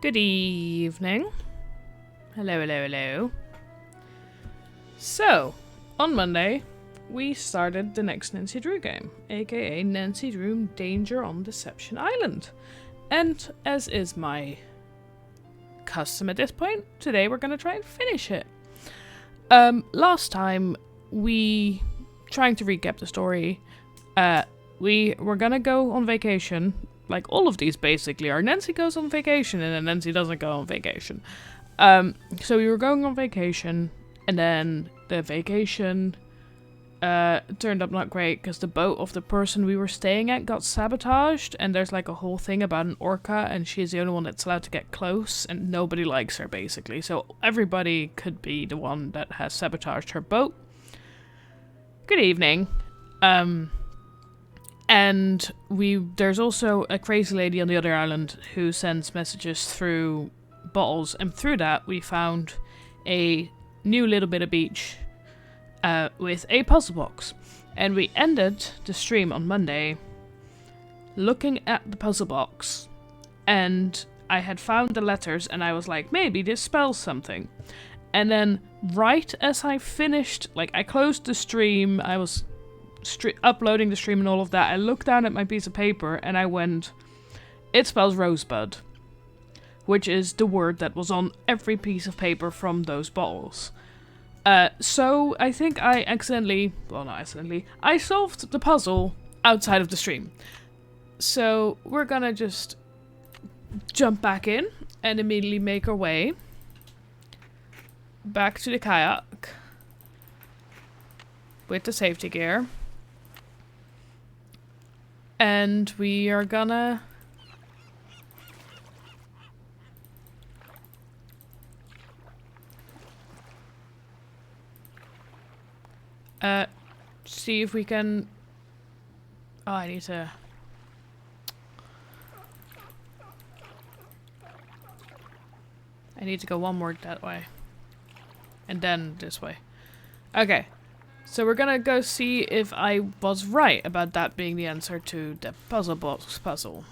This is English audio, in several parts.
Good evening. Hello, hello, hello. So, on Monday, we started the next Nancy Drew game, aka Nancy Drew Danger on Deception Island. And as is my custom at this point, today we're going to try and finish it. Last time, trying to recap the story, we were going to go on vacation. Like all of these basically are. Nancy goes on vacation and then Nancy doesn't go on vacation. So we were going on vacation and then the vacation turned up not great because the boat of the person we were staying at got sabotaged, and there's like a whole thing about an orca and she's the only one that's allowed to get close and nobody likes her basically. So everybody could be the one that has sabotaged her boat. Good evening. And there's also a crazy lady on the other island who sends messages through bottles, and through that we found a new little bit of beach with a puzzle box. And we ended the stream on Monday looking at the puzzle box, and I had found the letters and I was like, maybe this spells something. And then right as I finished, like I closed the stream, I was uploading the stream and all of that, I looked down at my piece of paper and I went, it spells rosebud, which is the word that was on every piece of paper from those bottles. So I think I I solved the puzzle outside of the stream. So we're gonna just jump back in and immediately make our way back to the kayak with the safety gear. And we are gonna see if we can... Oh, I need to... go one more that way. And then this way. Okay. So we're gonna go see if I was right about that being the answer to the puzzle box puzzle.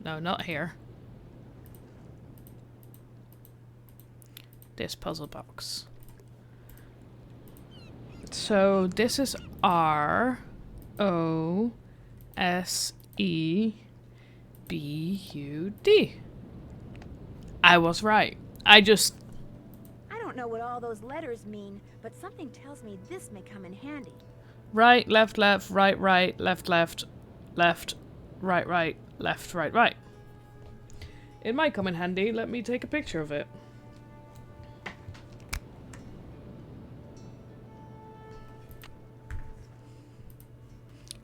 No, not here. This puzzle box. So this is R-O-S-E-B-U-D. I was right. I don't know what all those letters mean, but something tells me this may come in handy. Right, left, left, right, right, left, left, left, right, right, left, right, right. It might come in handy. Let me take a picture of it.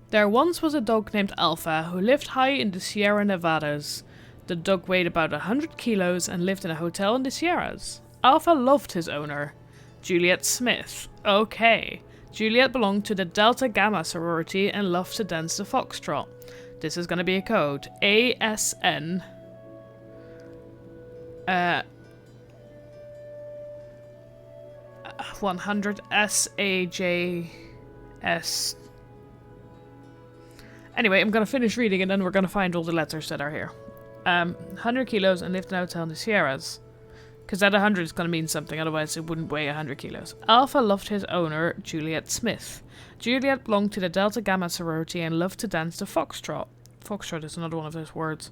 There once was a dog named Alpha who lived high in the Sierra Nevadas. The dog weighed about 100 kilos and lived in a hotel in the Sierras. Alpha loved his owner, Juliet Smith. Okay. Juliet belonged to the Delta Gamma sorority and loved to dance the foxtrot. This is going to be a code. ASN 100 SAJS. Anyway, I'm going to finish reading and then we're going to find all the letters that are here. 100 kilos and lived in a hotel in the Sierras. Because that 100 is going to mean something, otherwise it wouldn't weigh 100 kilos. Alpha loved his owner, Juliet Smith. Juliet belonged to the Delta Gamma sorority and loved to dance the foxtrot. Foxtrot is another one of those words.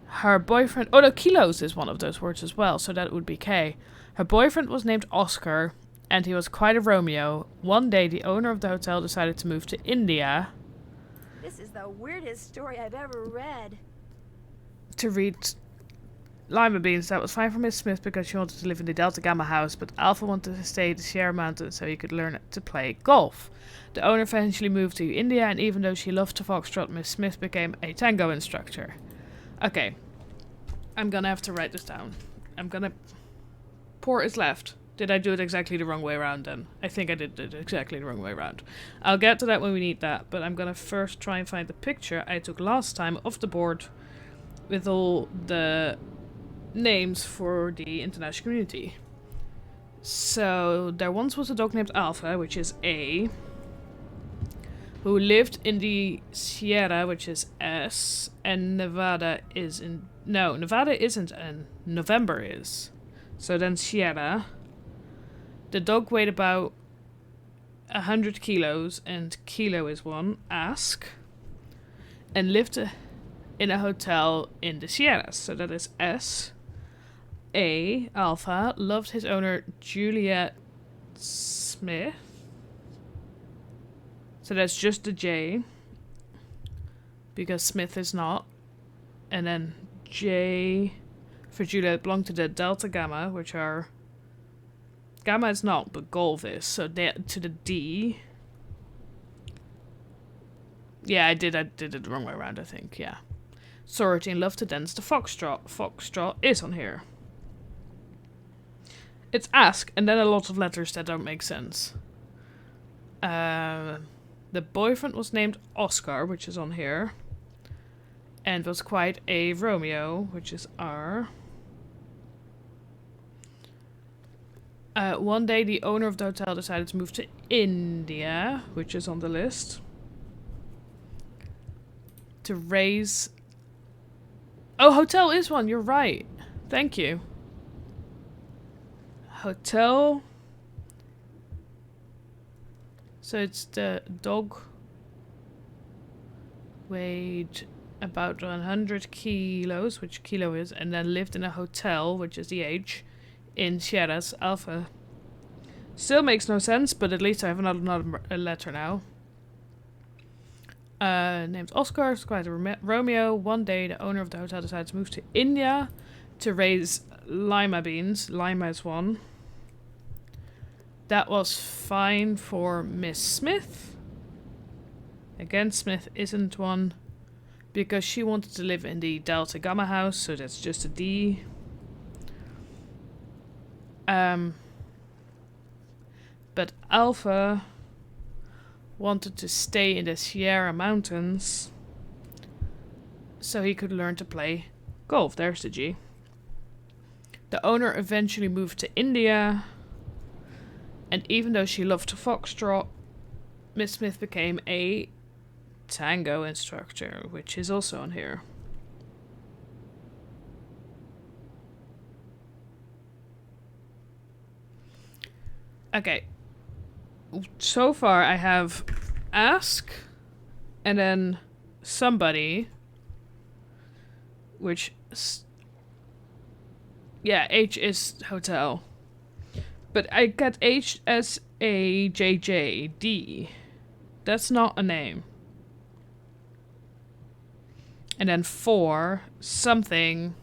Her boyfriend... Oh no, kilos is one of those words as well, so that would be K. Her boyfriend was named Oscar, and he was quite a Romeo. One day, the owner of the hotel decided to move to India... This is the weirdest story I've ever read. ...to read... Lima beans. That was fine for Miss Smith because she wanted to live in the Delta Gamma house, but Alpha wanted to stay in the Sierra Mountains so he could learn to play golf. The owner eventually moved to India, and even though she loved to foxtrot, Miss Smith became a tango instructor. Okay. I'm gonna have to write this down. I'm gonna... Port is left. Did I do it exactly the wrong way around then? I think I did it exactly the wrong way around. I'll get to that when we need that, but I'm gonna first try and find the picture I took last time off the board with all the... names for the international community. So there once was a dog named Alpha, which is A, who lived in the Sierra, which is S, and Nevada is in No, Nevada isn't and November is. So then Sierra. The dog weighed about 100 kilos, and kilo is 1. Ask. And lived in a hotel in the Sierras. So that is S. A. Alpha. Loved his owner, Juliet Smith. So that's just the J. Because Smith is not. And then J for Juliet belonged to the Delta Gamma, which are... Gamma is not, but Golf is. So to the D. Yeah, I did it the wrong way around, I think, yeah. Sorority and love to dance the foxtrot. Foxtrot is on here. It's ask, and then a lot of letters that don't make sense. The boyfriend was named Oscar, which is on here. And was quite a Romeo, which is R. One day the owner of the hotel decided to move to India, which is on the list. To raise... Oh, hotel is one, you're right. Thank you. Hotel. So it's the dog weighed about 100 kilos, which kilo is, and then lived in a hotel, which is the H, in Sierras Alpha. Still makes no sense, but at least I have another letter now. Named Oscar, quite a Romeo. One day, the owner of the hotel decided to move to India to raise lima beans. Lima is 1. That was fine for Miss Smith. Again, Smith isn't 1. Because she wanted to live in the Delta Gamma house, so that's just a D. But Alpha wanted to stay in the Sierra Mountains so he could learn to play golf. There's the G. The owner eventually moved to India, and even though she loved foxtrot, Miss Smith became a tango instructor, which is also on here. Okay. So far I have ask and then somebody, which yeah, H is hotel. But I got HSAJJD. That's not a name. And then 4, something.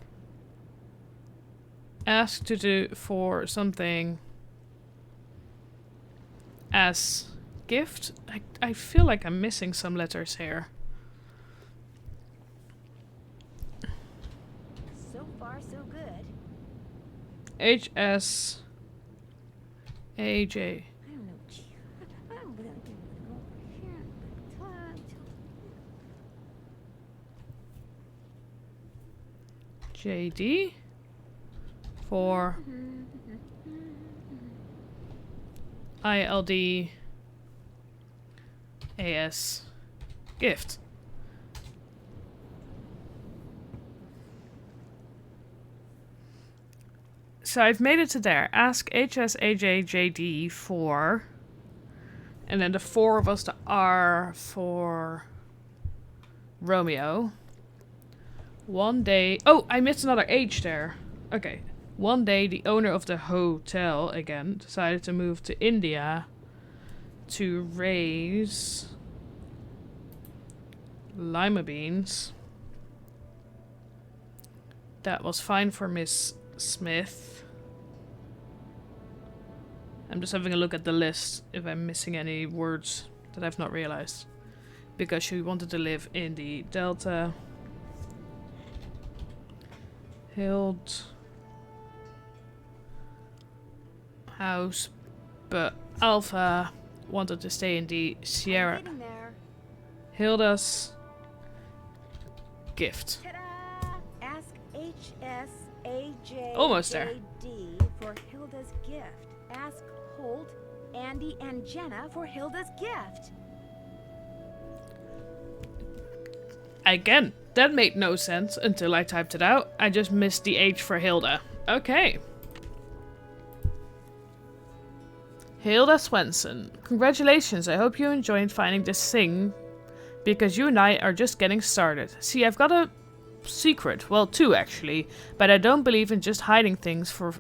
Ask to do for something as gift. I feel like I'm missing some letters here. So far, so good. HSAJ. I don't know. I'm gonna go here. JD for ILD AS gift. So I've made it to there. Ask HSAJJD for, and then the 4 was the R for Romeo. One day... Oh, I missed another H there. Okay. One day, the owner of the hotel, again, decided to move to India to raise lima beans. That was fine for Miss Smith. I'm just having a look at the list if I'm missing any words that I've not realized. Because she wanted to live in the Delta. Hild house, but Alpha wanted to stay in the Sierra. Hilda's gift. Ta-da! Ask HSAJJD Almost there. for Hilda's gift. Ask Holt, Andy, and Jenna for Hilda's gift. Again, that made no sense until I typed it out. I just missed the H for Hilda. Okay. Hilda Swenson. Congratulations, I hope you enjoyed finding this thing, because you and I are just getting started. See, I've got a secret. Well, two actually, but I don't believe in just hiding things for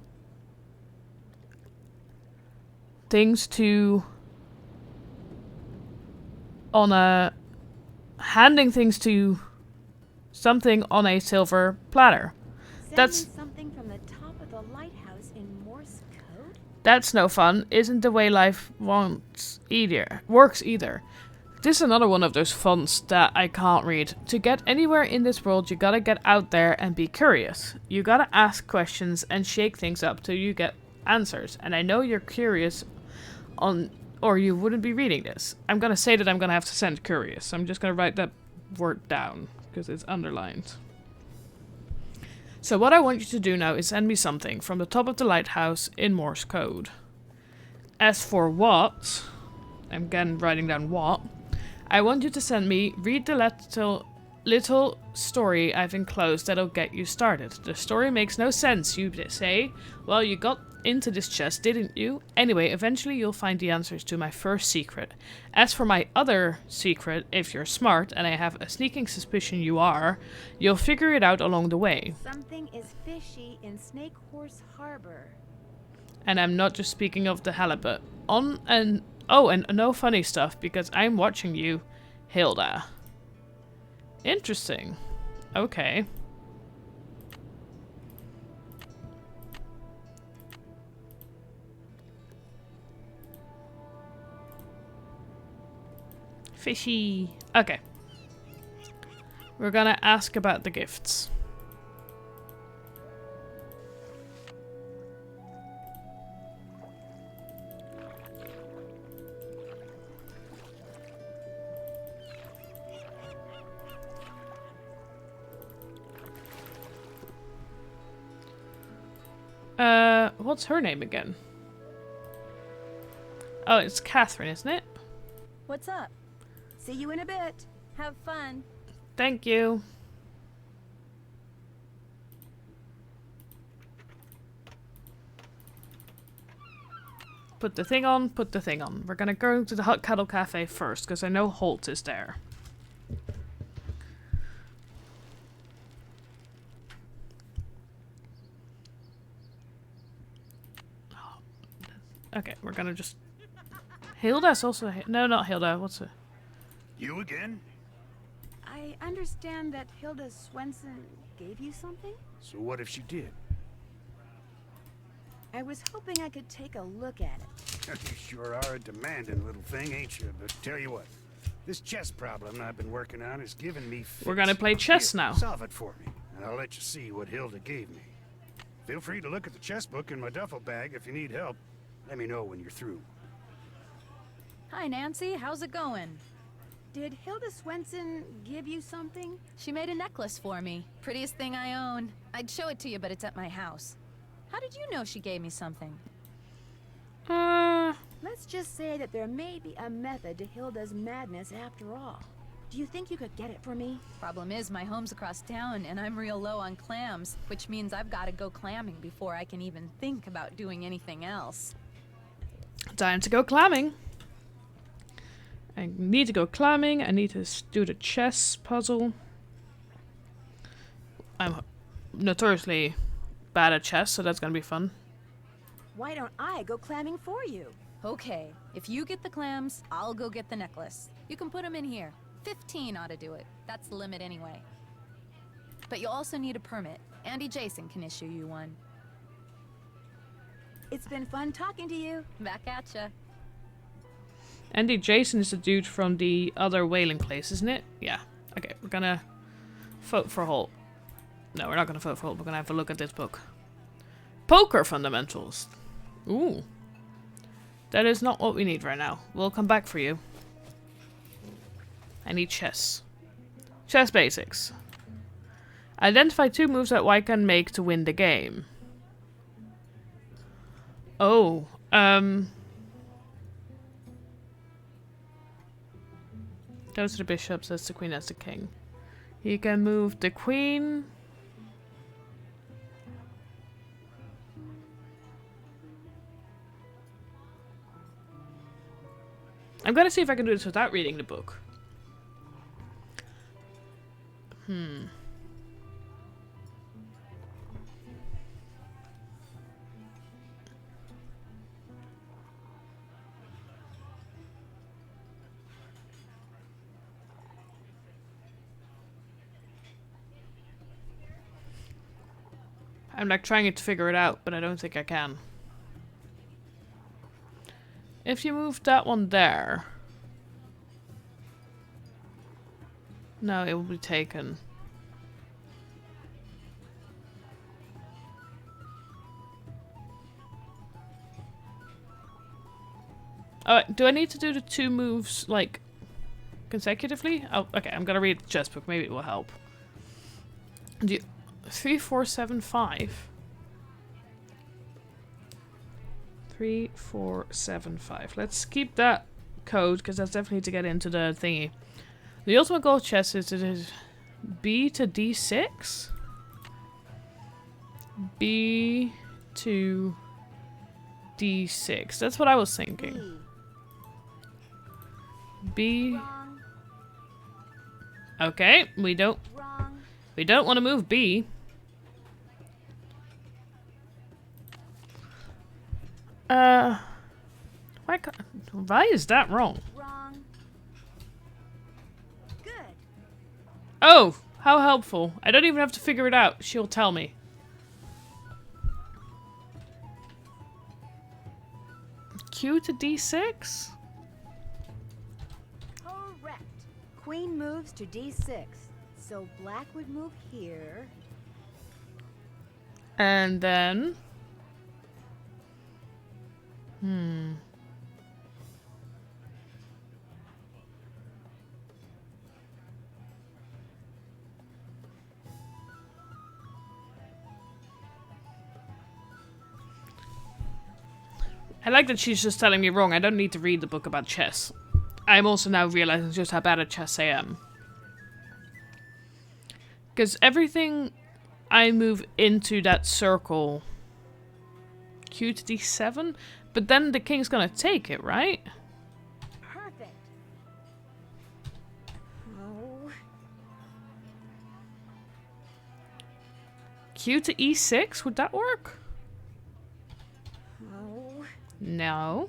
things to... on a... handing things to something on a silver platter. That's something from the top of the lighthouse in Morse code? That's no fun. Isn't the way life works either. This is another one of those fonts that I can't read. To get anywhere in this world, you gotta get out there and be curious. You gotta ask questions and shake things up till you get answers. And I know you're curious or you wouldn't be reading this. I'm gonna say that I'm gonna have to send curious. I'm just gonna write that word down because it's underlined. So what I want you to do now is send me something from the top of the lighthouse in Morse code. As for what, I'm again writing down what, I want you to send me, read the little story I've enclosed that'll get you started. The story makes no sense, you say. Well, you got into this chest, didn't you? Anyway, eventually you'll find the answers to my first secret. As for my other secret, if you're smart, and I have a sneaking suspicion you are, you'll figure it out along the way. Something is fishy in Snake Horse Harbor. And I'm not just speaking of the halibut. And no funny stuff, because I'm watching you, Hilda. Interesting. Okay. Fishy. Okay. We're gonna ask about the gifts. What's her name again? Oh, it's Catherine, isn't it? What's up? See you in a bit. Have fun. Thank you. Put the thing on, put the thing on. We're gonna go to the Hot Kettle Cafe first, because I know Holt is there. Okay, we're gonna just... Hilda's also... No, not Hilda. What's it? You again? I understand that Hilda Swenson gave you something? So what if she did? I was hoping I could take a look at it. You sure are a demanding little thing, ain't you? But tell you what, this chess problem I've been working on is giving me fits. We're gonna play chess now. Solve it for me, and I'll let you see what Hilda gave me. Feel free to look at the chess book in my duffel bag if you need help. Let me know when you're through. Hi, Nancy. How's it going? Did Hilda Swenson give you something? She made a necklace for me. Prettiest thing I own. I'd show it to you, but it's at my house. How did you know she gave me something? Let's just say that there may be a method to Hilda's madness after all. Do you think you could get it for me? Problem is, my home's across town, and I'm real low on clams, which means I've got to go clamming before I can even think about doing anything else. Time to go clamming. I need to go clamming. I need to do the chess puzzle. I'm notoriously bad at chess, so that's gonna be fun. Why don't I go clamming for you? Okay, if you get the clams, I'll go get the necklace. You can put them in here. 15 ought to do it. That's the limit anyway. But you'll also need a permit. Andy Jason can issue you one. It's been fun talking to you. Back at ya. Andy Jason is the dude from the other whaling place, isn't it? Yeah. Okay, we're gonna vote for Holt. No, we're not gonna vote for Holt. We're gonna have a look at this book. Poker fundamentals. Ooh. That is not what we need right now. We'll come back for you. I need chess. Chess basics. Identify 2 moves that white can make to win the game. Oh, those are the bishops, that's the queen, that's the king. He can move the queen. I'm gonna see if I can do this without reading the book. I'm like trying to figure it out, but I don't think I can. If you move that one there... No, it will be taken. Alright, do I need to do the 2 moves, like, consecutively? Oh, okay, I'm gonna read the chess book. Maybe it will help. Do you... 3, 4, 7, 5. 3, 4, 7, 5. Let's keep that code, because that's definitely to get into the thingy. The ultimate goal of chess is it is B to D6? B to D6. That's what I was thinking. B. Wrong. Okay, we don't want to move B. Why is that wrong? Wrong. Good. Oh, how helpful. I don't even have to figure it out. She'll tell me. Q to D6? Correct. Queen moves to D6. So black would move here. And then... I like that she's just telling me wrong. I don't need to read the book about chess. I'm also now realizing just how bad at chess I am. Because everything I move into that circle... Q to D7? But then the king's gonna take it, right? Perfect. Oh. Q to E6? Would that work? Oh. No.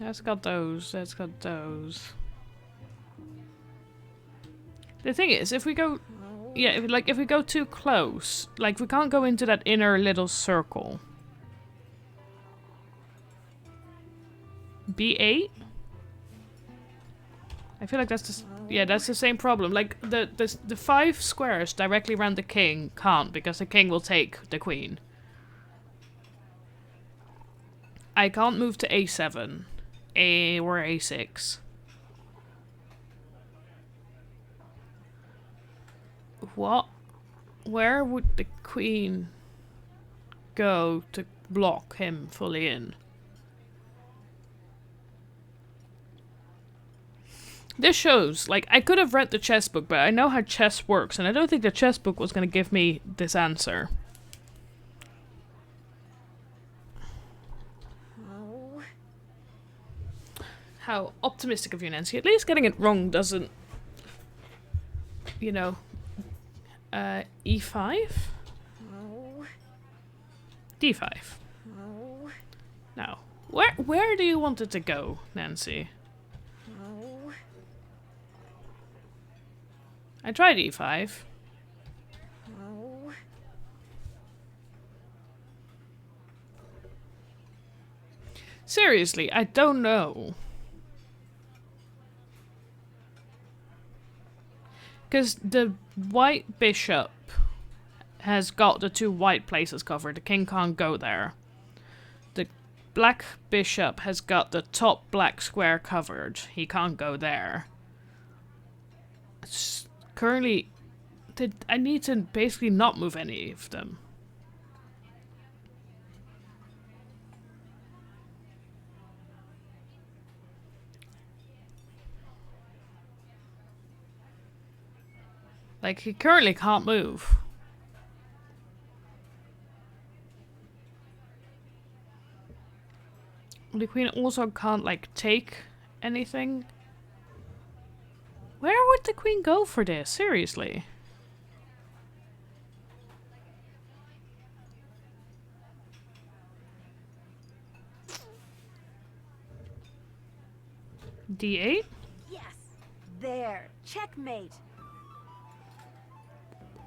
That's got those. That's got those. The thing is, if we go... Yeah, if we go too close, like, we can't go into that inner little circle. B8? I feel like that's the... Yeah, that's the same problem. Like, the 5 squares directly around the king can't, because the king will take the queen. I can't move to A7. Or A6. What? Where would the queen go to block him fully in? This shows, like, I could have read the chess book, but I know how chess works, and I don't think the chess book was going to give me this answer. Oh. How optimistic of you, Nancy. At least getting it wrong doesn't, you know, E5? Oh. D5. Oh. Now, where do you want it to go, Nancy? Oh. I tried E5. Oh. Seriously, I don't know. Because the white bishop has got the 2 white places covered. The king can't go there. The black bishop has got the top black square covered. He can't go there. currently... I need to basically not move any of them. Like, he currently can't move. The queen also can't, like, take anything. Where would the queen go for this? Seriously. D8? Yes. There. Checkmate.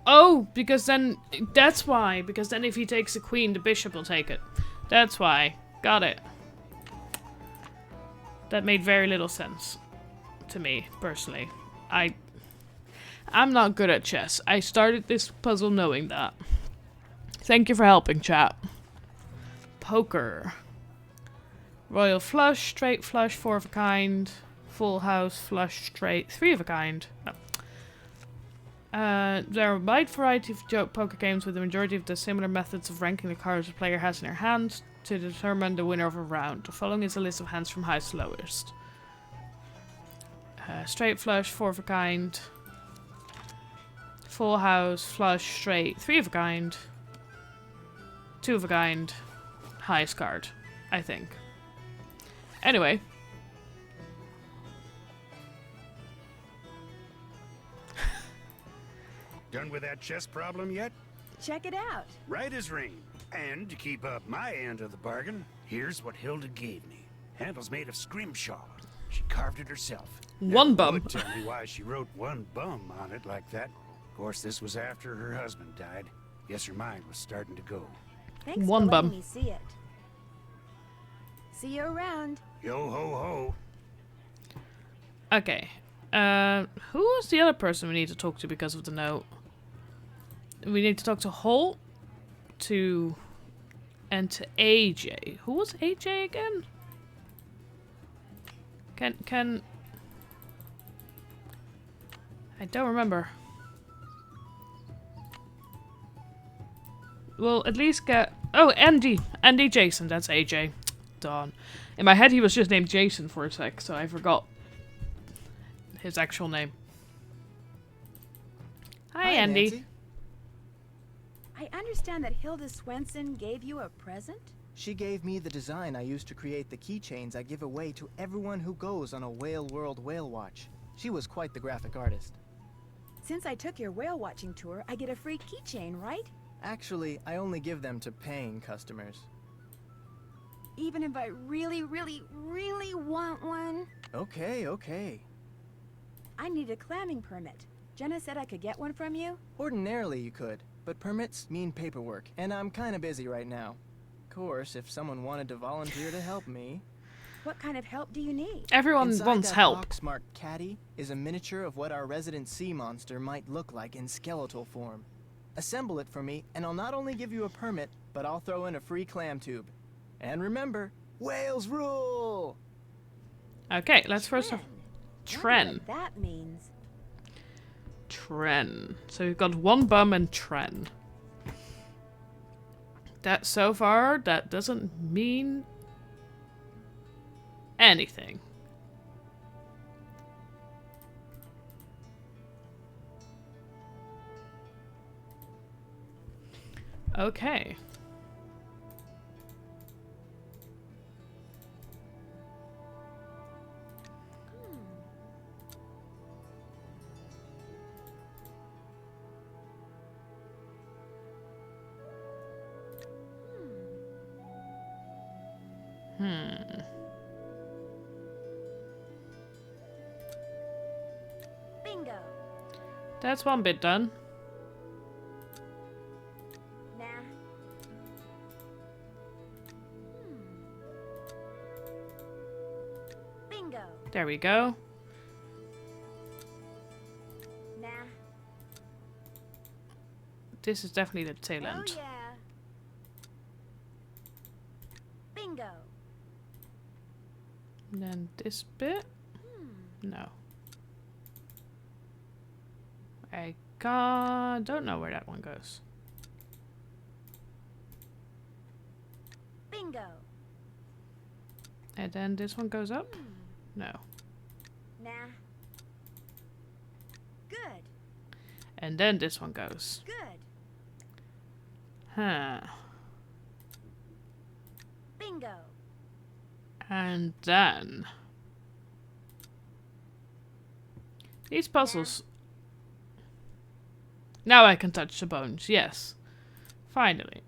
Oh, because then... That's why. Because then if he takes the queen, the bishop will take it. That's why. Got it. That made very little sense. To me, personally. I'm not good at chess. I started this puzzle knowing that. Thank you for helping, chat. Poker. Royal flush, straight flush, 4 of a kind. Full house, flush, straight, 3 of a kind. No. There are a wide variety of joke poker games with the majority of the similar methods of ranking the cards a player has in their hand to determine the winner of a round. The following is a list of hands from highest to lowest. Straight flush, 4 of a kind. Full house, flush, straight, 3 of a kind. 2 of a kind. Highest card, I think. Anyway. Done with that chess problem yet? Check it out. Right as rain. And to keep up my end of the bargain, here's what Hilda gave me. Handle's made of scrimshaw. She carved it herself. One Never bum. would tell me why she wrote one bum on it like that. Of course, this was after her husband died. Guess her mind was starting to go. Thanks One for letting bum. me see it. See you around. Yo ho ho. Okay. Who was the other person we need to talk to because of the note? We need to talk to Holt, and to AJ. Who was AJ again? Can I don't remember. We'll at least get... Oh, Andy Jason, that's AJ. Darn. In my head he was just named Jason for a sec, so I forgot his actual name. Hi Andy. Nancy. I understand that Hilda Swenson gave you a present? She gave me the design I used to create the keychains I give away to everyone who goes on a Whale World whale watch. She was quite the graphic artist. Since I took your whale watching tour, I get a free keychain, right? Actually, I only give them to paying customers. Even if I really, really, really want one? Okay. I need a clamming permit. Jenna said I could get one from you? Ordinarily you could, but permits mean paperwork, and I'm kinda busy right now. Of course, if someone wanted to volunteer to help me... What kind of help do you need? Everyone Inside wants that help. box marked Caddy is a miniature of what our resident sea monster might look like in skeletal form. Assemble it for me, and I'll not only give you a permit, but I'll throw in a free clam tube. And remember, whales rule! Okay, let's first have Wonder Tren. what that means. Tren. So we've got one bum and Tren. That so far, that doesn't mean anything. Okay. Bingo. That's one bit done. Nah. Bingo. There we go. Nah. This is definitely the tail Oh end. yeah. Bingo. And then this bit? No. don't know where that one goes. Bingo. And then this one goes up? No. Nah. Good. And then this one goes. Good. Huh. Bingo. And then... These puzzles... Now I can touch the bones, yes. Finally.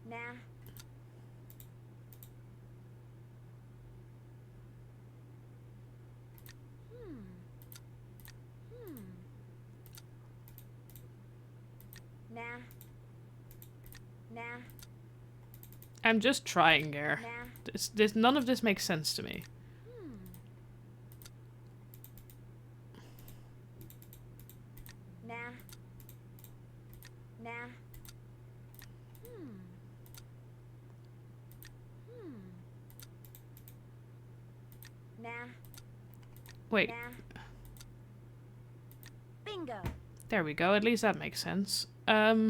Nah. Nah. Nah. I'm just trying here. Nah. None of this makes sense to me. Nah. Nah. Nah. Wait, Nah. Bingo. there we go. At least that makes sense. Nah.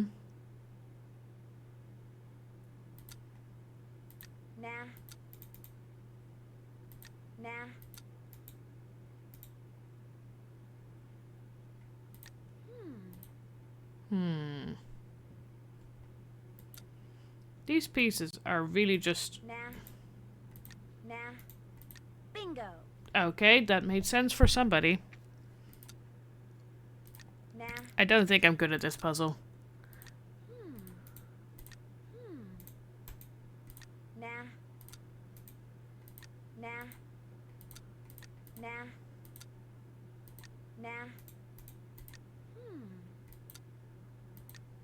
Nah. These pieces are really just... Nah. Nah. Bingo. Okay, that made sense for somebody. Nah. I don't think I'm good at this puzzle. Nah. Nah. Nah. Nah.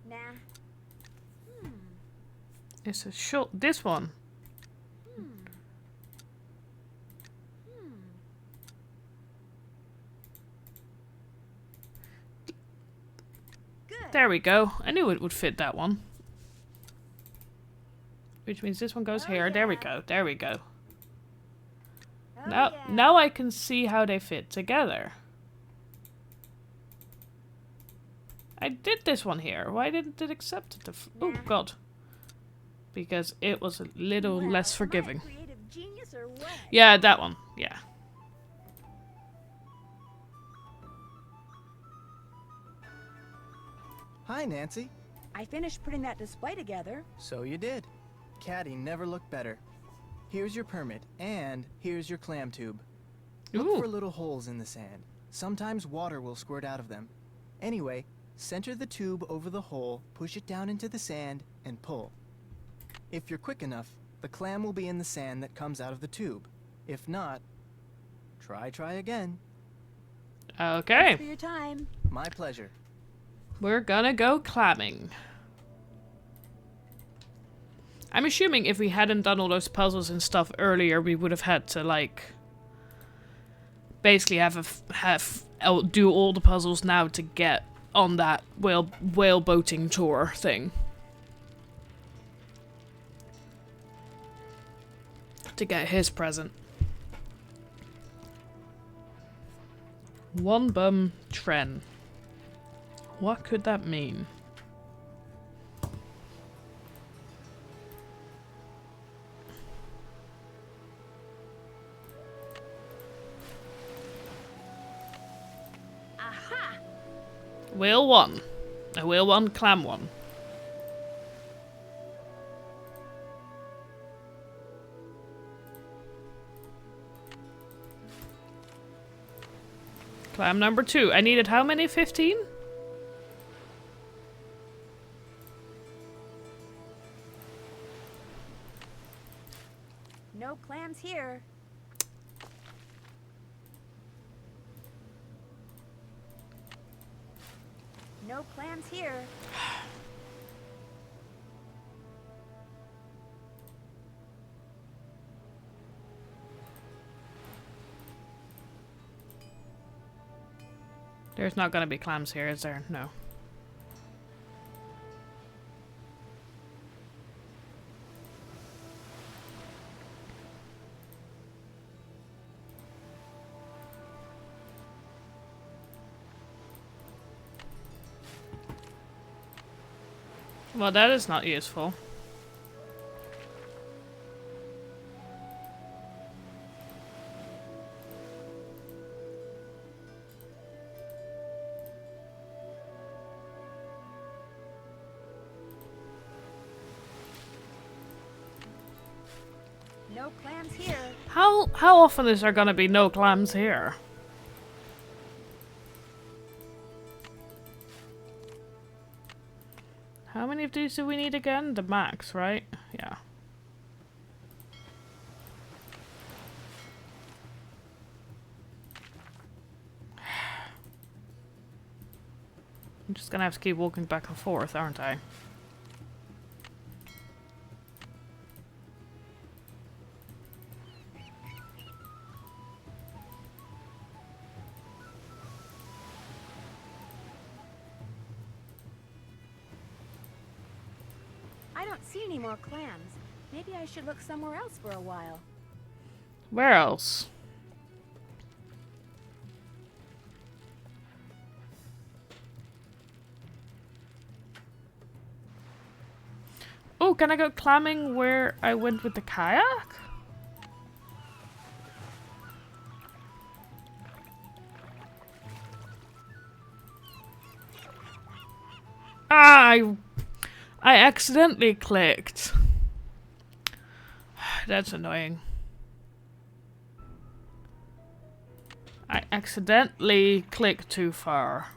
Nah. It's a short... This one. Good. There we go. I knew it would fit that one. Which means this one goes Oh, here. There we yeah. go. There we go. Oh, Now, yeah. now I can see how they fit together. I did this one here. Why didn't it accept it? Oh, Nah. God. Because it was a little Well, less am I a forgiving. creative genius or what? Yeah, that one. Yeah. Hi, Nancy. I finished putting that display together. So you did. Caddy never looked better. Here's your permit, and here's your clam tube. Look Ooh. for little holes in the sand. Sometimes water will squirt out of them. Anyway, center the tube over the hole, push it down into the sand, and pull. If you're quick enough, the clam will be in the sand that comes out of the tube. If not, try again. Okay. For your time. My pleasure. We're gonna go clamming. I'm assuming if we hadn't done all those puzzles and stuff earlier, we would have had to, like, basically do all the puzzles now to get on that whale boating tour thing. To get his present. One bum Tren. What could that mean? Aha! Whale 1. A whale 1, clam 1. Clam number 2. I needed how many? 15? No clams here. No clams here. There's not gonna be clams here, is there? No. Well, that is not useful. No clams here. How often is there gonna be no clams here? How many of these do we need again? The max, right? Yeah. I'm just gonna have to keep walking back and forth, aren't I? I don't see any more clams. Maybe I should look somewhere else for a while. Where else? Oh, can I go clamming where I went with the kayak? Ah, I accidentally clicked. That's annoying. I accidentally clicked too far.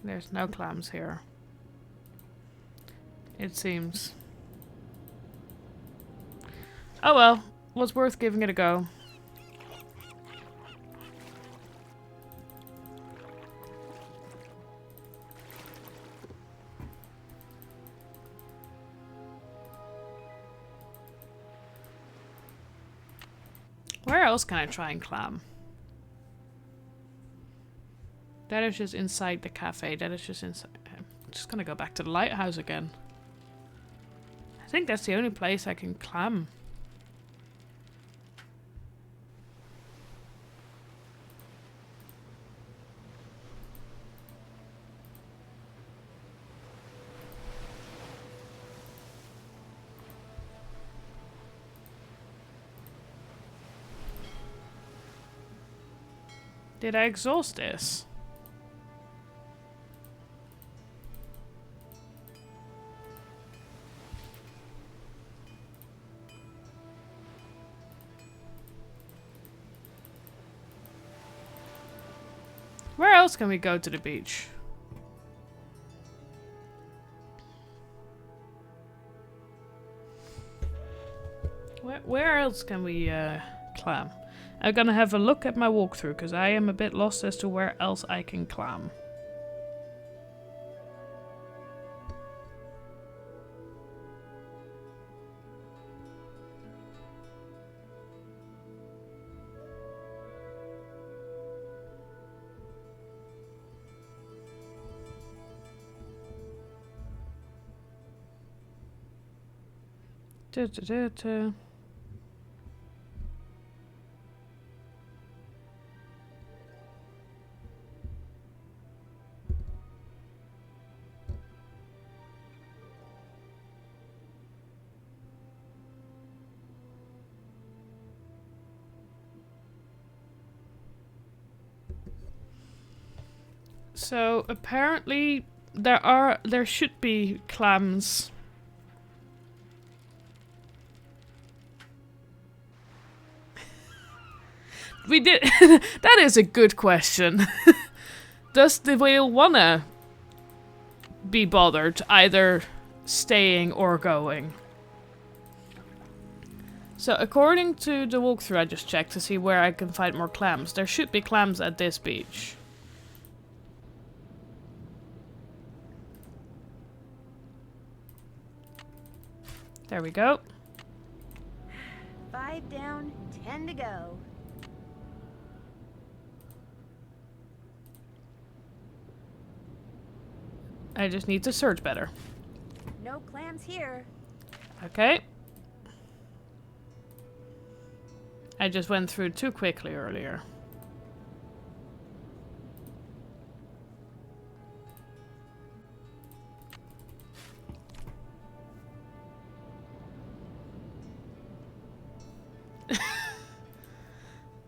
There's no clams here. It seems. Oh well, was worth giving it a go. Where else can I try and clam? That is just inside the cafe. That is just inside. I'm just gonna go back to the lighthouse again. I think that's the only place I can clam. Did I exhaust this? Where else can we go to the beach? Where else can we clam? I'm gonna have a look at my walkthrough because I am a bit lost as to where else I can clam. Da, da, da, da. So apparently there should be clams. We did. That is a good question. Does the whale wanna be bothered either staying or going? So according to the walkthrough I just checked to see where I can find more clams, there should be clams at this beach. There we go. 5 down, 10 to go. I just need to search better. No clams here. Okay. I just went through too quickly earlier.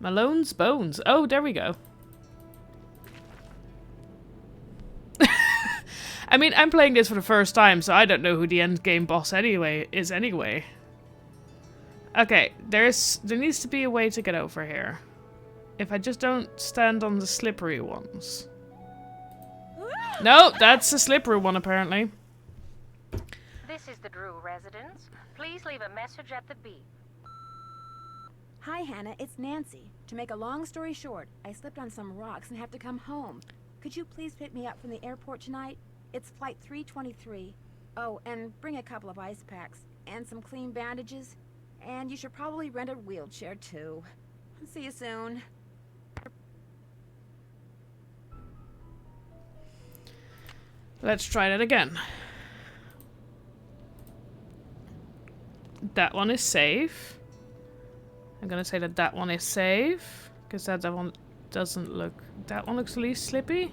Malone's Bones. Oh, there we go. I mean, I'm playing this for the first time, so I don't know who the end game boss is anyway. Okay, there needs to be a way to get over here. If I just don't stand on the slippery ones. No, that's a slippery one apparently. This is the Drew residence. Please leave a message at the beep. Hi, Hannah. It's Nancy. To make a long story short, I slipped on some rocks and have to come home. Could you please pick me up from the airport tonight? It's flight 323. Oh, and bring a couple of ice packs and some clean bandages. And you should probably rent a wheelchair, too. See you soon. Let's try that again. That one is safe. I'm gonna say that that one is safe. Because that one doesn't look... That one looks the least slippy.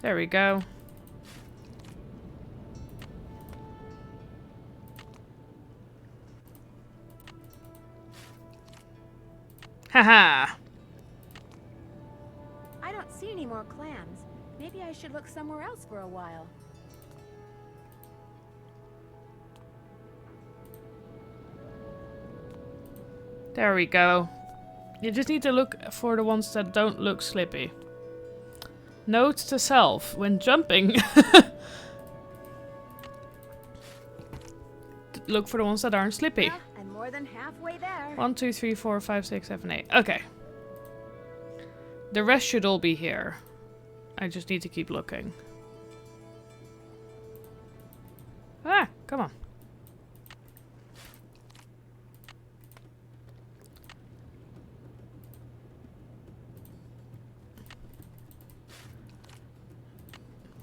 There we go. Haha! I don't see any more clams. Maybe I should look somewhere else for a while. There we go. You just need to look for the ones that don't look slippy. Note to self, when jumping, look for the ones that aren't slippy. Yeah, I'm more than halfway there. 1, 2, 3, 4, 5, 6, 7, 8. Okay. The rest should all be here. I just need to keep looking. Ah, come on.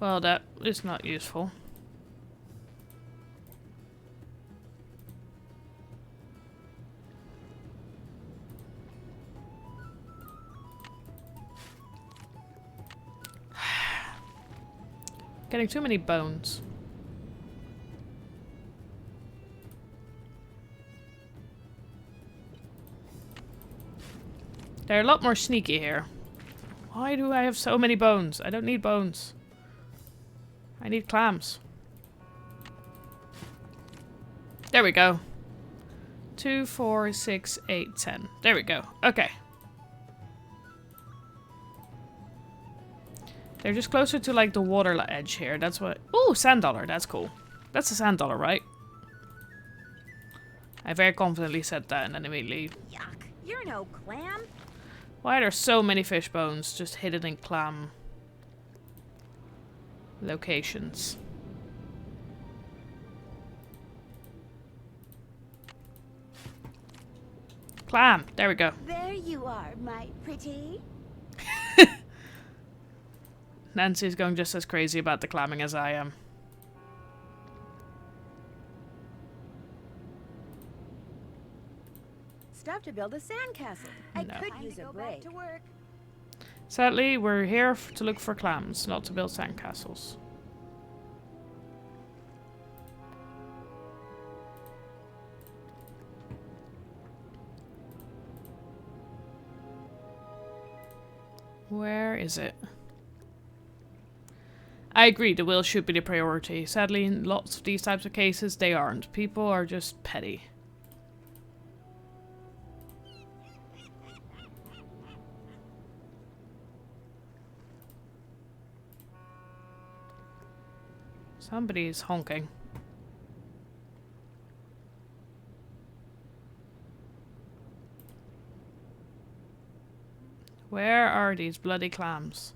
Well, that is not useful. Getting too many bones. They're a lot more sneaky here. Why do I have so many bones? I don't need bones. I need clams. There we go. 2, 4, 6, 8, 10. There we go. Okay. They're just closer to like the water edge here. That's what... Ooh, sand dollar. That's cool. That's a sand dollar, right? I very confidently said that and then immediately... Yuck. You're no clam. Why are there so many fish bones just hidden in clam locations? Clam. There we go. There you are, my pretty. Nancy's going just as crazy about the clamming as I am. Stuff to build a sandcastle. I No. could use a break. To work. Sadly, we're here to look for clams, not to build sandcastles. Where is it? I agree, the will should be the priority. Sadly, in lots of these types of cases, they aren't. People are just petty. Somebody's honking. Where are these bloody clams?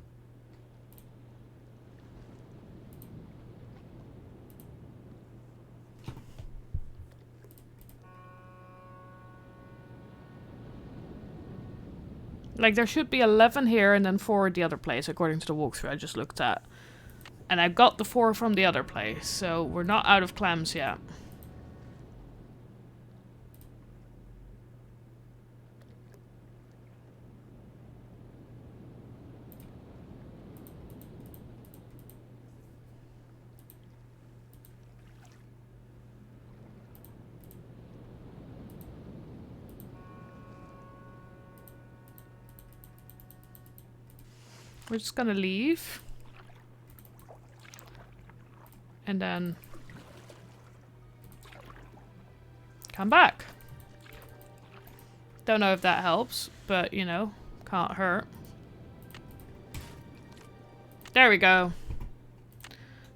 Like, there should be 11 here and then 4 at the other place, according to the walkthrough I just looked at. And I got the 4 from the other place, so we're not out of clams yet. We're just gonna leave. And then come back. Don't know if that helps, but you know, can't hurt. There we go.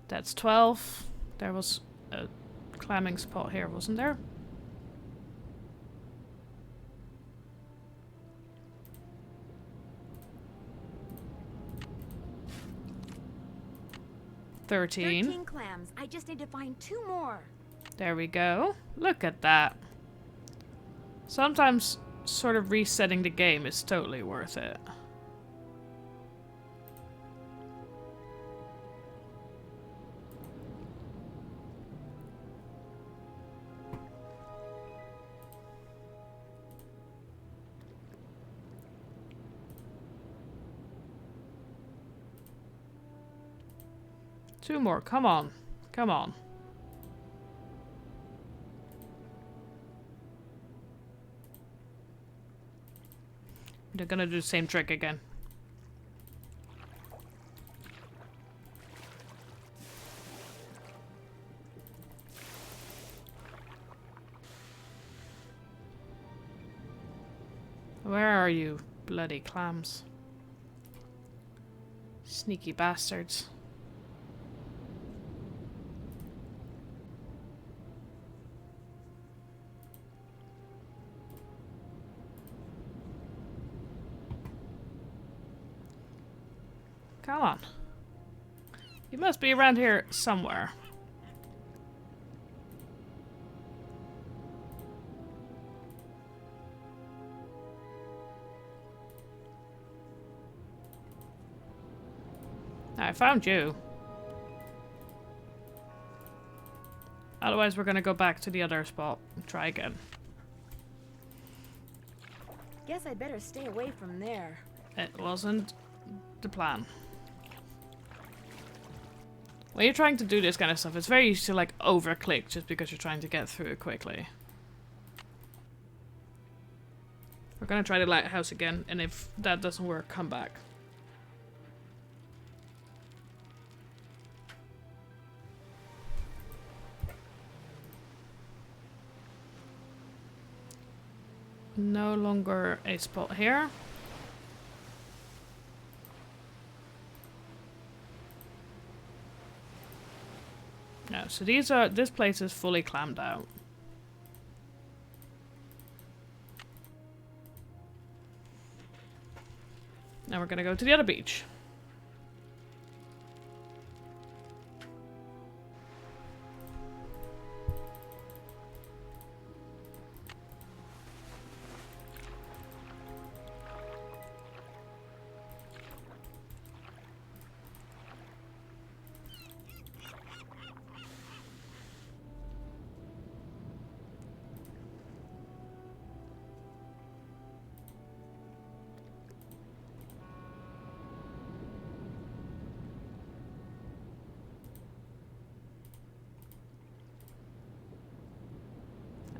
That's 12. There was a clamming spot here, wasn't there? Thirteen. 13 clams. I just need to find 2 more. There we go. Look at that. Sometimes sort of resetting the game is totally worth it. Two more. Come on. Come on. They're gonna do the same trick again. Where are you, bloody clams? Sneaky bastards. Come on. You must be around here somewhere. I found you. Otherwise, we're gonna go back to the other spot and try again. Guess I'd better stay away from there. It wasn't the plan. When you're trying to do this kind of stuff, it's very easy to like over-click just because you're trying to get through it quickly. We're gonna try the lighthouse again, and if that doesn't work, come back. No longer a spot here. No, so this place is fully clammed out. Now we're gonna go to the other beach.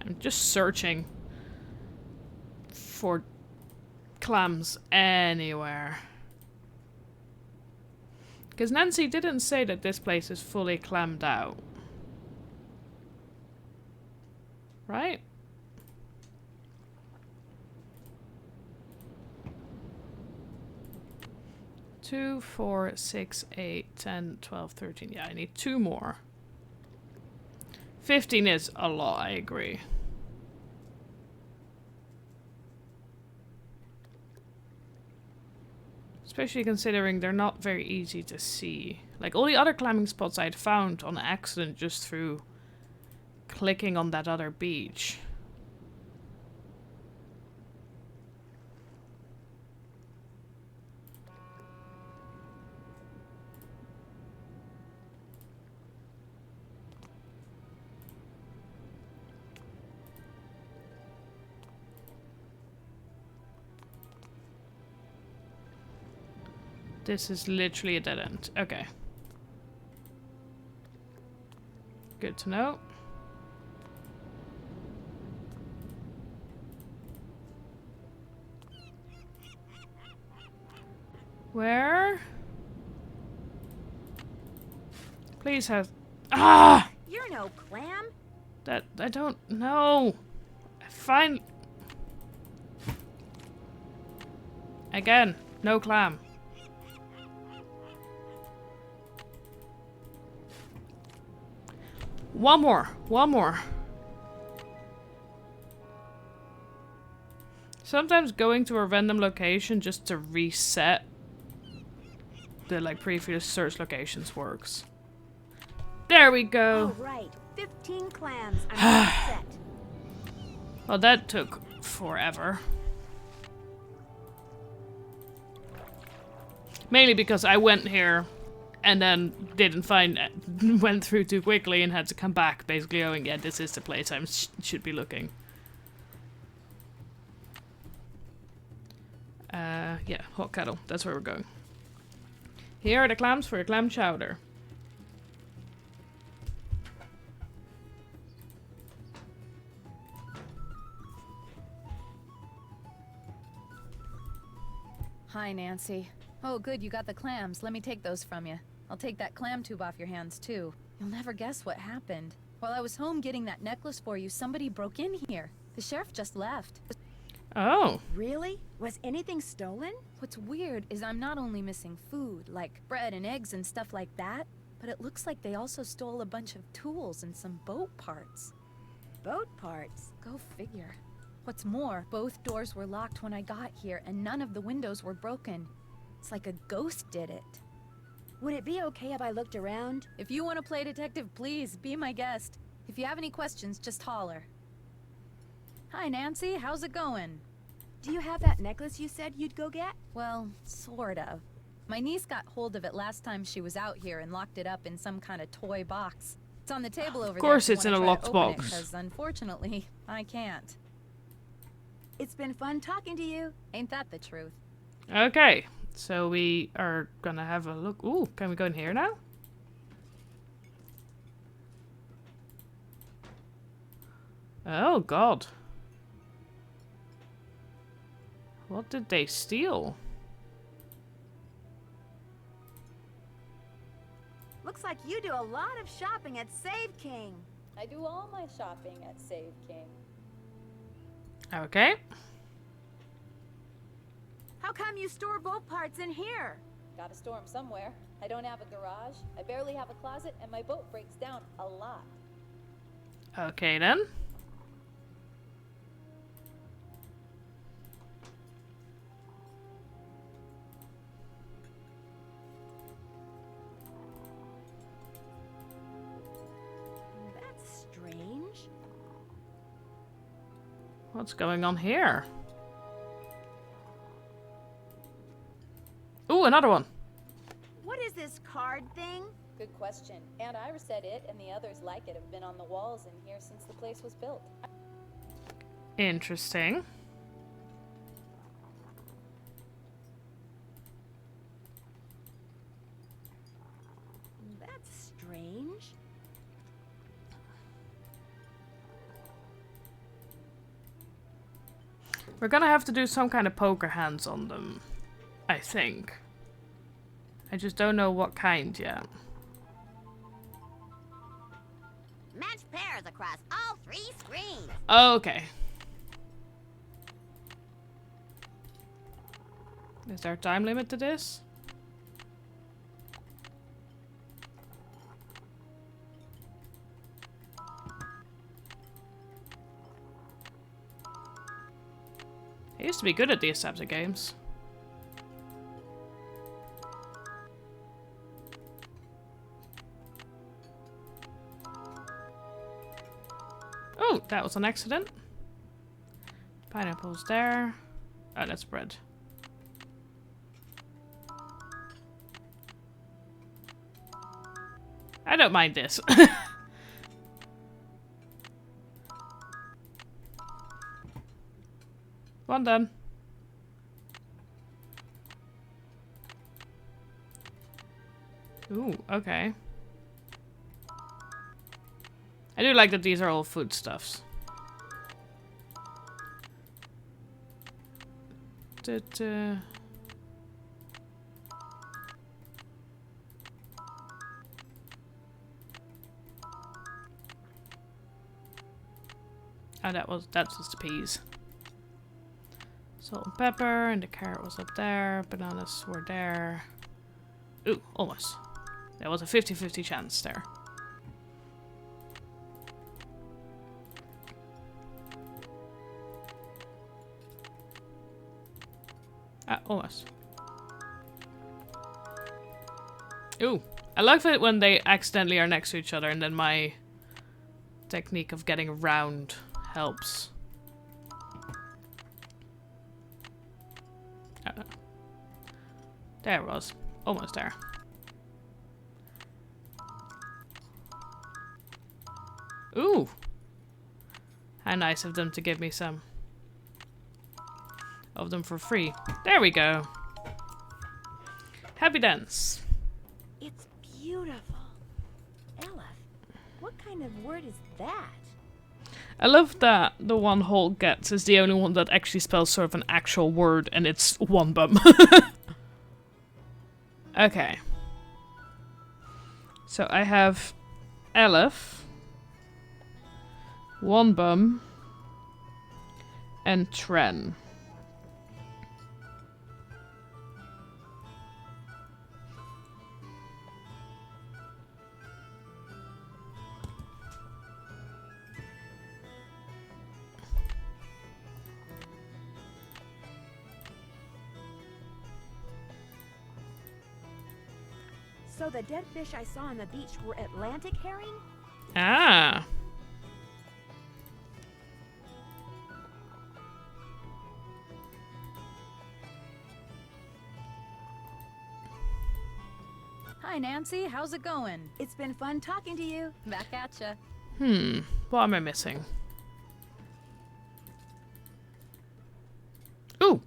I'm just searching for clams anywhere. Because Nancy didn't say that this place is fully clammed out. Right? Two, 4, 6, 8, 10, 12, 13. Yeah, I need 2 more. 15 is a lot, I agree. Especially considering they're not very easy to see. Like, all the other climbing spots I'd found on accident just through clicking on that other beach. This is literally a dead end. Okay. Good to know. Where? Please have... Ah! You're no clam. That... I don't know. Fine. Again, no clam. One more. One more. Sometimes going to a random location just to reset the like previous search locations works. There we go. All right, 15 clams. I'm all set. Well, that took forever. Mainly because I went here and then didn't find it, went through too quickly and had to come back, basically going, yeah, this is the place I should be looking. Yeah, hot kettle. That's where we're going. Here are the clams for your clam chowder. Hi, Nancy. Oh, good, you got the clams. Let me take those from you. I'll take that clam tube off your hands, too. You'll never guess what happened. While I was home getting that necklace for you, somebody broke in here. The sheriff just left. Oh. Really? Was anything stolen? What's weird is I'm not only missing food, like bread and eggs and stuff like that, but it looks like they also stole a bunch of tools and some boat parts. Boat parts? Go figure. What's more, both doors were locked when I got here, and none of the windows were broken. It's like a ghost did it. Would it be okay if I looked around? If you want to play detective, please, be my guest. If you have any questions, just holler. Hi, Nancy. How's it going? Do you have that necklace you said you'd go get? Well, sort of. My niece got hold of it last time she was out here and locked it up in some kind of toy box. It's on the table over there. Of course if it's you in a wanna try locked to open it, box. 'cause unfortunately, I can't. It's been fun talking to you. Ain't that the truth? Okay. So we are gonna have a look. Ooh, can we go in here now? Oh, God. What did they steal? Looks like you do a lot of shopping at Save King. I do all my shopping at Save King. Okay. How come you store boat parts in here? Gotta store them somewhere. I don't have a garage, I barely have a closet, and my boat breaks down a lot. Okay, then. That's strange. What's going on here? Ooh, another one. What is this card thing? Good question. Aunt Iris said it and the others like it have been on the walls in here since the place was built. Interesting. That's strange. We're gonna have to do some kind of poker hands on them, I think. I just don't know what kind yet. Match pairs across all 3 screens. Okay. Is there a time limit to this? I used to be good at these types of games. Oh, that was an accident. Pineapples there. Oh, that's bread. I don't mind this. One done. Ooh, okay. I do like that these are all foodstuffs. Oh, that's just the peas. Salt and pepper, and the carrot was up there. Bananas were there. Ooh, almost. There was a 50-50 chance there. Ah, almost. Ooh, I like it when they accidentally are next to each other and then my technique of getting around helps. There it was. Almost there. Ooh! How nice of them to give me some of them for free. There we go. Happy dance. It's beautiful. Ella, what kind of word is that? I love that the one Holt gets is the only one that actually spells sort of an actual word, and it's one bum. Okay. So I have Elif, one bum, and Tren. So the dead fish I saw on the beach were Atlantic herring? Ah. Hi, Nancy. How's it going? It's been fun talking to you. Back at ya. What am I missing? Ooh.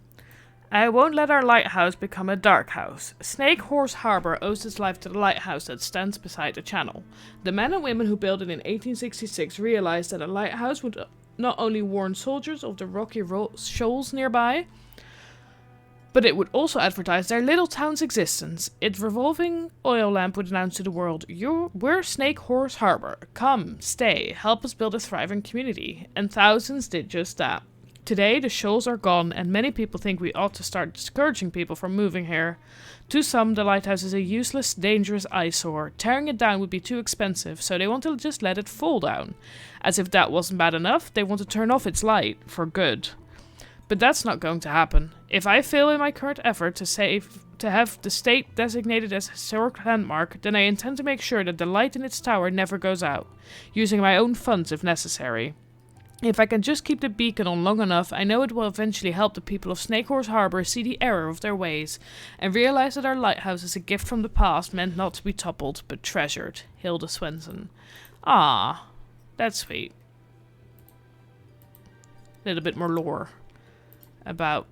I won't let our lighthouse become a dark house. Snake Horse Harbor owes its life to the lighthouse that stands beside the channel. The men and women who built it in 1866 realized that a lighthouse would not only warn soldiers of the rocky shoals nearby, but it would also advertise their little town's existence. Its revolving oil lamp would announce to the world, we're Snake Horse Harbor. Come, stay, help us build a thriving community. And thousands did just that. Today, the shoals are gone, and many people think we ought to start discouraging people from moving here. To some, the lighthouse is a useless, dangerous eyesore. Tearing it down would be too expensive, so they want to just let it fall down. As if that wasn't bad enough, they want to turn off its light, for good. But that's not going to happen. If I fail in my current effort to have the state designated as a historic landmark, then I intend to make sure that the light in its tower never goes out, using my own funds if necessary. If I can just keep the beacon on long enough, I know it will eventually help the people of Snake Horse Harbor see the error of their ways, and realize that our lighthouse is a gift from the past meant not to be toppled, but treasured. Hilda Swenson. Ah, that's sweet. A little bit more lore about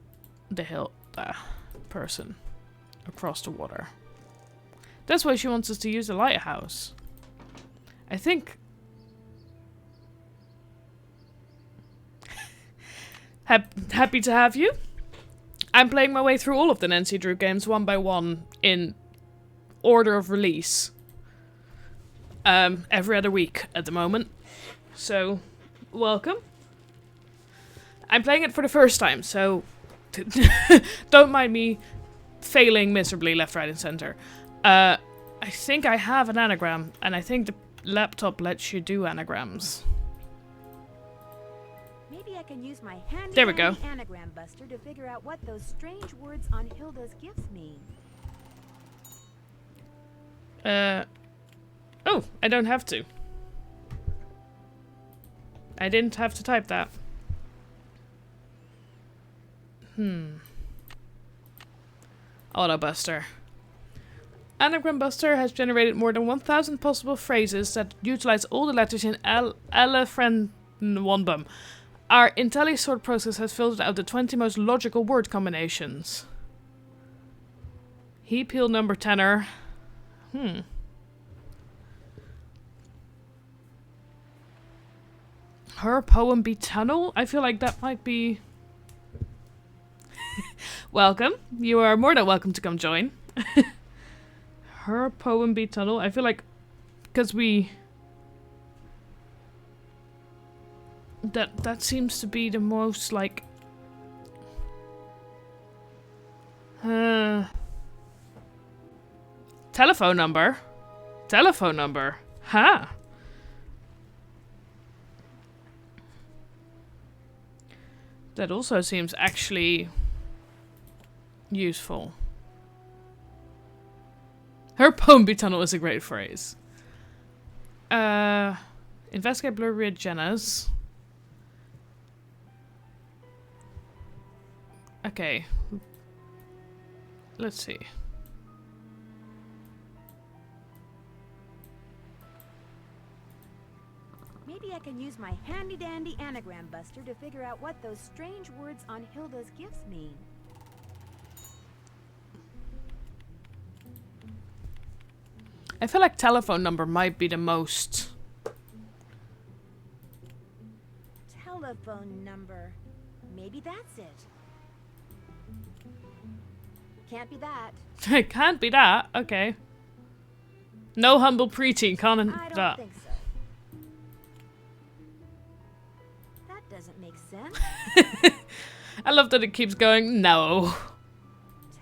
the Hilda person across the water. That's why she wants us to use the lighthouse. I think... Happy to have you. I'm playing my way through all of the Nancy Drew games one by one in order of release. Every other week at the moment. So, welcome. I'm playing it for the first time, so don't mind me failing miserably left, right, and center. I think I have an anagram, and I think the laptop lets you do anagrams. Maybe I can use my handy There we go. anagram buster to figure out what those strange words on Hilda's gifts mean. Oh, I don't have to. I didn't have to type that. Autobuster. Anagram Buster has generated more than 1,000 possible phrases that utilize all the letters in Elephant-One-Bum. Our IntelliSort process has filtered out the 20 most logical word combinations. He peel number tenor. Her poem be tunnel? I feel like that might be... Welcome. You are more than welcome to come join. Her poem be tunnel? I feel like... Because we... That seems to be the most, like... Telephone number? Telephone number? Huh. That also seems actually useful. Her poem be tunnel is a great phrase. Investigate blurry agendas. Okay. Let's see. Maybe I can use my handy-dandy anagram buster to figure out what those strange words on Hilda's gifts mean. I feel like telephone number might be the most... Telephone number. Maybe that's it. Can't be that. It can't be that. Okay. No humble preteen, can't I don't that. think so. That doesn't make sense. I love that it keeps going, no.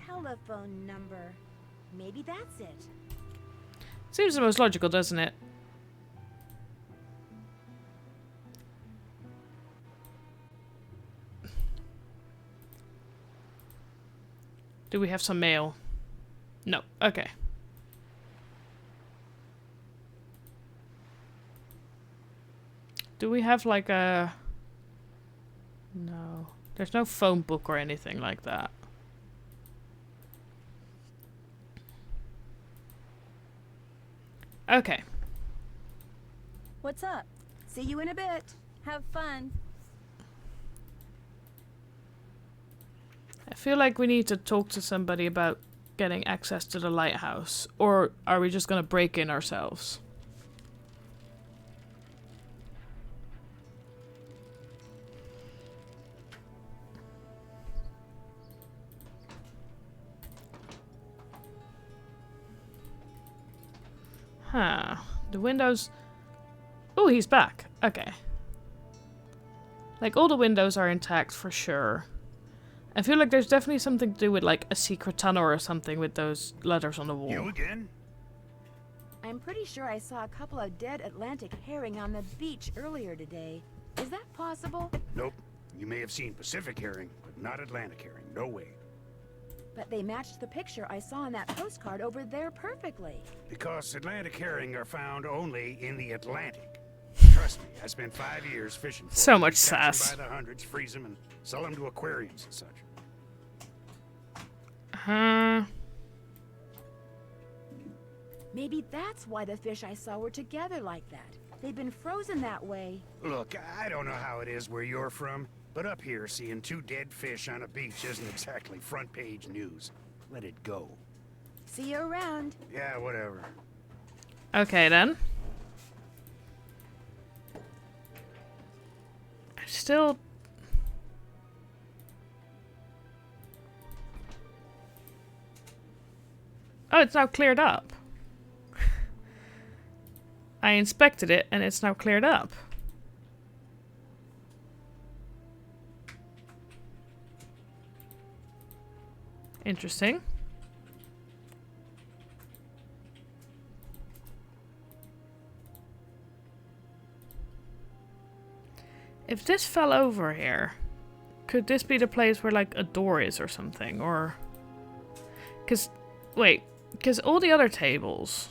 Telephone number. Maybe that's it. Seems the most logical, doesn't it? Do we have some mail? No. Okay. Do we have like a... No. There's no phone book or anything like that. Okay. What's up? See you in a bit. Have fun. I feel like we need to talk to somebody about getting access to the lighthouse. Or are we just gonna break in ourselves? Huh. The windows... Oh, he's back. Okay. Like, all the windows are intact for sure. I feel like there's definitely something to do with, like, a secret tunnel or something with those letters on the wall. You again? I'm pretty sure I saw a couple of dead Atlantic herring on the beach earlier today. Is that possible? Nope. You may have seen Pacific herring, but not Atlantic herring. No way. But they matched the picture I saw on that postcard over there perfectly. Because Atlantic herring are found only in the Atlantic. Trust me, I spent 5 years fishing for So them. much Catch 'em sass. by the hundreds, freeze them, and sell them to aquariums and such. Maybe that's why the fish I saw were together like that. They've been frozen that way. Look, I don't know how it is where you're from, but up here, seeing 2 dead fish on a beach isn't exactly front-page news. Let it go. See you around. Yeah, whatever. Okay, then. I still... Oh, it's now cleared up. I inspected it, and it's now cleared up. Interesting. If this fell over here, could this be the place where, like, a door is or something? Or... Because... Wait. Because all the other tables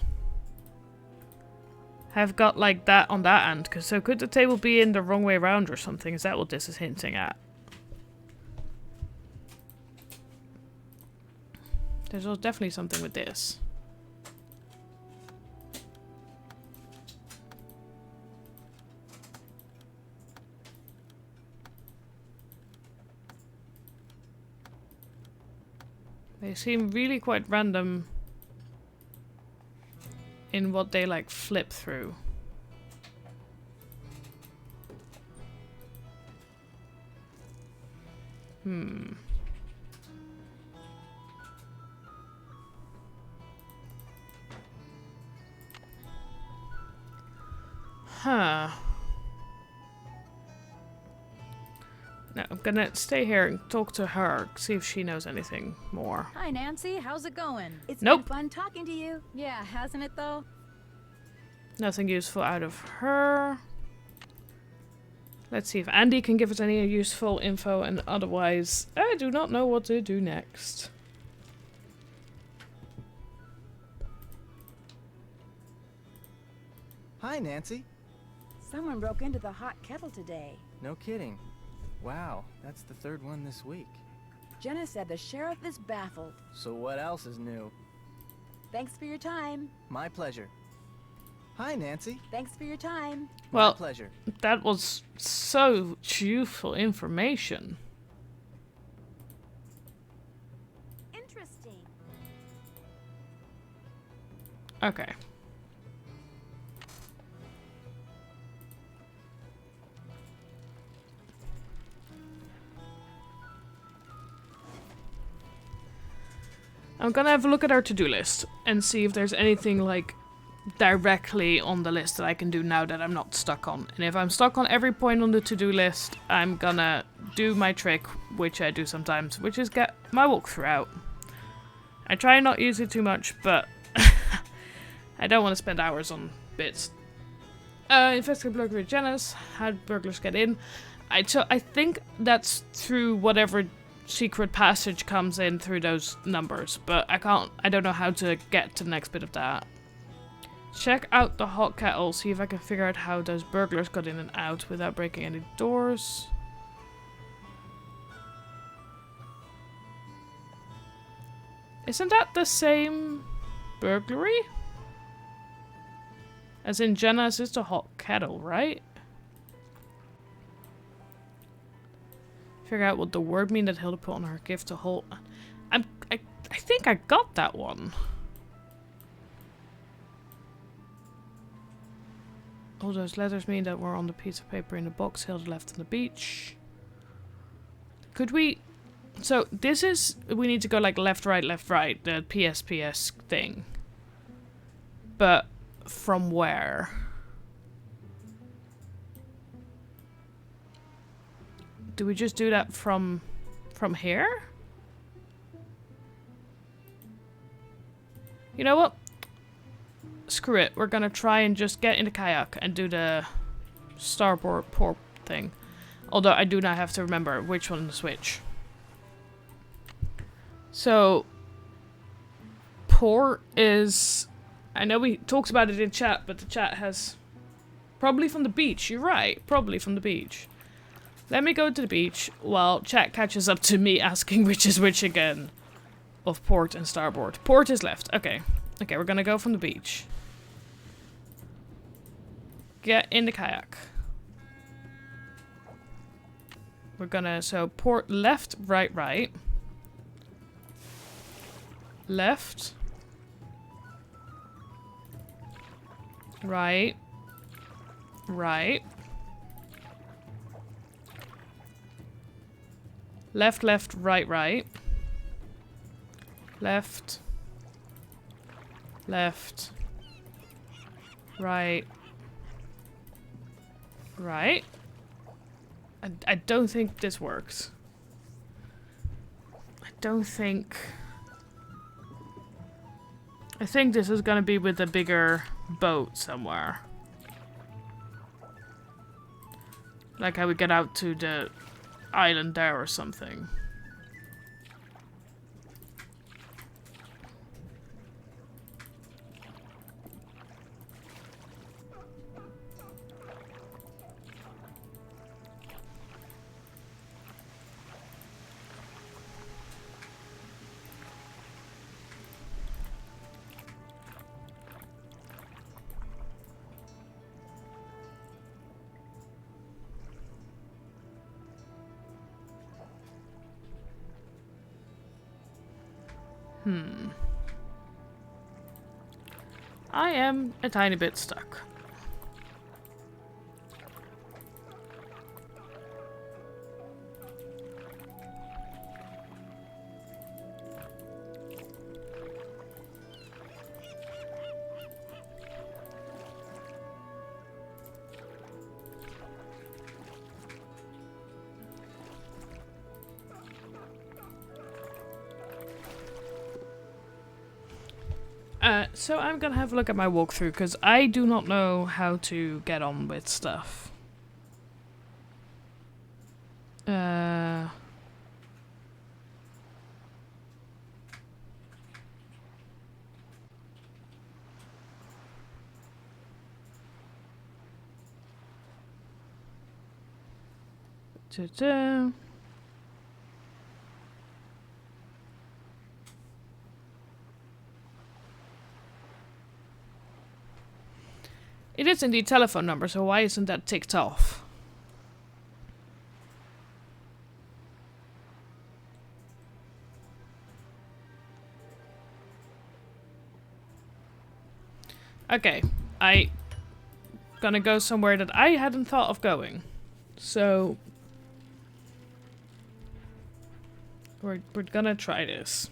have got, like, that on that end. So could the table be in the wrong way around or something? Is that what this is hinting at? There's definitely something with this. They seem really quite random. in what they like flip through. Huh. No, I'm gonna stay here and talk to her, see if she knows anything more. Hi, Nancy. How's it going? It's Nope. been fun talking to you. Yeah, hasn't it though? Nothing useful out of her. Let's see if Andy can give us any useful info, and otherwise, I do not know what to do next. Hi, Nancy. Someone broke into the hot kettle today. No kidding. Wow, that's the third one this week. Jenna said the sheriff is baffled. So what else is new? Thanks for your time. My pleasure. Hi, Nancy. Thanks for your time. Well, My pleasure. that was so useful information. Interesting. Okay. I'm gonna have a look at our to-do list and see if there's anything like directly on the list that I can do now that I'm not stuck on. And if I'm stuck on every point on the to-do list, I'm gonna do my trick, which I do sometimes, which is get my walkthrough out. I try and not use it too much, but I don't want to spend hours on bits. Investigate burglary at Jenna's. How did burglars get in? I think that's through whatever secret passage comes in through those numbers, but I don't know how to get to the next bit of that. Check out the hot kettle, see if I can figure out how those burglars got in and out without breaking any doors. Isn't that the same burglary? As in Jenna's is the hot kettle, right? Figure out what the word mean that Hilda put on her gift to hold. I think I got that one. All those letters mean that we're on the piece of paper in the box Hilda left on the beach. Could we... So this is... We need to go like left, right, the PSPS thing. But from where? Do we just do that from here? You know what? Screw it. We're gonna try and just get in the kayak and do the starboard port thing. Although I do not have to remember which one is which. So, port is... I know we talked about it in chat, but the chat has... Probably from the beach. You're right. Probably from the beach. Let me go to the beach while chat catches up to me asking which is which again. Of port and starboard. Port is left. Okay. Okay, we're gonna go from the beach. Get in the kayak. We're gonna... So, port left, right, right. Left. Right. Right. Left, left, right, right. Left. Left. Right. Right. I don't think this works. I don't think... I think this is gonna be with a bigger boat somewhere. Like how we get out to the island there or something. I am a tiny bit stuck. So I'm gonna have a look at my walkthrough, because I do not know how to get on with stuff. Ta-da. It is indeed telephone number, so why isn't that ticked off? Okay, I gonna go somewhere that I hadn't thought of going. So we're gonna try this.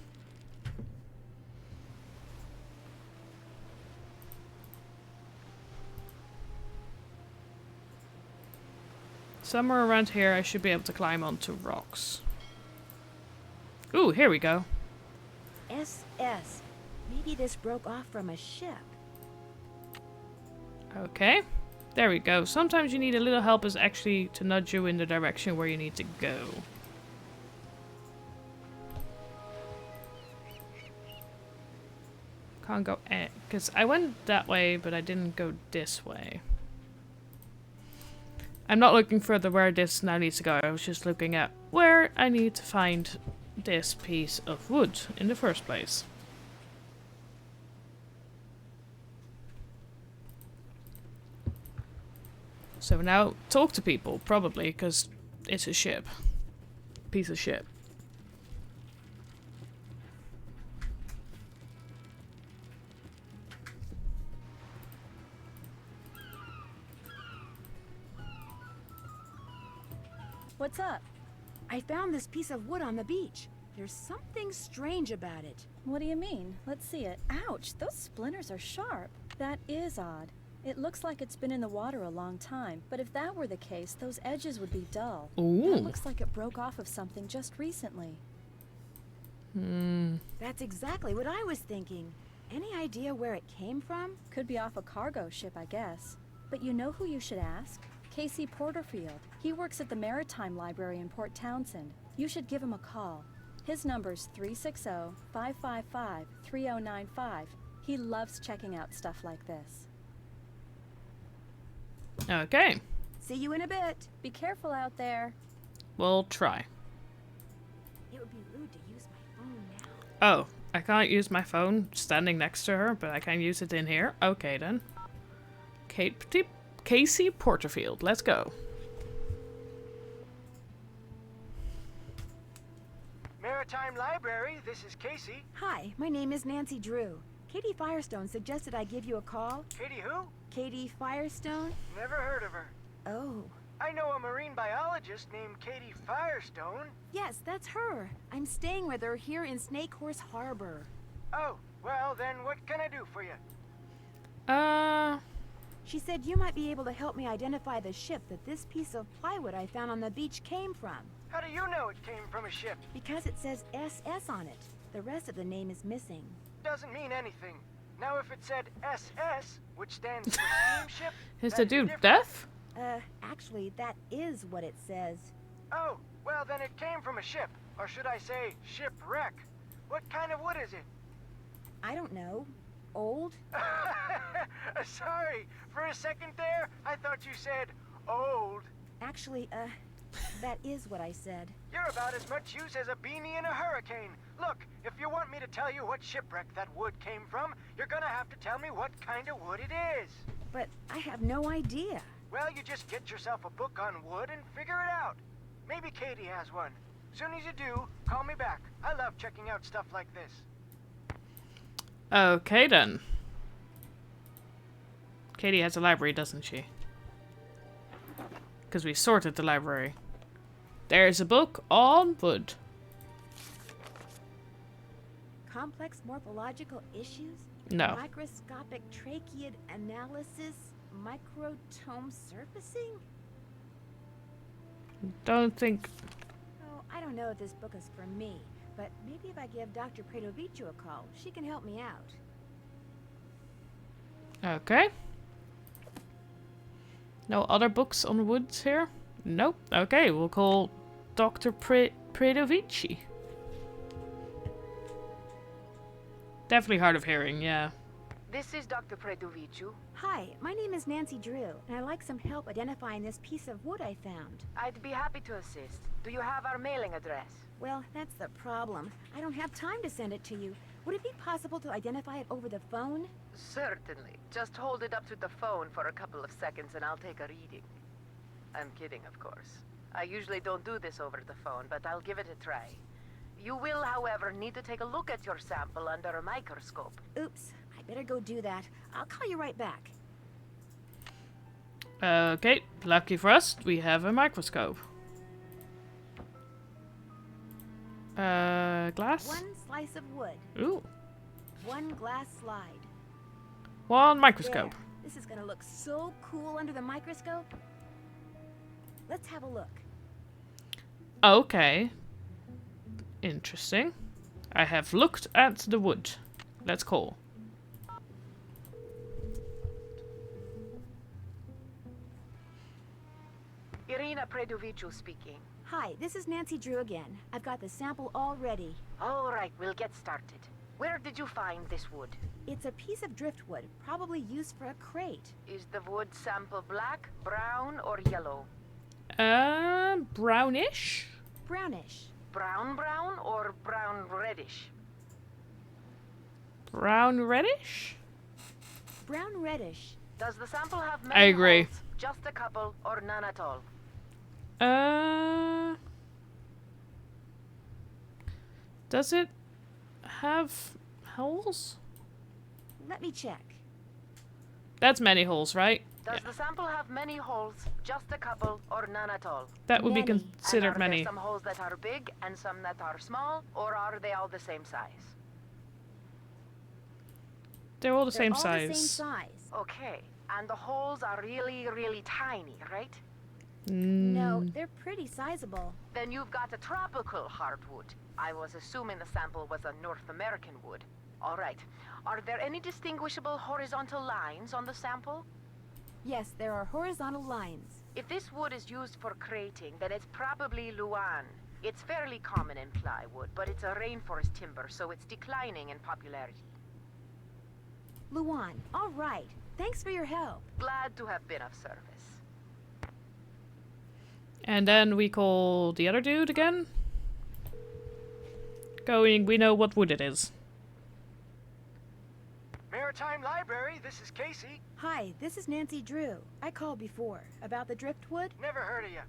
Somewhere around here I should be able to climb onto rocks. Ooh, here we go. SS. Maybe this broke off from a ship. Okay. There we go. Sometimes you need a little help is actually to nudge you in the direction where you need to go. Can't go because I went that way, but I didn't go this way. I'm not looking further where this now needs to go. I was just looking at where I need to find this piece of wood in the first place. So now talk to people, probably, because it's a ship. Piece of shit. What's up? I found this piece of wood on the beach. There's something strange about it. What do you mean? Let's see it. Ouch, those splinters are sharp. That is odd. It looks like it's been in the water a long time, but if that were the case, those edges would be dull. Ooh. That looks like it broke off of something just recently. That's exactly what I was thinking. Any idea where it came from? Could be off a cargo ship, I guess. But you know who you should ask? Casey Porterfield. He works at the Maritime Library in Port Townsend. You should give him a call. His number's 360-555-3095. He loves checking out stuff like this. Okay. See you in a bit. Be careful out there. We'll try. It would be rude to use my phone now. Oh, I can't use my phone standing next to her, but I can use it in here. Okay then. Casey Porterfield, let's go. Maritime Library, this is Casey. Hi, my name is Nancy Drew. Katie Firestone suggested I give you a call. Katie who? Katie Firestone? Never heard of her. Oh. I know a marine biologist named Katie Firestone. Yes, that's her. I'm staying with her here in Snake Horse Harbor. Oh, well then what can I do for you? She said you might be able to help me identify the ship that this piece of plywood I found on the beach came from. How do you know it came from a ship? Because it says SS on it. The rest of the name is missing. Doesn't mean anything. Now if it said SS, which stands for steamship, Is that'd the be dude different. deaf? Actually, that is what it says. Oh, well then it came from a ship. Or should I say, shipwreck. What kind of wood is it? I don't know. Old? Sorry, for a second there, I thought you said old. Actually, that is what I said. You're about as much use as a beanie in a hurricane. Look, if you want me to tell you what shipwreck that wood came from, you're gonna have to tell me what kind of wood it is. But I have no idea. Well, you just get yourself a book on wood and figure it out. Maybe Katie has one. Soon as you do, call me back. I love checking out stuff like this. Okay then. Katie has a library, doesn't she? Because we sorted the library. There's a book on wood. Complex morphological issues? No. Microscopic tracheid analysis? Microtome surfacing? Don't think... Oh, I don't know if this book is for me, but maybe if I give Dr. Predovicio a call, she can help me out. Okay. No other books on woods here? Nope. Okay, we'll call Dr. Predovici. Definitely hard of hearing, yeah. This is Dr. Predovicio. Hi, my name is Nancy Drew, and I'd like some help identifying this piece of wood I found. I'd be happy to assist. Do you have our mailing address? Well, that's the problem. I don't have time to send it to you. Would it be possible to identify it over the phone? Certainly. Just hold it up to the phone for a couple of seconds and I'll take a reading. I'm kidding, of course. I usually don't do this over the phone, but I'll give it a try. You will, however, need to take a look at your sample under a microscope. Oops, I better go do that. I'll call you right back. Okay, lucky for us, we have a microscope. Glass? One slice of wood. Ooh. One glass slide. One microscope. There. This is gonna look so cool under the microscope. Let's have a look. Okay. Interesting. I have looked at the wood. Let's call. Irina Predovicio speaking. Hi, this is Nancy Drew again. I've got the sample all ready. All right, we'll get started. Where did you find this wood? It's a piece of driftwood, probably used for a crate. Is the wood sample black, brown, or yellow? Brownish? Brownish. Brown or brown reddish? Brown reddish? Brown reddish. Does the sample have many I agree. holes, just a couple, or none at all? Does it have holes? Let me check. That's many holes, right? Does the sample have many holes, just a couple, or none at all? That would be Many. considered And are many. there some holes that are big and some that are small, or are they all the same size? They're all the They're same all size. the same size. Okay, and the holes are really, really tiny, right? No, they're pretty sizable. Then you've got a tropical hardwood. I was assuming the sample was a North American wood. All right. Are there any distinguishable horizontal lines on the sample? Yes, there are horizontal lines. If this wood is used for crating, then it's probably Luan. It's fairly common in plywood, but it's a rainforest timber, so it's declining in popularity. Luan, all right. Thanks for your help. Glad to have been of service. And then we call the other dude again. Going, we know what wood it is. Maritime Library, this is Casey. Hi, this is Nancy Drew. I called before. About the driftwood? Never heard of you.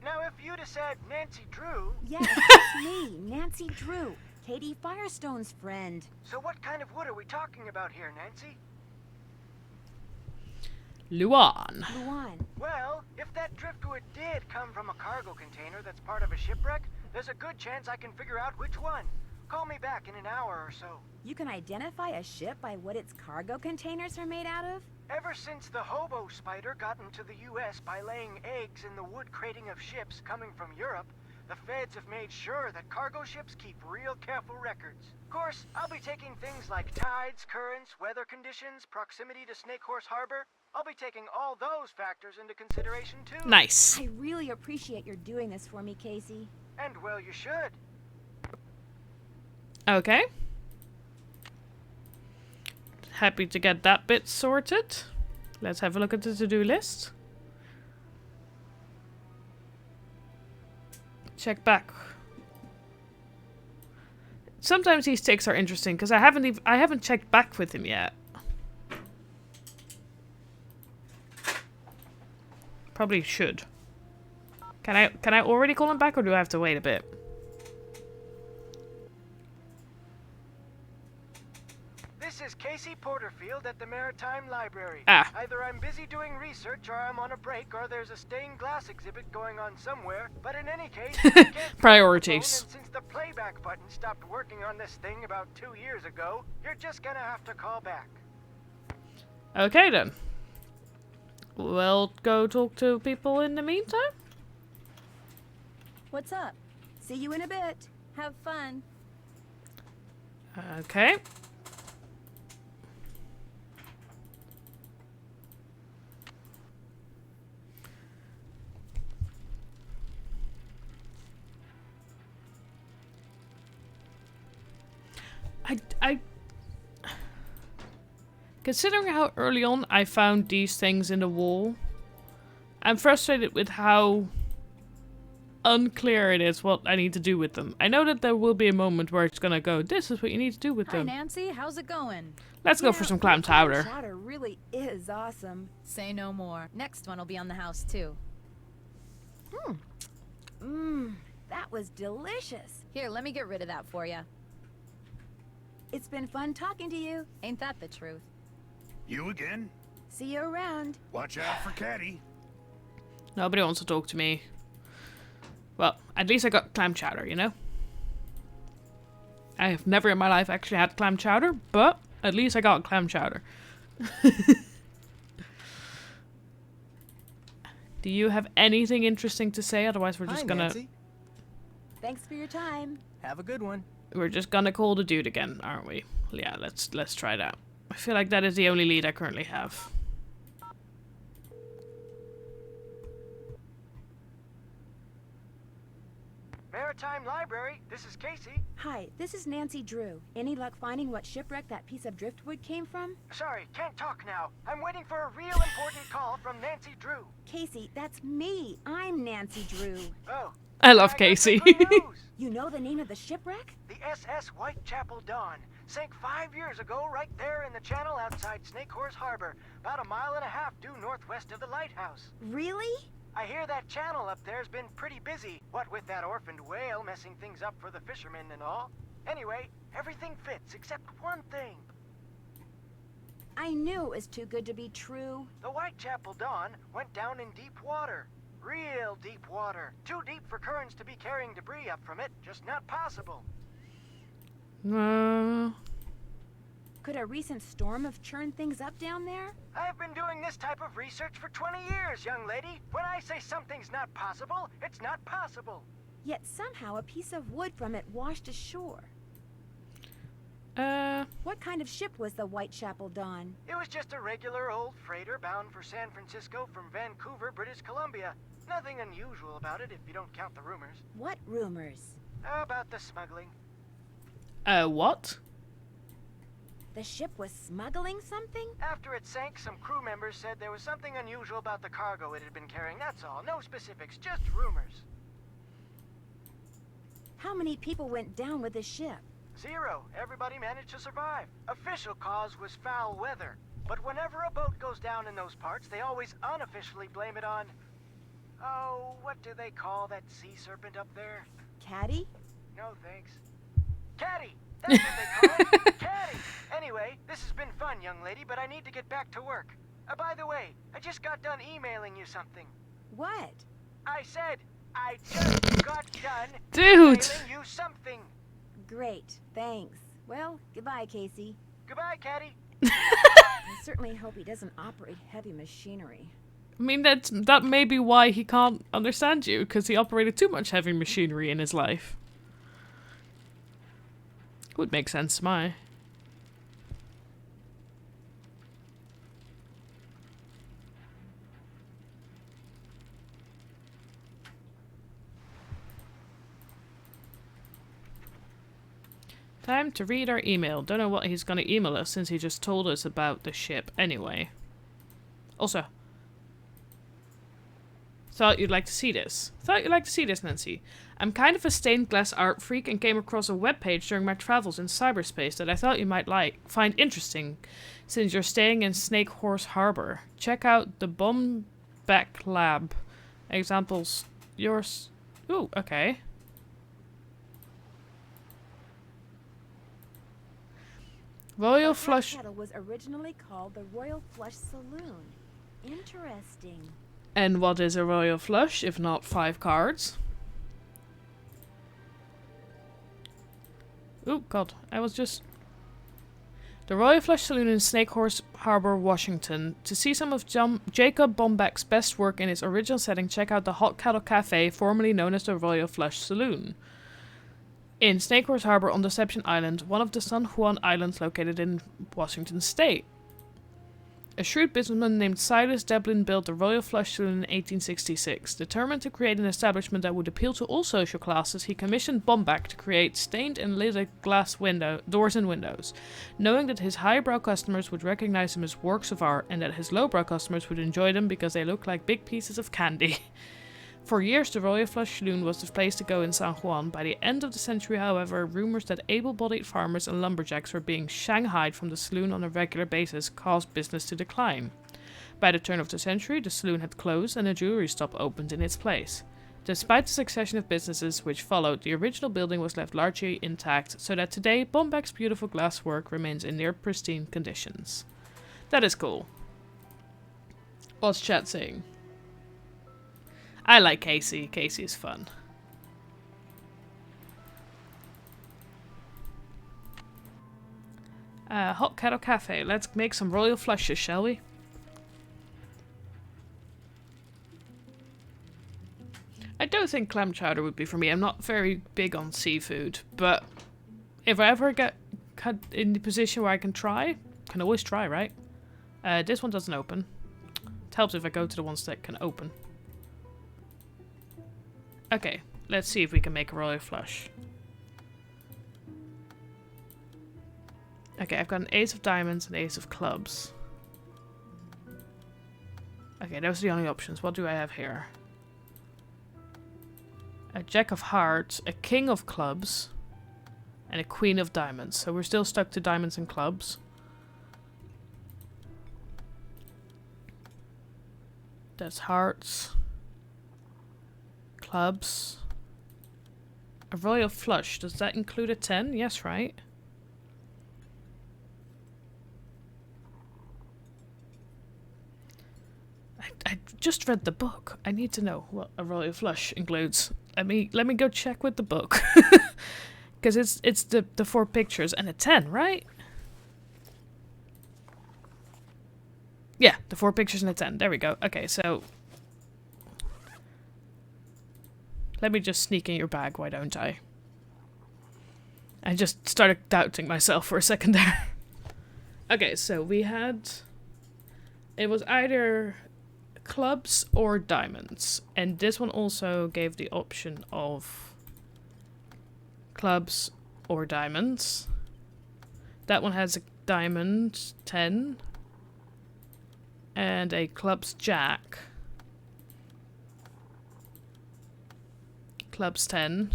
Now, if you'd have said Nancy Drew... Yes, it's me, Nancy Drew. Katie Firestone's friend. So what kind of wood are we talking about here, Nancy? Luan. Luan. Well, if that driftwood did come from a cargo container that's part of a shipwreck, there's a good chance I can figure out which one. Call me back in an hour or so. You can identify a ship by what its cargo containers are made out of? Ever since the hobo spider got into the U.S. by laying eggs in the wood crating of ships coming from Europe, the feds have made sure that cargo ships keep real careful records. Of course, I'll be taking things like tides, currents, weather conditions, proximity to Snake Horse Harbor. I'll be taking all those factors into consideration too. Nice. I really appreciate your doing this for me, Casey. And well, you should. Okay. Happy to get that bit sorted. Let's have a look at the to-do list. Check back. Sometimes these ticks are interesting because I haven't checked back with him yet. Probably should. Can I already call him back or do I have to wait a bit? This is Casey Porterfield at the Maritime Library. Ah. Either I'm busy doing research or I'm on a break or there's a stained glass exhibit going on somewhere. But in any case, I can't pick up the Priorities. phone, and since the playback button stopped working on this thing about 2 years ago, you're just gonna have to call back. Okay then. We'll go talk to people in the meantime. What's up? See you in a bit. Have fun. Okay. I considering how early on I found these things in the wall, I'm frustrated with how unclear it is what I need to do with them. I know that there will be a moment where it's gonna go, this is what you need to do with Hi, them. Nancy. How's it going? Let's go for some clam chowder. Chowder really is awesome. Say no more. Next one will be on the house, too. That was delicious. Here, let me get rid of that for you. It's been fun talking to you. Ain't that the truth? You again? See you around. Watch out for Caddy. Nobody wants to talk to me. Well, at least I got clam chowder, you know? I have never in my life actually had clam chowder, but at least I got clam chowder. Do you have anything interesting to say? Otherwise we're just Hi, gonna... Nancy. Thanks for your time. Have a good one. We're just gonna call the dude again, aren't we? Yeah, let's try that. I feel like that is the only lead I currently have. Maritime Library, this is Casey. Hi, this is Nancy Drew. Any luck finding what shipwreck that piece of driftwood came from? Sorry, can't talk now. I'm waiting for a real important call from Nancy Drew. Casey, that's me. I'm Nancy Drew. Oh. I love got Casey. some good news. You know the name of the shipwreck? The SS Whitechapel Dawn sank 5 years ago right there in the channel outside Snakehorse Harbor, about 1.5 miles due northwest of the lighthouse. Really? I hear that channel up there's been pretty busy, what with that orphaned whale messing things up for the fishermen and all. Anyway, everything fits except one thing. I knew it was too good to be true. The Whitechapel Dawn went down in deep water. Real deep water. Too deep for currents to be carrying debris up from it. Just not possible. Could a recent storm have churned things up down there? I've been doing this type of research for 20 years, young lady. When I say something's not possible, it's not possible. Yet somehow a piece of wood from it washed ashore. What kind of ship was the Whitechapel Dawn? It was just a regular old freighter bound for San Francisco from Vancouver, British Columbia. Nothing unusual about it if you don't count the rumors. What rumors? About the smuggling. What? The ship was smuggling something? After it sank, some crew members said there was something unusual about the cargo it had been carrying. That's all. No specifics, just rumors. How many people went down with the ship? 0. Everybody managed to survive. Official cause was foul weather. But whenever a boat goes down in those parts, they always unofficially blame it on... Oh, what do they call that sea serpent up there? Caddy? No, thanks. Caddy! That's what they call it! Caddy! Anyway, this has been fun, young lady, but I need to get back to work. By the way, I just got done emailing you something. What? I said, I just got done Dude! emailing you something. Great, thanks. Well, goodbye, Casey. Goodbye, Caddy. I certainly hope he doesn't operate heavy machinery. I mean, that may be why he can't understand you, because he operated too much heavy machinery in his life. Would make sense to my. Time to read our email. Don't know what he's gonna email us since he just told us about the ship anyway. Also, thought you'd like to see this. Thought you'd like to see this, Nancy. I'm kind of a stained glass art freak and came across a webpage during my travels in cyberspace that I thought you might find interesting since you're staying in Snakehorse Harbor. Check out the Bombeck Lab. Examples yours. Ooh, okay. Royal The hot Flush. kettle was originally called the Royal Flush Saloon. Interesting. And what is a Royal Flush if not 5 cards? Oh god, I was just... The Royal Flush Saloon in Snakehorse Harbor, Washington. To see some of Jacob Bombeck's best work in its original setting, check out the Hot Kettle Cafe, formerly known as the Royal Flush Saloon. In Snakehorse Harbor on Deception Island, one of the San Juan Islands located in Washington State. A shrewd businessman named Silas Devlin built the Royal Flush Saloon in 1866. Determined to create an establishment that would appeal to all social classes, he commissioned Bombeck to create stained and lidded glass doors and windows, knowing that his highbrow customers would recognize them as works of art and that his lowbrow customers would enjoy them because they looked like big pieces of candy. For years, the Royal Flush Saloon was the place to go in San Juan. By the end of the century, however, rumors that able-bodied farmers and lumberjacks were being shanghaied from the saloon on a regular basis caused business to decline. By the turn of the century, the saloon had closed and a jewelry shop opened in its place. Despite the succession of businesses which followed, the original building was left largely intact, so that today Bombeck's beautiful glasswork remains in near pristine conditions. That is cool. What's chat saying? I like Casey. Casey is fun. Hot Kettle Cafe. Let's make some royal flushes, shall we? I don't think clam chowder would be for me. I'm not very big on seafood, but if I ever get in the position where I can try, can always try, right? This one doesn't open. It helps if I go to the ones that can open. Okay, let's see if we can make a royal flush. Okay, I've got an ace of diamonds and ace of clubs. Okay, those are the only options. What do I have here? A jack of hearts, a king of clubs, and a queen of diamonds. So we're still stuck to diamonds and clubs. That's hearts. Clubs. A royal flush. Does that include a 10? Yes, right? I just read the book. I need to know what a royal flush includes. Let me go check with the book. Because it's the 4 pictures and a 10, right? Yeah, the 4 pictures and a 10. There we go. Okay, so let me just sneak in your bag, why don't I? I just started doubting myself for a second there. Okay, so we had... It was either clubs or diamonds. And this one also gave the option of clubs or diamonds. That one has a diamond 10. And a clubs jack. Clubs 10.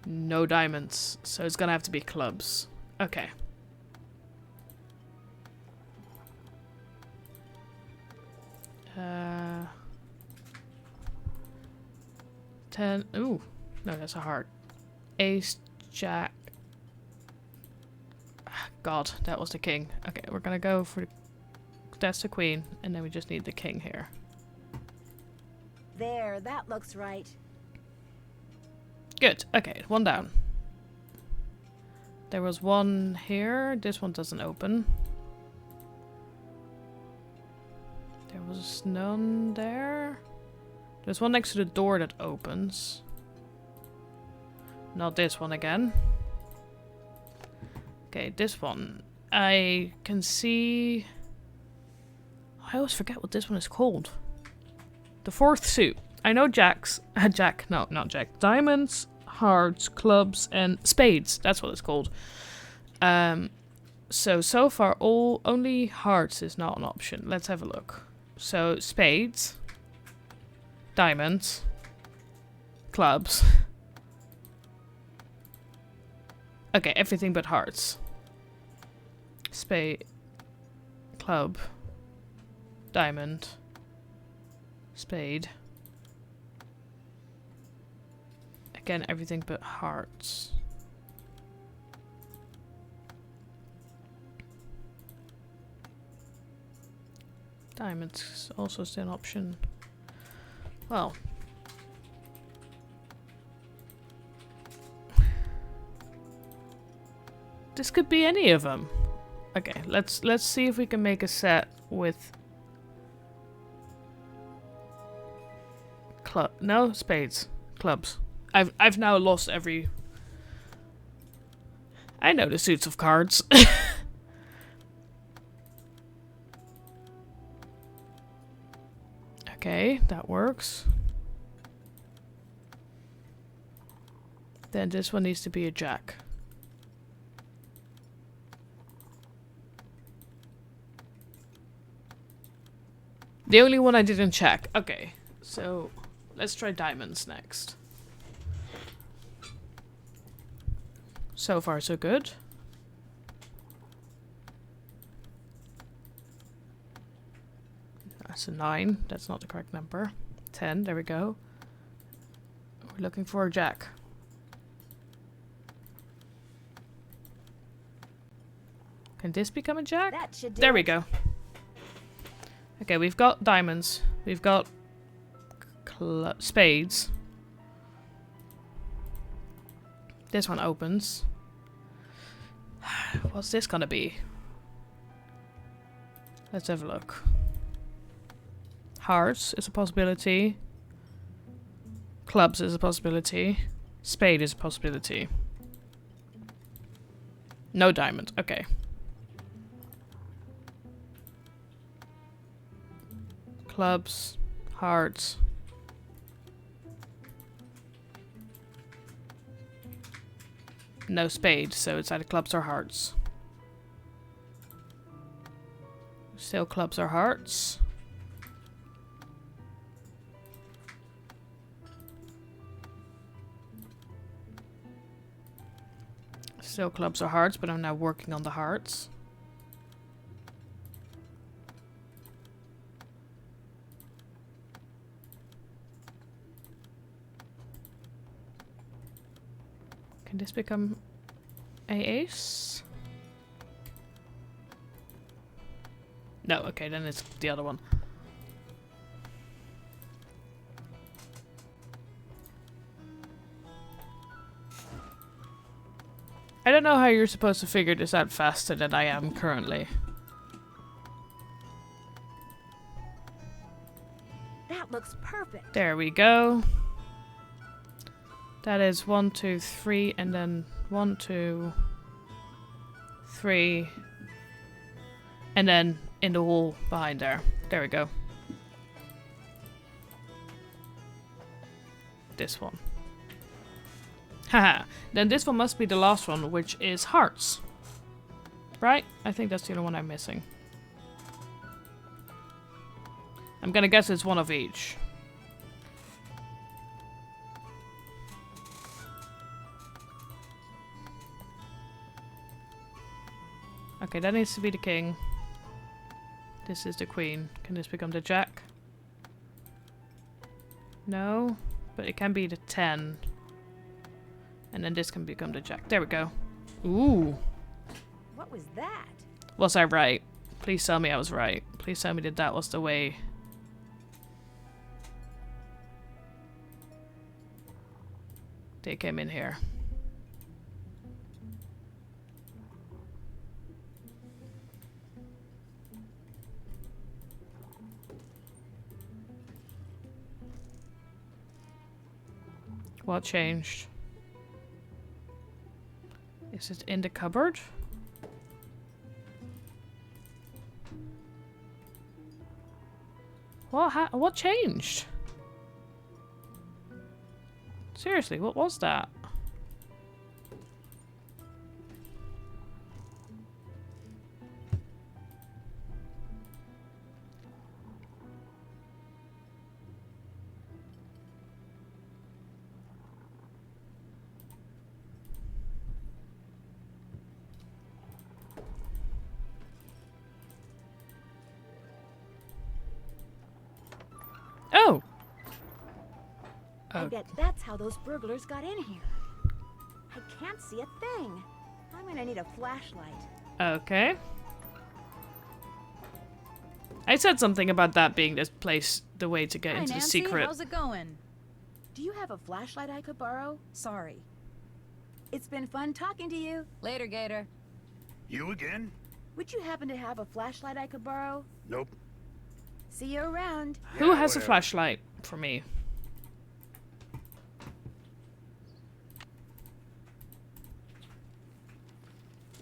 No diamonds. So it's gonna have to be clubs. Okay. Uh, 10. Ooh. No, that's a heart. Ace, jack. God, that was the king. Okay, we're gonna go for the... That's the queen. And then we just need the king here. There, that looks right. Good. Okay, one down. There was one here. This one doesn't open. There was none there. There's one next to the door that opens. Not this one again. Okay, this one. I can see... I always forget what this one is called. The 4th suit. I know jacks. Jack. No, not jack. Diamonds, hearts, clubs, and spades. That's what it's called. So far, only hearts is not an option. Let's have a look. So, spades, diamonds, clubs. Okay, everything but hearts. Spade, club, diamond, spade. Again, everything but hearts. Diamonds also still an option. Well. This could be any of them. Okay, let's see if we can make a set with no, spades. Clubs. I've now lost every... I know the suits of cards. Okay, that works. Then this one needs to be a jack. The only one I didn't check. Okay, so let's try diamonds next. So far, so good. That's a 9. That's not the correct number. 10. There we go. We're looking for a jack. Can this become a jack? That should do there we it. go. Okay, we've got diamonds. We've got spades. This one opens. What's this gonna be? Let's have a look. Hearts is a possibility. Clubs is a possibility. Spade is a possibility. No diamond. Okay. Clubs, hearts. No spade, so it's either clubs or hearts. Still clubs or hearts. Still clubs or hearts, but I'm now working on the hearts. Can this become a ace? No, okay, then it's the other one. I don't know how you're supposed to figure this out faster than I am currently. That looks perfect. There we go. That is 1, 2, 3, and then 1, 2, 3, and then in the wall behind there. There we go. This one. Haha. Then this one must be the last one, which is hearts. Right? I think that's the only one I'm missing. I'm gonna guess it's one of each. Okay, that needs to be the king. This is the queen. Can this become the jack? No, but it can be the 10. And then this can become the jack. There we go. Ooh. What was that? Was I right? Please tell me I was right. Please tell me that that was the way. They came in here. What changed? Is it in the cupboard? What changed? Seriously, what was that? Oh! I bet that's how those burglars got in here. I can't see a thing. I'm gonna need a flashlight. Okay. I said something about that being this place, the way to get Hi, into Nancy. the secret. How's it going? Do you have a flashlight I could borrow? Sorry. It's been fun talking to you. Later, Gator. You again? Would you happen to have a flashlight I could borrow? Nope. See you around. Who Yeah, has a whatever. flashlight for me?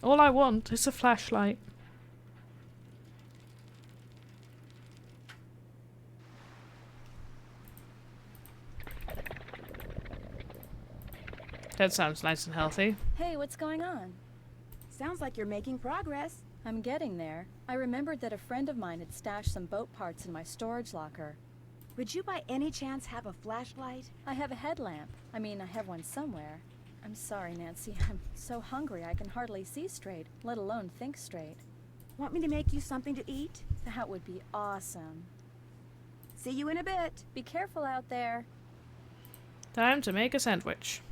All I want is a flashlight. That sounds nice and healthy. Hey, what's going on? Sounds like you're making progress. I'm getting there. I remembered that a friend of mine had stashed some boat parts in my storage locker. Would you by any chance have a flashlight? I have a headlamp. I mean, I have one somewhere. I'm sorry, Nancy. I'm so hungry I can hardly see straight, let alone think straight. Want me to make you something to eat? That would be awesome. See you in a bit. Be careful out there. Time to make a sandwich.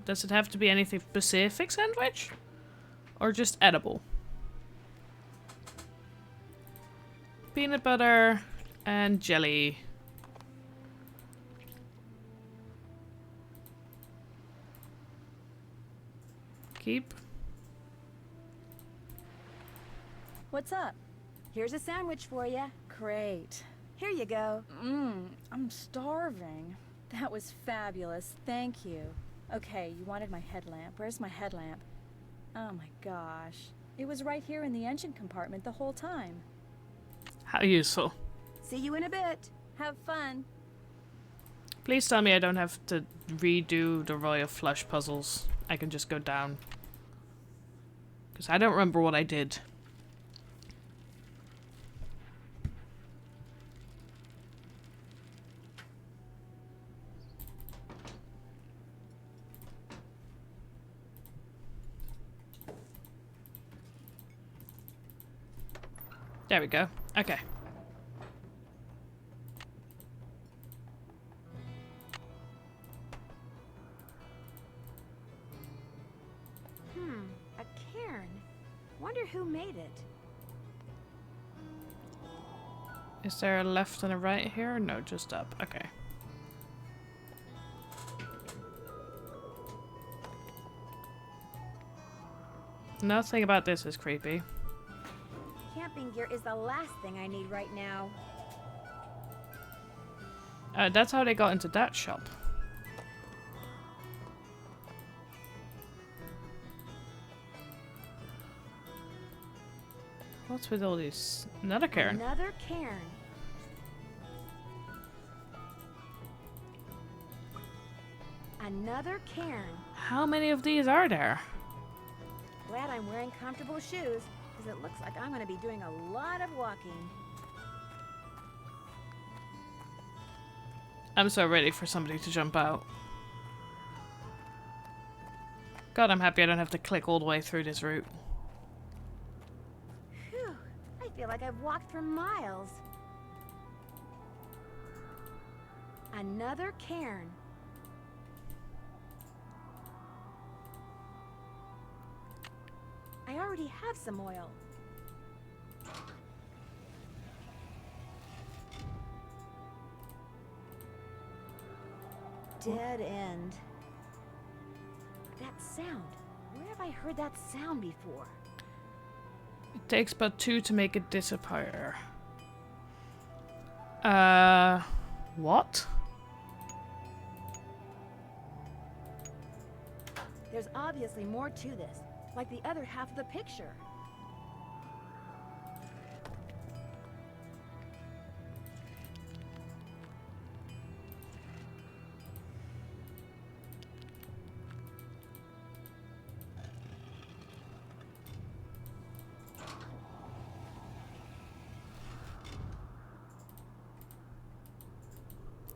Does it have to be anything specific sandwich? Or just edible? Peanut butter and jelly. Keep. What's up? Here's a sandwich for you. Great. Here you go. I'm starving. That was fabulous. Thank you. Okay, you wanted my headlamp. Where's my headlamp? Oh my gosh. It was right here in the engine compartment the whole time. How useful. See you in a bit. Have fun. Please tell me I don't have to redo the Royal Flush puzzles. I can just go down. Because I don't remember what I did. There we go. Okay. A cairn. Wonder who made it. Is there a left and a right here? No, just up. Okay. Nothing about this is creepy. Camping gear is the last thing I need right now. That's how they got into that shop. What's with all these? Another cairn. Another cairn. Another cairn. How many of these are there? Glad I'm wearing comfortable shoes, because it looks like I'm going to be doing a lot of walking. I'm so ready for somebody to jump out. God, I'm happy I don't have to click all the way through this route. Phew, I feel like I've walked for miles. Another cairn. I already have some oil. Dead end. That sound. Where have I heard that sound before? It takes but 2 to make it disappear. What? There's obviously more to this, like the other half of the picture.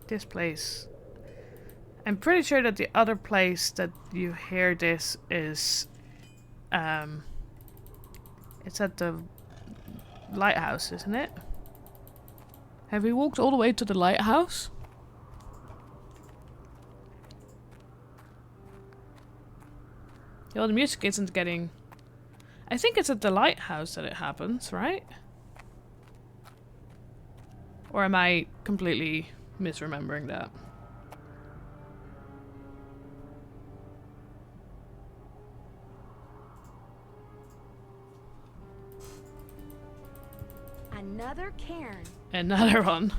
This place. I'm pretty sure that the other place that you hear this is, it's at the lighthouse, isn't it? Have we walked all the way to the lighthouse? Well, the music isn't getting... I think it's at the lighthouse that it happens, right? Or am I completely misremembering that? Another cairn. Another one.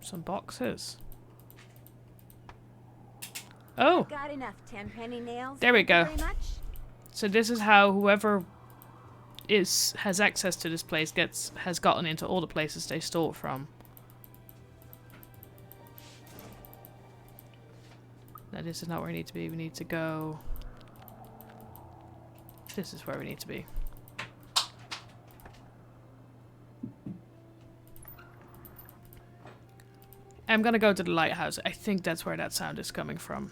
Some boxes. Oh, Got enough 10-penny nails. there we Thank you go. very much. So this is how whoever has access to this place has gotten into all the places they stole from. Now this is not where we need to be. We need to go. This is where we need to be. I'm gonna go to the lighthouse. I think that's where that sound is coming from.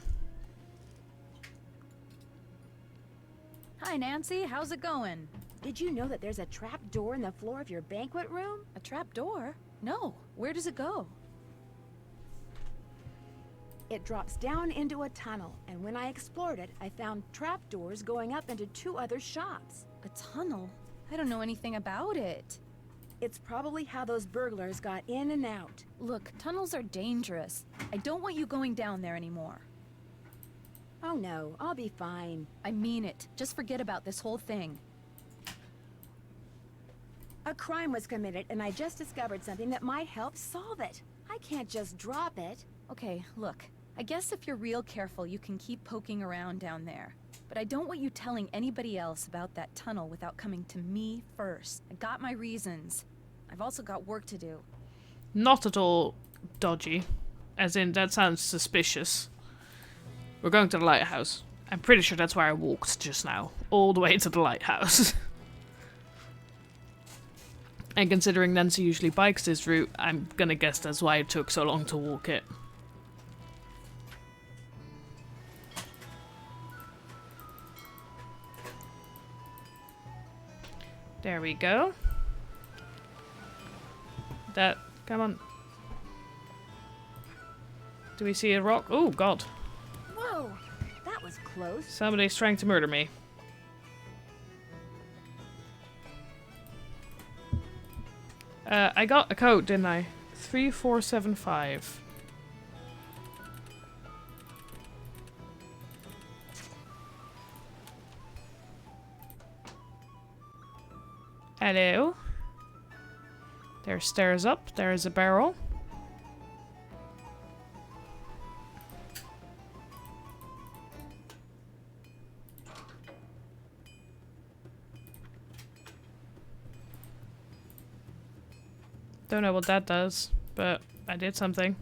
Hi, Nancy. How's it going? Did you know that there's a trap door in the floor of your banquet room? A trap door? No. Where does it go? It drops down into a tunnel, and when I explored it, I found trap doors going up into 2 other shops. A tunnel? I don't know anything about it. It's probably how those burglars got in and out. Look, tunnels are dangerous. I don't want you going down there anymore. Oh no, I'll be fine. I mean it. Just forget about this whole thing. A crime was committed, and I just discovered something that might help solve it. I can't just drop it. Okay, look. I guess if you're real careful, you can keep poking around down there. But I don't want you telling anybody else about that tunnel without coming to me first. I got my reasons. I've also got work to do. Not at all dodgy. As in, that sounds suspicious. We're going to the lighthouse. I'm pretty sure that's where I walked just now. All the way to the lighthouse. And considering Nancy usually bikes this route, I'm gonna guess that's why it took so long to walk it. There we go. Come on. Do we see a rock? Oh, God. Whoa, that was close. Somebody's trying to murder me. I got a code, didn't I? 3475. Hello. There's stairs up. There's a barrel. Don't know what that does, but I did something.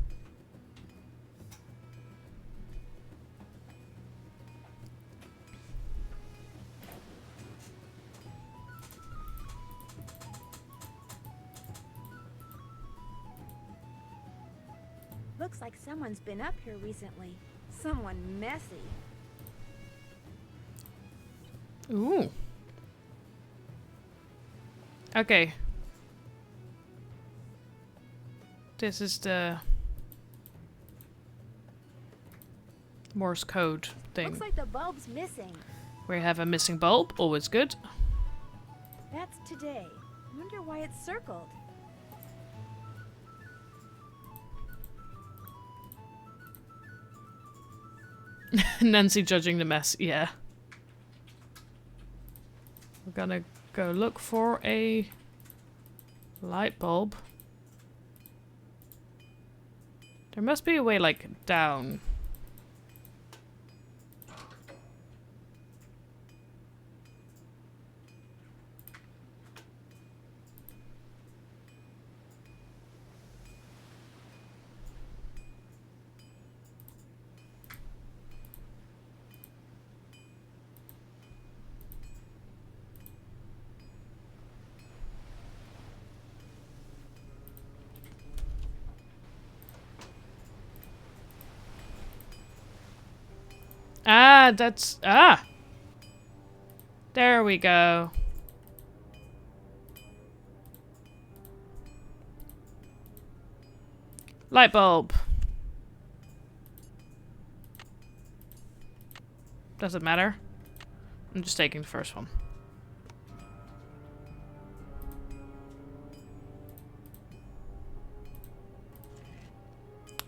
Looks like someone's been up here recently. Someone messy. Ooh. Okay. This is the Morse code thing. Looks like the bulb's missing. We have a missing bulb, always good. That's today. Wonder why it's circled. Nancy judging the mess, yeah. We're gonna go look for a light bulb. There must be a way, like, down. Ah, that's... Ah! There we go. Light bulb. Doesn't matter. I'm just taking the first one.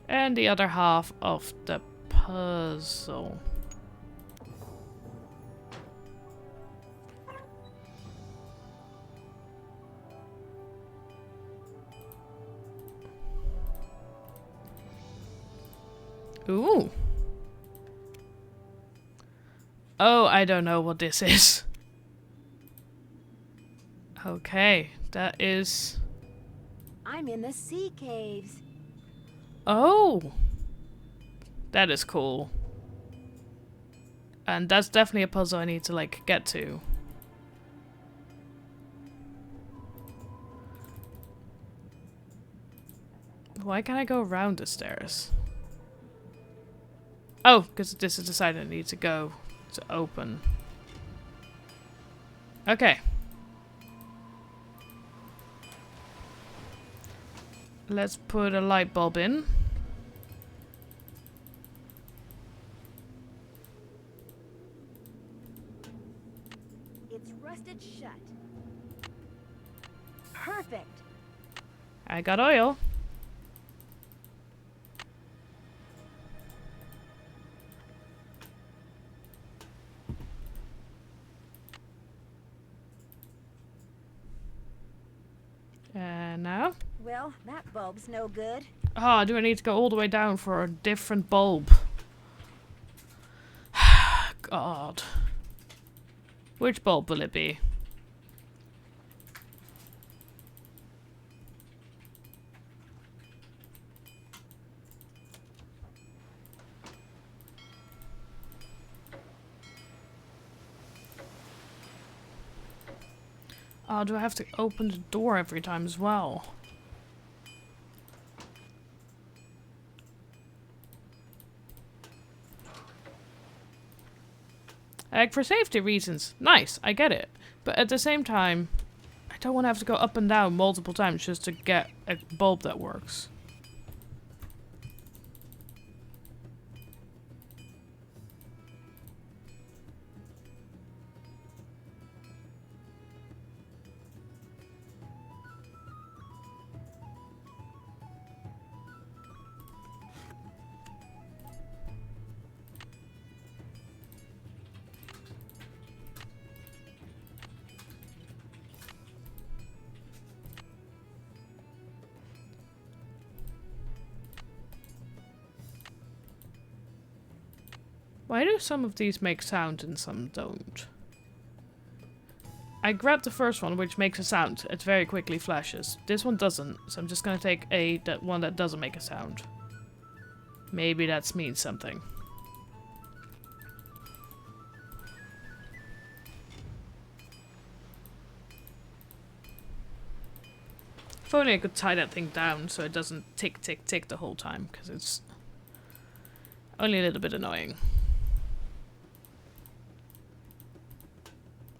And the other half of the puzzle. Ooh. Oh, I don't know what this is. Okay, that is... I'm in the sea caves. Oh! That is cool. And that's definitely a puzzle I need to, like, get to. Why can't I go around the stairs? Oh, because this is the side I need to go to open. Okay. Let's put a light bulb in. It's rusted shut. Perfect. I got oil. And now? Well, that bulb's no good. Oh, do I need to go all the way down for a different bulb? God. Which bulb will it be? Oh, do I have to open the door every time as well? Like, for safety reasons, nice, I get it. But at the same time, I don't want to have to go up and down multiple times just to get a bulb that works. Why do some of these make sound and some don't? I grabbed the first one, which makes a sound. It very quickly flashes. This one doesn't, so I'm just gonna take that one that doesn't make a sound. Maybe that means something. If only I could tie that thing down so it doesn't tick, tick, tick the whole time, because it's only a little bit annoying.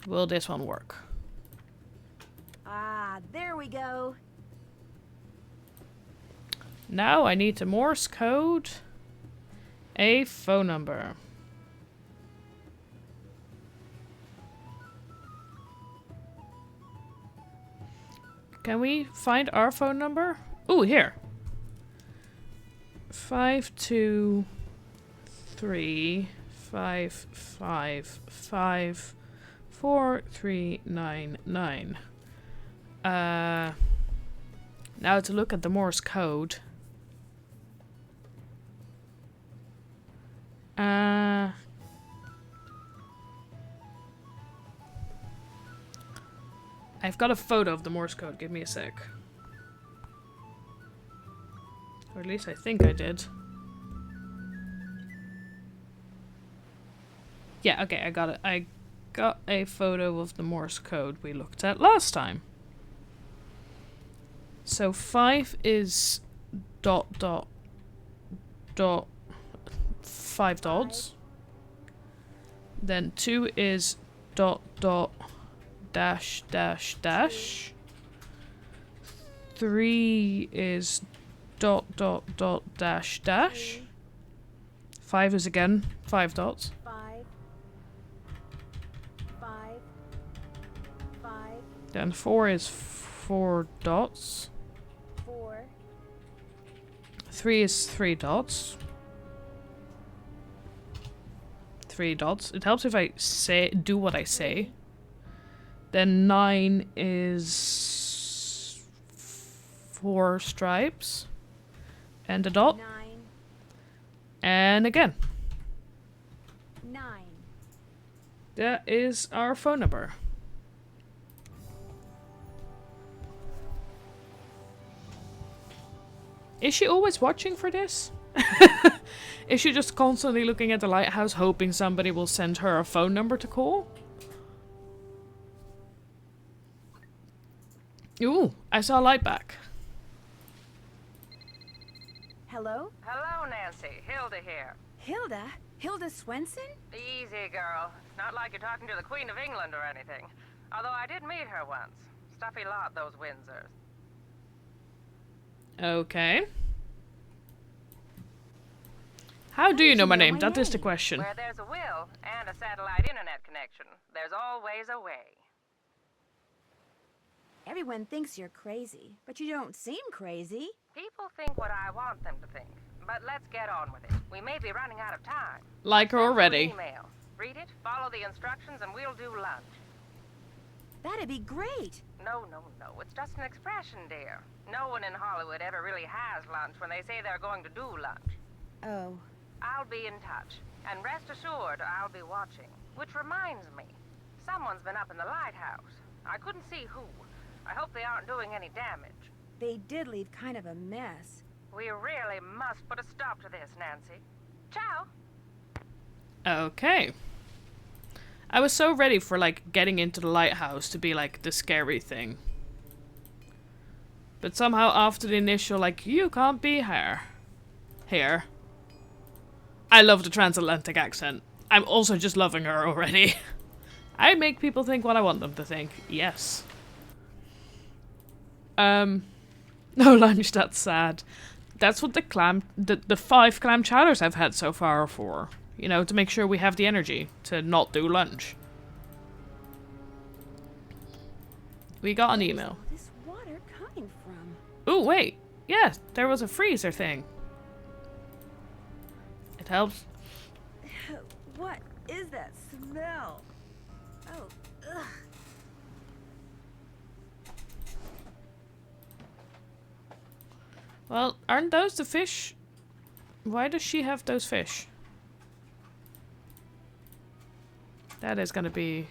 Will this one work? Ah, there we go. Now I need to Morse code a phone number. Can we find our phone number? Ooh, here. 523-555-4399. Now to look at the Morse code. I've got a photo of the Morse code. Give me a sec. Or at least I think I did. Yeah, okay, I got it. I got a photo of the Morse code we looked at last time. So 5 is ... 5 dots. Then 2 is ... dash. 3 is ... dash. 5 is again 5 dots. 5, Then 4 is 4 dots. 4. 3 is 3 dots. 3 dots. It helps if I do what I say. Then 9 is 4 stripes. And a dot. 9. And again. 9. That is our phone number. Is she always watching for this? Is she just constantly looking at the lighthouse hoping somebody will send her a phone number to call? Ooh, I saw a light back. Hello? Hello, Nancy. Hilda here. Hilda? Hilda Swenson? Easy, girl. It's not like you're talking to the Queen of England or anything. Although I did meet her once. Stuffy lot, those Windsors. Okay. How do you know my name? That is the question. Where there's a will and a satellite internet connection, there's always a way. Everyone thinks you're crazy, but you don't seem crazy. People think what I want them to think. But let's get on with it. We may be running out of time. Like her already. Email. Read it, follow the instructions, and we'll do lunch. That'd be great. No. It's just an expression, dear. No one in Hollywood ever really has lunch when they say they're going to do lunch. Oh. I'll be in touch. And rest assured, I'll be watching. Which reminds me, someone's been up in the lighthouse. I couldn't see who. I hope they aren't doing any damage. They did leave kind of a mess. We really must put a stop to this, Nancy. Ciao! Okay. I was so ready for, like, getting into the lighthouse to be, like, the scary thing. But somehow after the initial, like, you can't be here. I love the transatlantic accent. I'm also just loving her already. I make people think what I want them to think. Yes. No lunch, that's sad. That's what the 5 clam chowders I've had so far are for. You know, to make sure we have the energy to not do lunch. We got an email. This water coming from? Ooh, wait. Yeah, there was a freezer thing. It helps. What is that smell? Oh, ugh. Well, aren't those the fish? Why does she have those fish? That is gonna be...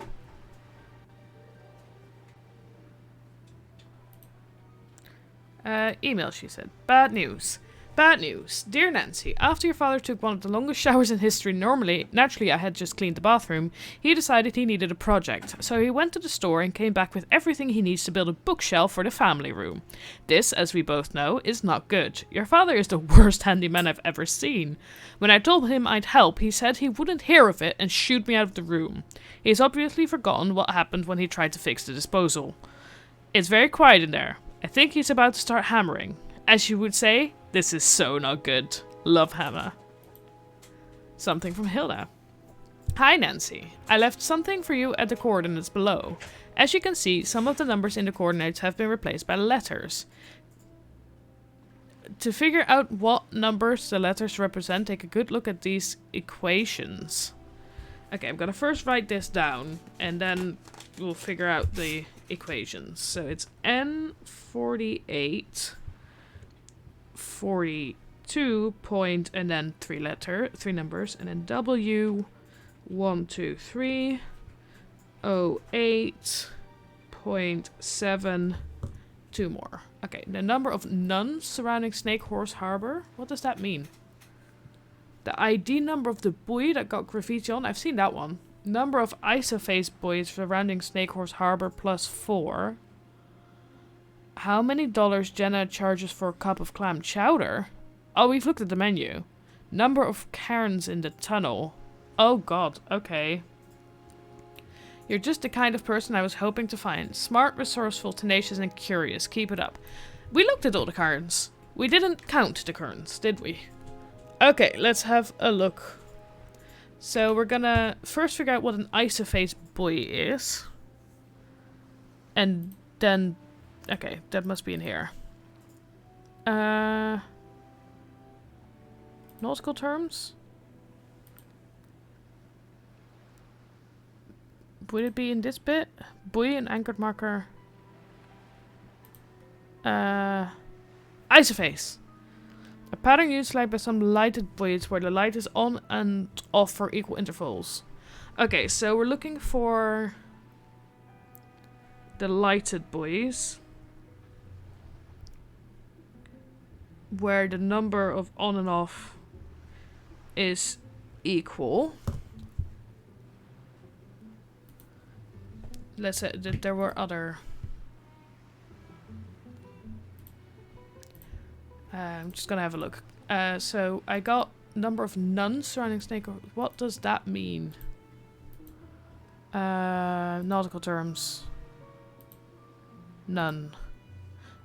email, she said. Bad news. Bad news. Dear Nancy, after your father took one of the longest showers in history, naturally I had just cleaned the bathroom, he decided he needed a project. So he went to the store and came back with everything he needs to build a bookshelf for the family room. This, as we both know, is not good. Your father is the worst handyman I've ever seen. When I told him I'd help, he said he wouldn't hear of it and shooed me out of the room. He's obviously forgotten what happened when he tried to fix the disposal. It's very quiet in there. I think he's about to start hammering. As you would say, this is so not good. Love, Hannah. Something from Hilda. Hi Nancy. I left something for you at the coordinates below. As you can see, some of the numbers in the coordinates have been replaced by letters. To figure out what numbers the letters represent, take a good look at these equations. Okay, I'm gonna first write this down, and then we'll figure out the equations. So it's N48... 42 point and then 3 numbers, and then W 1 2 3 08.7 2 more. Okay, the number of nuns surrounding Snake Horse Harbor. What does that mean? The ID number of the buoy that got graffiti on. I've seen that one. Number of isophase buoys surrounding Snake Horse Harbor +4. How many dollars Jenna charges for a cup of clam chowder? Oh, we've looked at the menu. Number of cairns in the tunnel. Oh god, okay. You're just the kind of person I was hoping to find. Smart, resourceful, tenacious, and curious. Keep it up. We looked at all the cairns. We didn't count the cairns, did we? Okay, let's have a look. So we're gonna first figure out what an isophase buoy is. And then... Okay, that must be in here. Nautical terms? Would it be in this bit? Buoy and anchored marker. Isophase. A pattern utilized by some lighted buoys where the light is on and off for equal intervals. Okay, so we're looking for the lighted buoys, where the number of on and off is equal. Let's say that there were other... I'm just gonna have a look. So I got number of nuns surrounding snake. What does that mean? Nautical terms. None.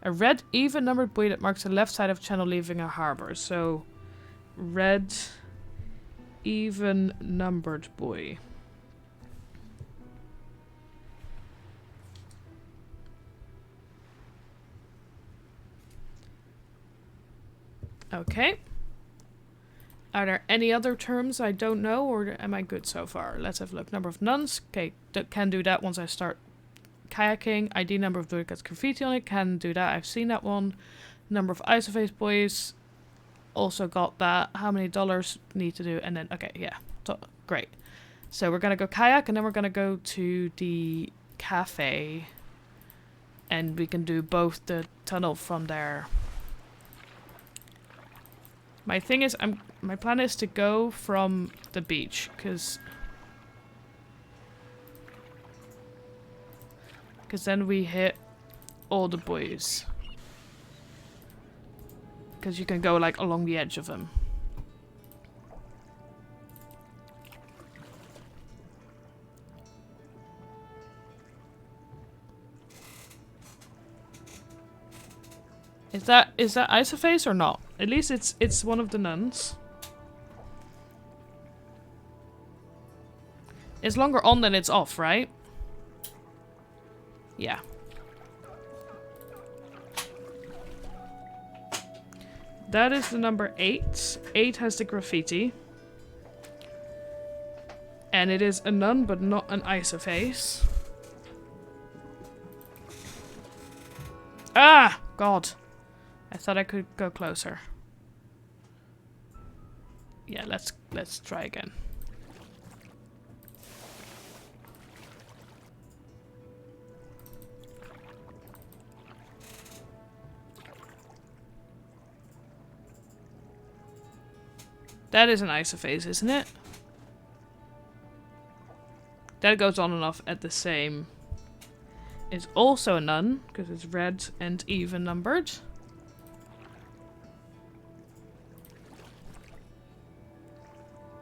A red even numbered buoy that marks the left side of channel leaving a harbor. So red even numbered buoy. Okay. Are there any other terms I don't know, or am I good so far? Let's have a look. Number of nuns. Okay, can do that once I start kayaking. ID number of buoy gets graffiti on it. Can do that. I've seen that one. Number of isophase buoys. Also got that. How many dollars need to do? And then, okay, yeah. So, great. So we're going to go kayak, and then we're going to go to the cafe. And we can do both the tunnel from there. My thing is, my plan is to go from the beach, because then we hit all the buoys. Because you can go like along the edge of them. Is that isophase or not? At least it's one of the nuns. It's longer on than it's off, right? Yeah. That is the number 8. 8 has the graffiti. And it is a nun, but not an isophase. Ah! God. I thought I could go closer. Yeah, let's try again. That is an isophase, isn't it? That goes on and off at the same. It's also a nun, because it's red and even numbered.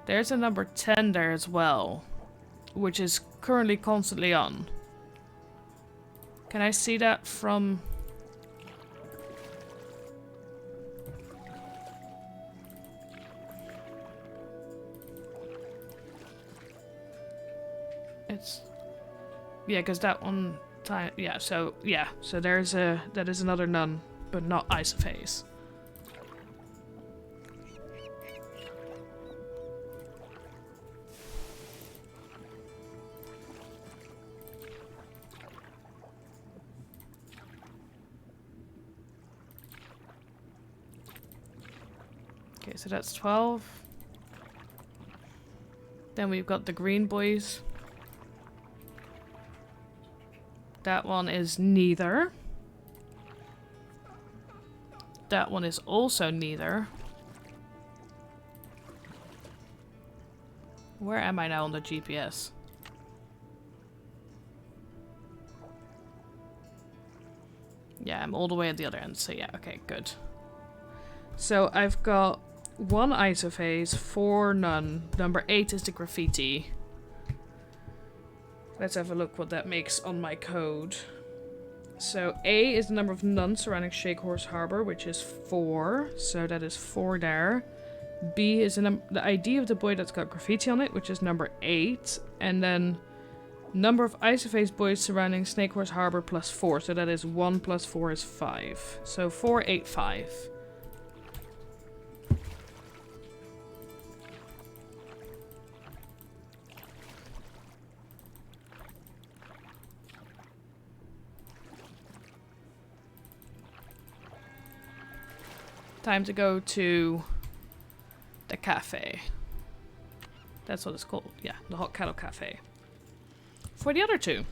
There's a number 10 there as well, which is currently constantly on. Can I see that from... It's... Yeah, because that one... Yeah, so there's a... That is another nun, but not isophase. Okay, so that's 12. Then we've got the green buoys. That one is neither. That one is also neither. Where am I now on the GPS? Yeah, I'm all the way at the other end, so yeah, okay, good. So I've got 1 isophase, 4 none. Number 8 is the graffiti. Let's have a look what that makes on my code. So A is the number of nuns surrounding Shake Horse Harbor, which is 4. So that is 4 there. B is the ID of the buoy that's got graffiti on it, which is number 8. And then Number of ice-faced boys surrounding Snake Horse Harbor +4. So that is 1 + 4 is 5. So 485. Time to go to the cafe. That's what it's called. Yeah, the Hot Kettle Cafe. For the other two.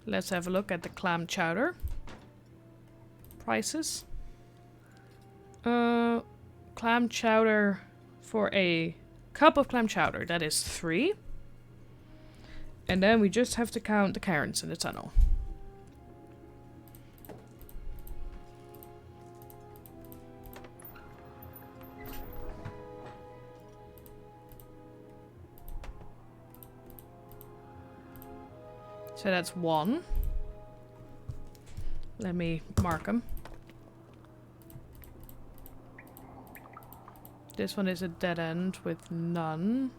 Let's have a look at the clam chowder prices. Clam chowder for a cup of clam chowder, that is 3. And then we just have to count the Karens in the tunnel. So that's 1. Let me mark them. This one is a dead end with none.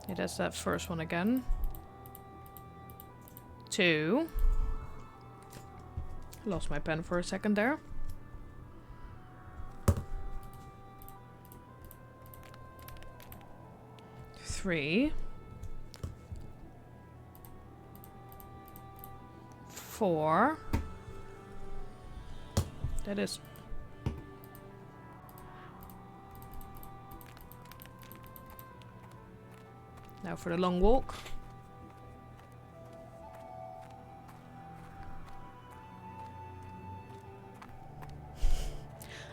Yeah, that's that first one again. 2. Lost my pen for a second there. 3. 4. That is... Now for the long walk.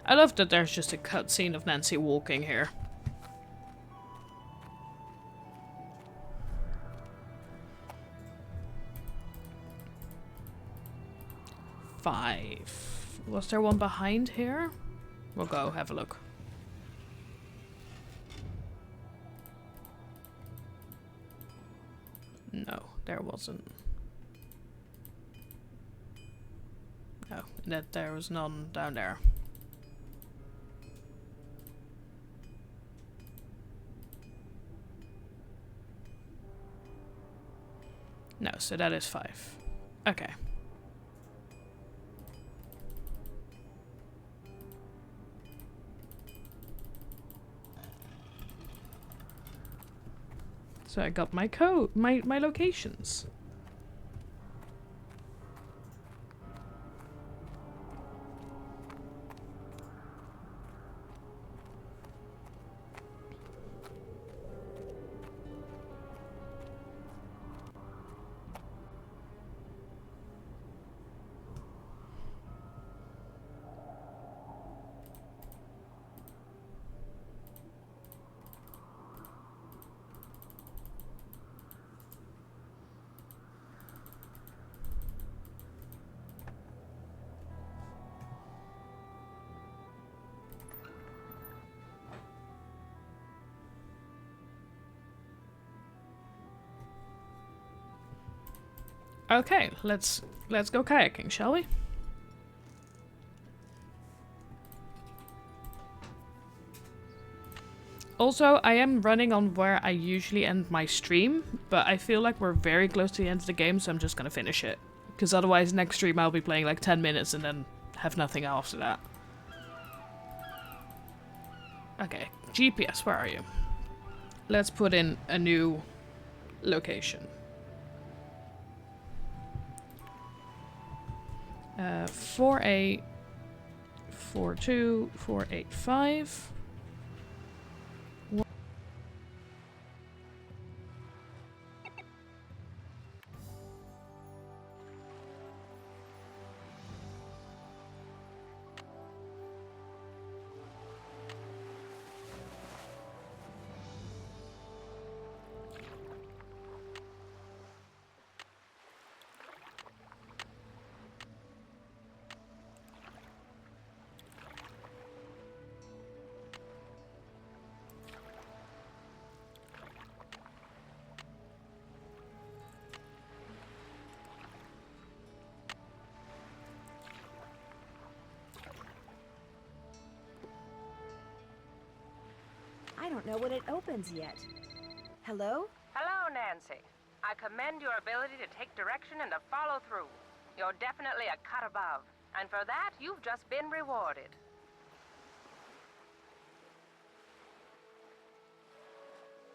I love that there's just a cutscene of Nancy walking here. Five. Was there one behind here? We'll go have a look. No, there wasn't. Oh, that there was none down there. No, so that is 5. Okay. So I got my code, my locations. Okay, let's go kayaking, shall we? Also, I am running on where I usually end my stream, but I feel like we're very close to the end of the game, so I'm just gonna finish it. Because otherwise, next stream I'll be playing like 10 minutes and then have nothing after that. Okay, GPS, where are you? Let's put in a new location. 4A, 42, 485. don't know when it opens yet. Hello? Hello, Nancy. I commend your ability to take direction and to follow through. You're definitely a cut above. And for that, you've just been rewarded.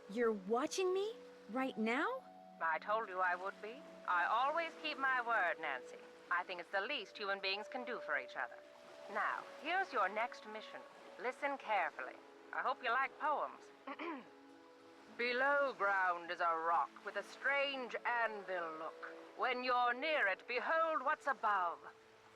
You're watching me? Right now? I told you I would be. I always keep my word, Nancy. I think it's the least human beings can do for each other. Now, here's your next mission. Listen carefully. I hope you like poems. Below ground is a rock with a strange anvil look. When you're near it, behold what's above.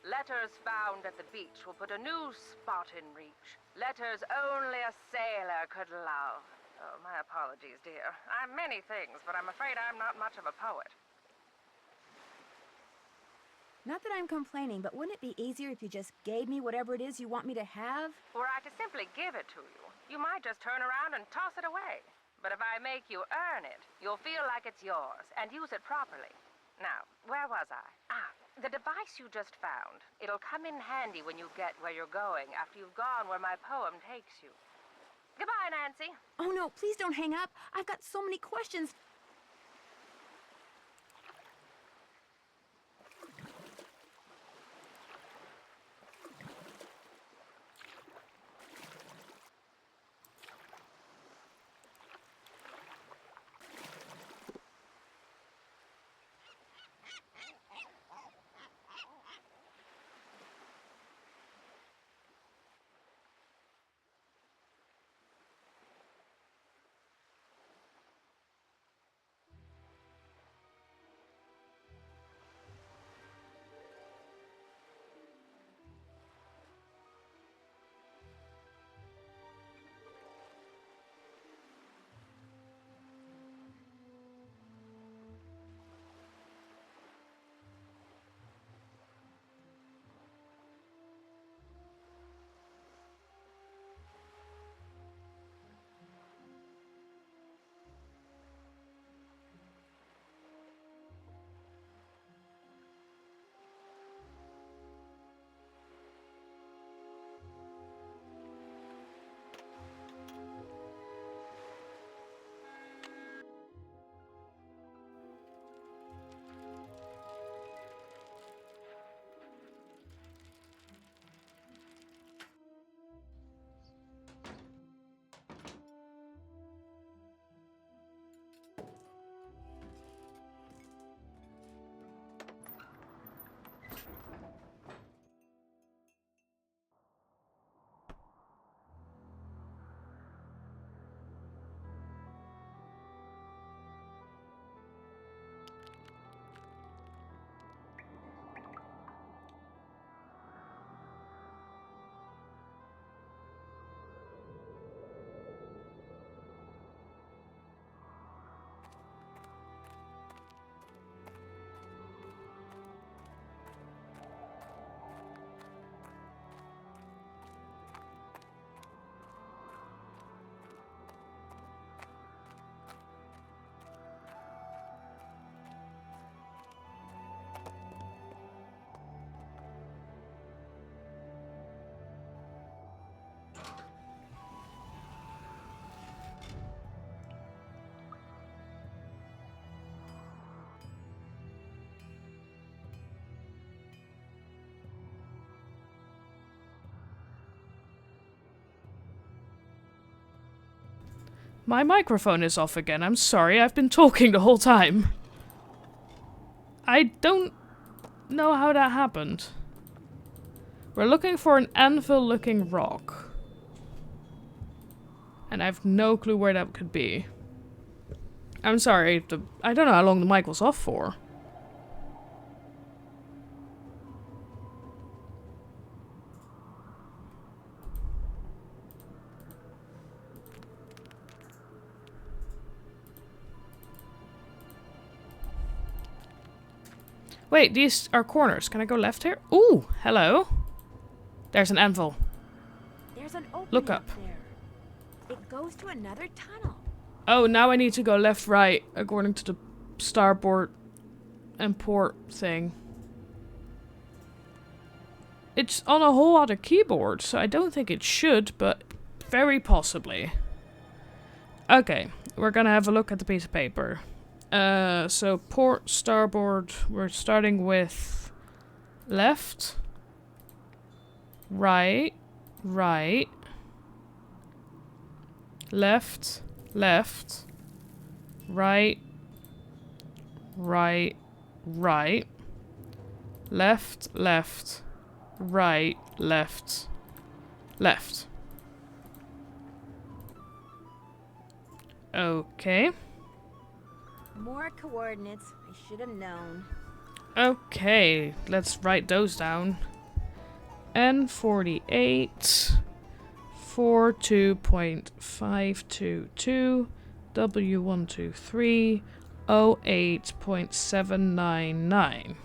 Letters found at the beach will put a new spot in reach. Letters only a sailor could love. Oh, my apologies, dear. I'm many things, but I'm afraid I'm not much of a poet. Not that I'm complaining, but wouldn't it be easier if you just gave me whatever it is you want me to have? Were I to simply give it to you, you might just turn around and toss it away. But if I make you earn it, you'll feel like it's yours and use it properly. Now, where was I? The device you just found. It'll come in handy when you get where you're going after you've gone where my poem takes you. Goodbye, Nancy. Oh no, please don't hang up. I've got so many questions. My microphone is off again. I'm sorry, I've been talking the whole time. I don't know how that happened. We're looking for an anvil-looking rock. And I have no clue where that could be. I'm sorry, I don't know how long the mic was off for. Wait, these are corners. Can I go left here? Ooh, hello. There's an anvil. There's an opening Look up. there. It goes to another tunnel. Oh, now I need to go left, right, according to the starboard and port thing. It's on a whole other keyboard, so I don't think it should, but very possibly. Okay, we're gonna have a look at the piece of paper. So port, starboard, we're starting with left, right, right, left, left, right, right, right, left, left, right, left, left. Okay. More coordinates. I should have known. Okay, let's write those down. N48 42.522 W123 08.799.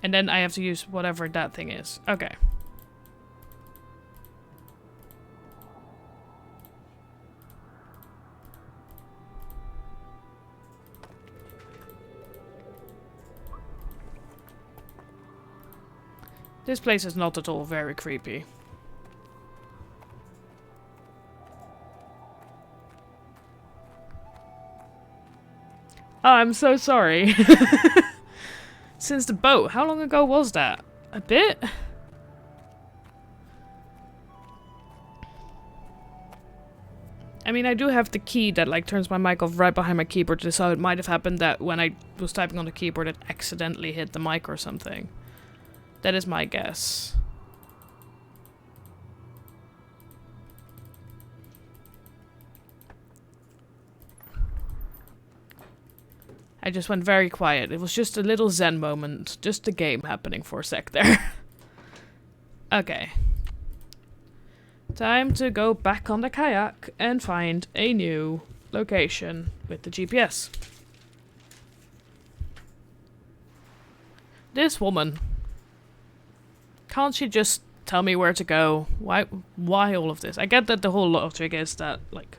And then I have to use whatever that thing is. Okay. This place is not at all very creepy. Oh, I'm so sorry. Since the boat, how long ago was that? A bit? I mean, I do have the key that like turns my mic off right behind my keyboard, so it might have happened that when I was typing on the keyboard it accidentally hit the mic or something. That is my guess. I just went very quiet. It was just a little zen moment. Just a game happening for a sec there. Okay. Time to go back on the kayak and find a new location with the GPS. This woman. Can't she just tell me where to go? Why all of this? I get that the whole logic is that, like...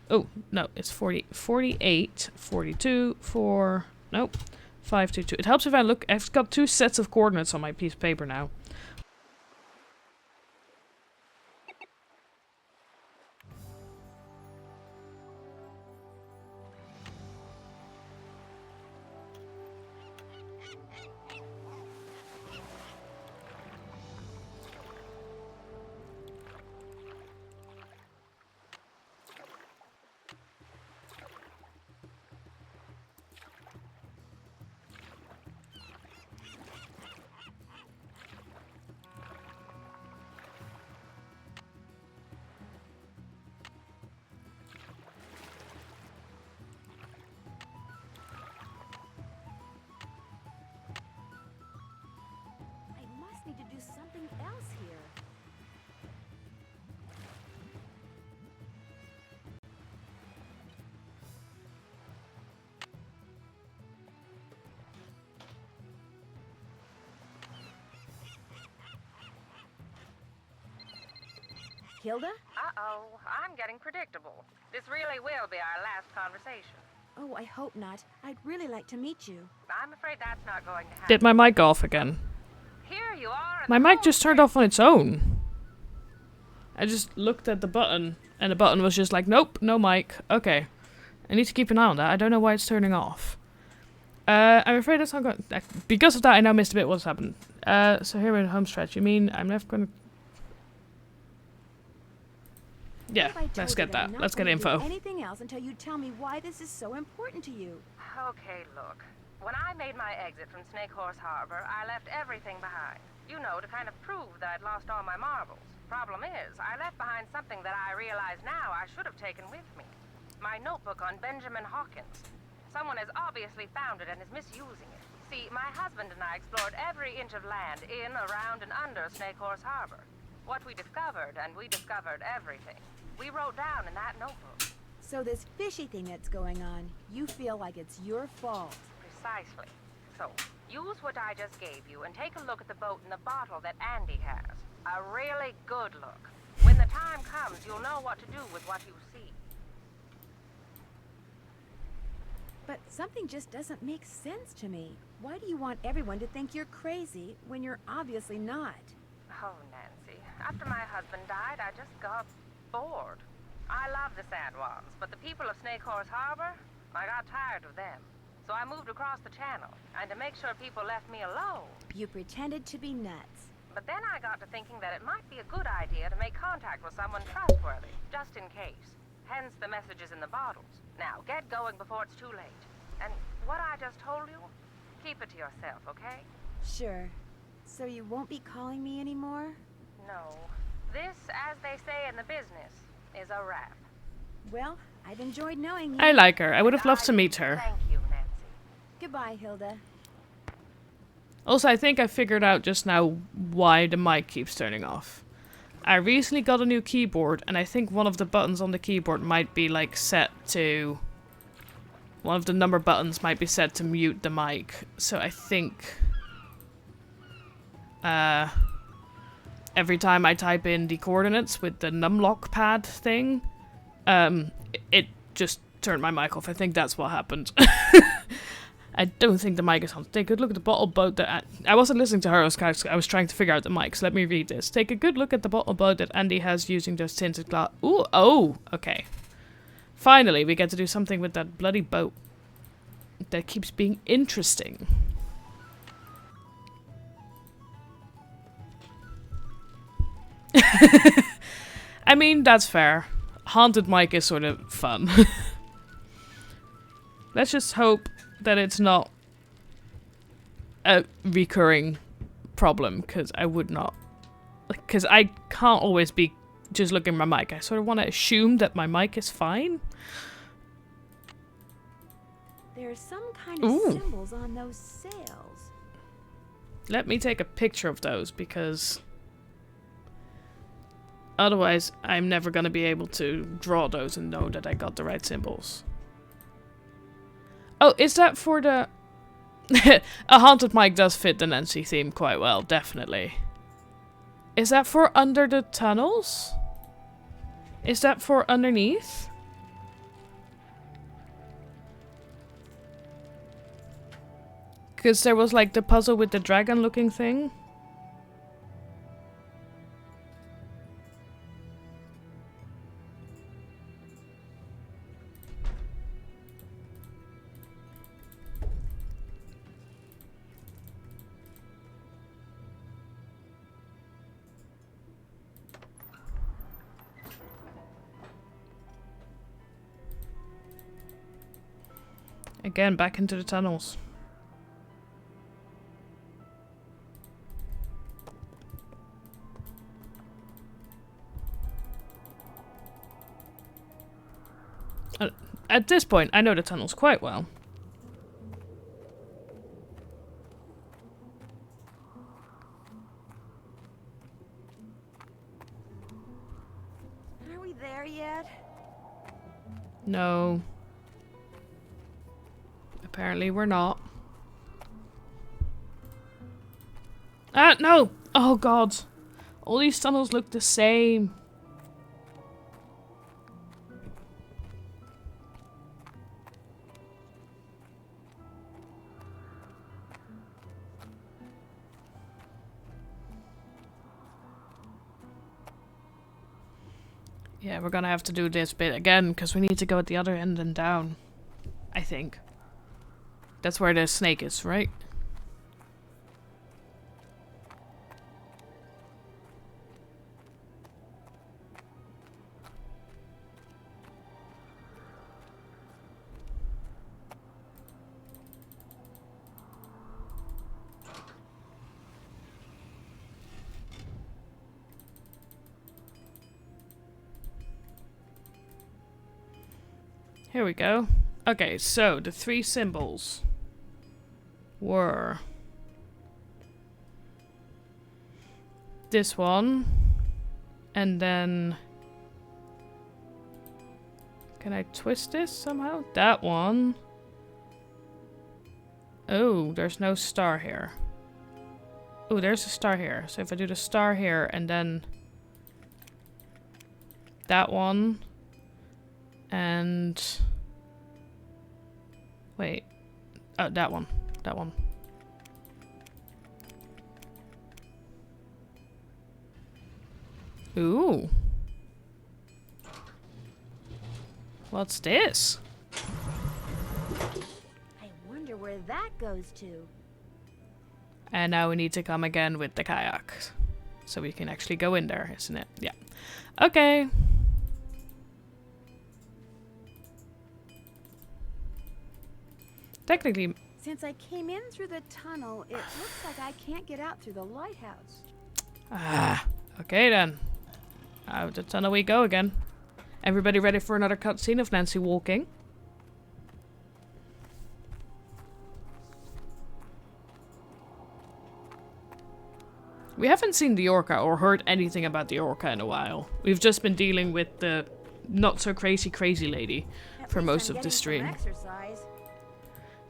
Oh, no, it's 48, 42, 4... Nope, 522. It helps if I look... I've got two sets of coordinates on my piece of paper now. Need to do something else here. Hilda? Uh-oh, I'm getting predictable. This really will be our last conversation. Oh, I hope not. I'd really like to meet you. I'm afraid that's not going to happen. Did my mic go off again? Here you are. My mic just turned off on its own. I just looked at the button, and the button was just like, nope, no mic. Okay. I need to keep an eye on that. I don't know why it's turning off. I'm afraid that's not going... Because of that, I now missed a bit what's happened. So here we're in home stretch. You mean I'm never going to... Yeah, let's get that. Let's get info. Anything else until you tell me why this is so important to you. Okay, look. When I made my exit from Snake Horse Harbor, I left everything behind. You know, to kind of prove that I'd lost all my marbles. Problem is, I left behind something that I realize now I should have taken with me. My notebook on Benjamin Hawkins. Someone has obviously found it and is misusing it. See, my husband and I explored every inch of land in, around, and under Snake Horse Harbor. What we discovered, and we discovered everything, we wrote down in that notebook. So this fishy thing that's going on, you feel like it's your fault. Precisely. So, use what I just gave you and take a look at the boat and the bottle that Andy has. A really good look. When the time comes, you'll know what to do with what you see. But something just doesn't make sense to me. Why do you want everyone to think you're crazy when you're obviously not? Oh, Nancy, After my husband died, I just got bored. I love the San Juans, but the people of Snake Horse Harbor, I got tired of them. So I moved across the channel, and to make sure people left me alone. You pretended to be nuts. But then I got to thinking that it might be a good idea to make contact with someone trustworthy, just in case. Hence the messages in the bottles. Now, get going before it's too late. And what I just told you, keep it to yourself, okay? Sure. So you won't be calling me anymore? No. This, as they say in the business, is a wrap. Well, I've enjoyed knowing you. I like her. I would have loved to meet her. Thank you, Nancy. Goodbye, Hilda. Also, I think I figured out just now why the mic keeps turning off. I recently got a new keyboard, and I think one of the buttons on the keyboard might be, like, set to... One of the number buttons might be set to mute the mic. So I think... every time I type in the coordinates with the numlock pad thing, it just turned my mic off. I think that's what happened. I don't think the mic is on. Take a good look at the bottle boat that... I wasn't listening to her, I was trying to figure out the mic, so let me read this. Take a good look at the bottle boat that Andy has using those tinted glass... Ooh, oh, okay. Finally, we get to do something with that bloody boat. That keeps being interesting. I mean, that's fair. Haunted mic is sort of fun. Let's just hope that it's not a recurring problem, because I would not. Because I can't always be just looking at my mic. I sort of want to assume that my mic is fine. There's some kind of symbols on those sails. Let me take a picture of those, because otherwise I'm never going to be able to draw those and know that I got the right symbols. Oh, is that for the... A haunted mic does fit the Nancy theme quite well, definitely. Is that for under the tunnels? Is that for underneath? Because there was like the puzzle with the dragon looking thing. Again, back into the tunnels. At this point, I know the tunnels quite well. Are we there yet? No. Apparently we're not. Ah, no! Oh god. All these tunnels look the same. Yeah, we're gonna have to do this bit again, because we need to go at the other end and down. I think. That's where the snake is, right? Here we go. Okay, so the three symbols were this one, and then can I twist this somehow? That one. Oh, there's no star here. Oh, there's a star here. So if I do the star here and then that one and wait. Oh, that one. That one. Ooh. What's this? I wonder where that goes to. And now we need to come again with the kayak. So we can actually go in there, isn't it? Yeah. Okay. Technically... Since I came in through the tunnel, it looks like I can't get out through the lighthouse. Ah. Okay then. Out the tunnel we go again. Everybody ready for another cutscene of Nancy walking? We haven't seen the Orca or heard anything about the Orca in a while. We've just been dealing with the not so crazy lady for most of the stream.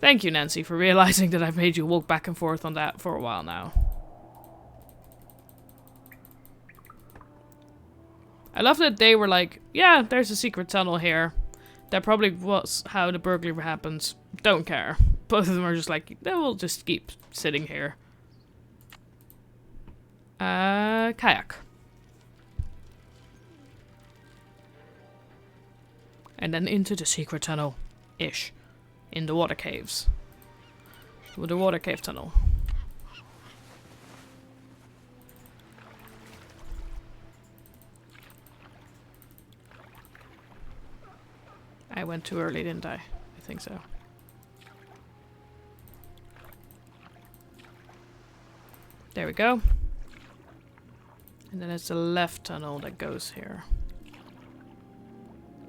Thank you, Nancy, for realizing that I've made you walk back and forth on that for a while now. I love that they were like, yeah, there's a secret tunnel here. That probably was how the burglary happens. Don't care. Both of them are just like, they will just keep sitting here. Kayak. And then into the secret tunnel-ish. In the water caves. With the water cave tunnel. I went too early, didn't I? I think so. There we go. And then it's the left tunnel that goes here.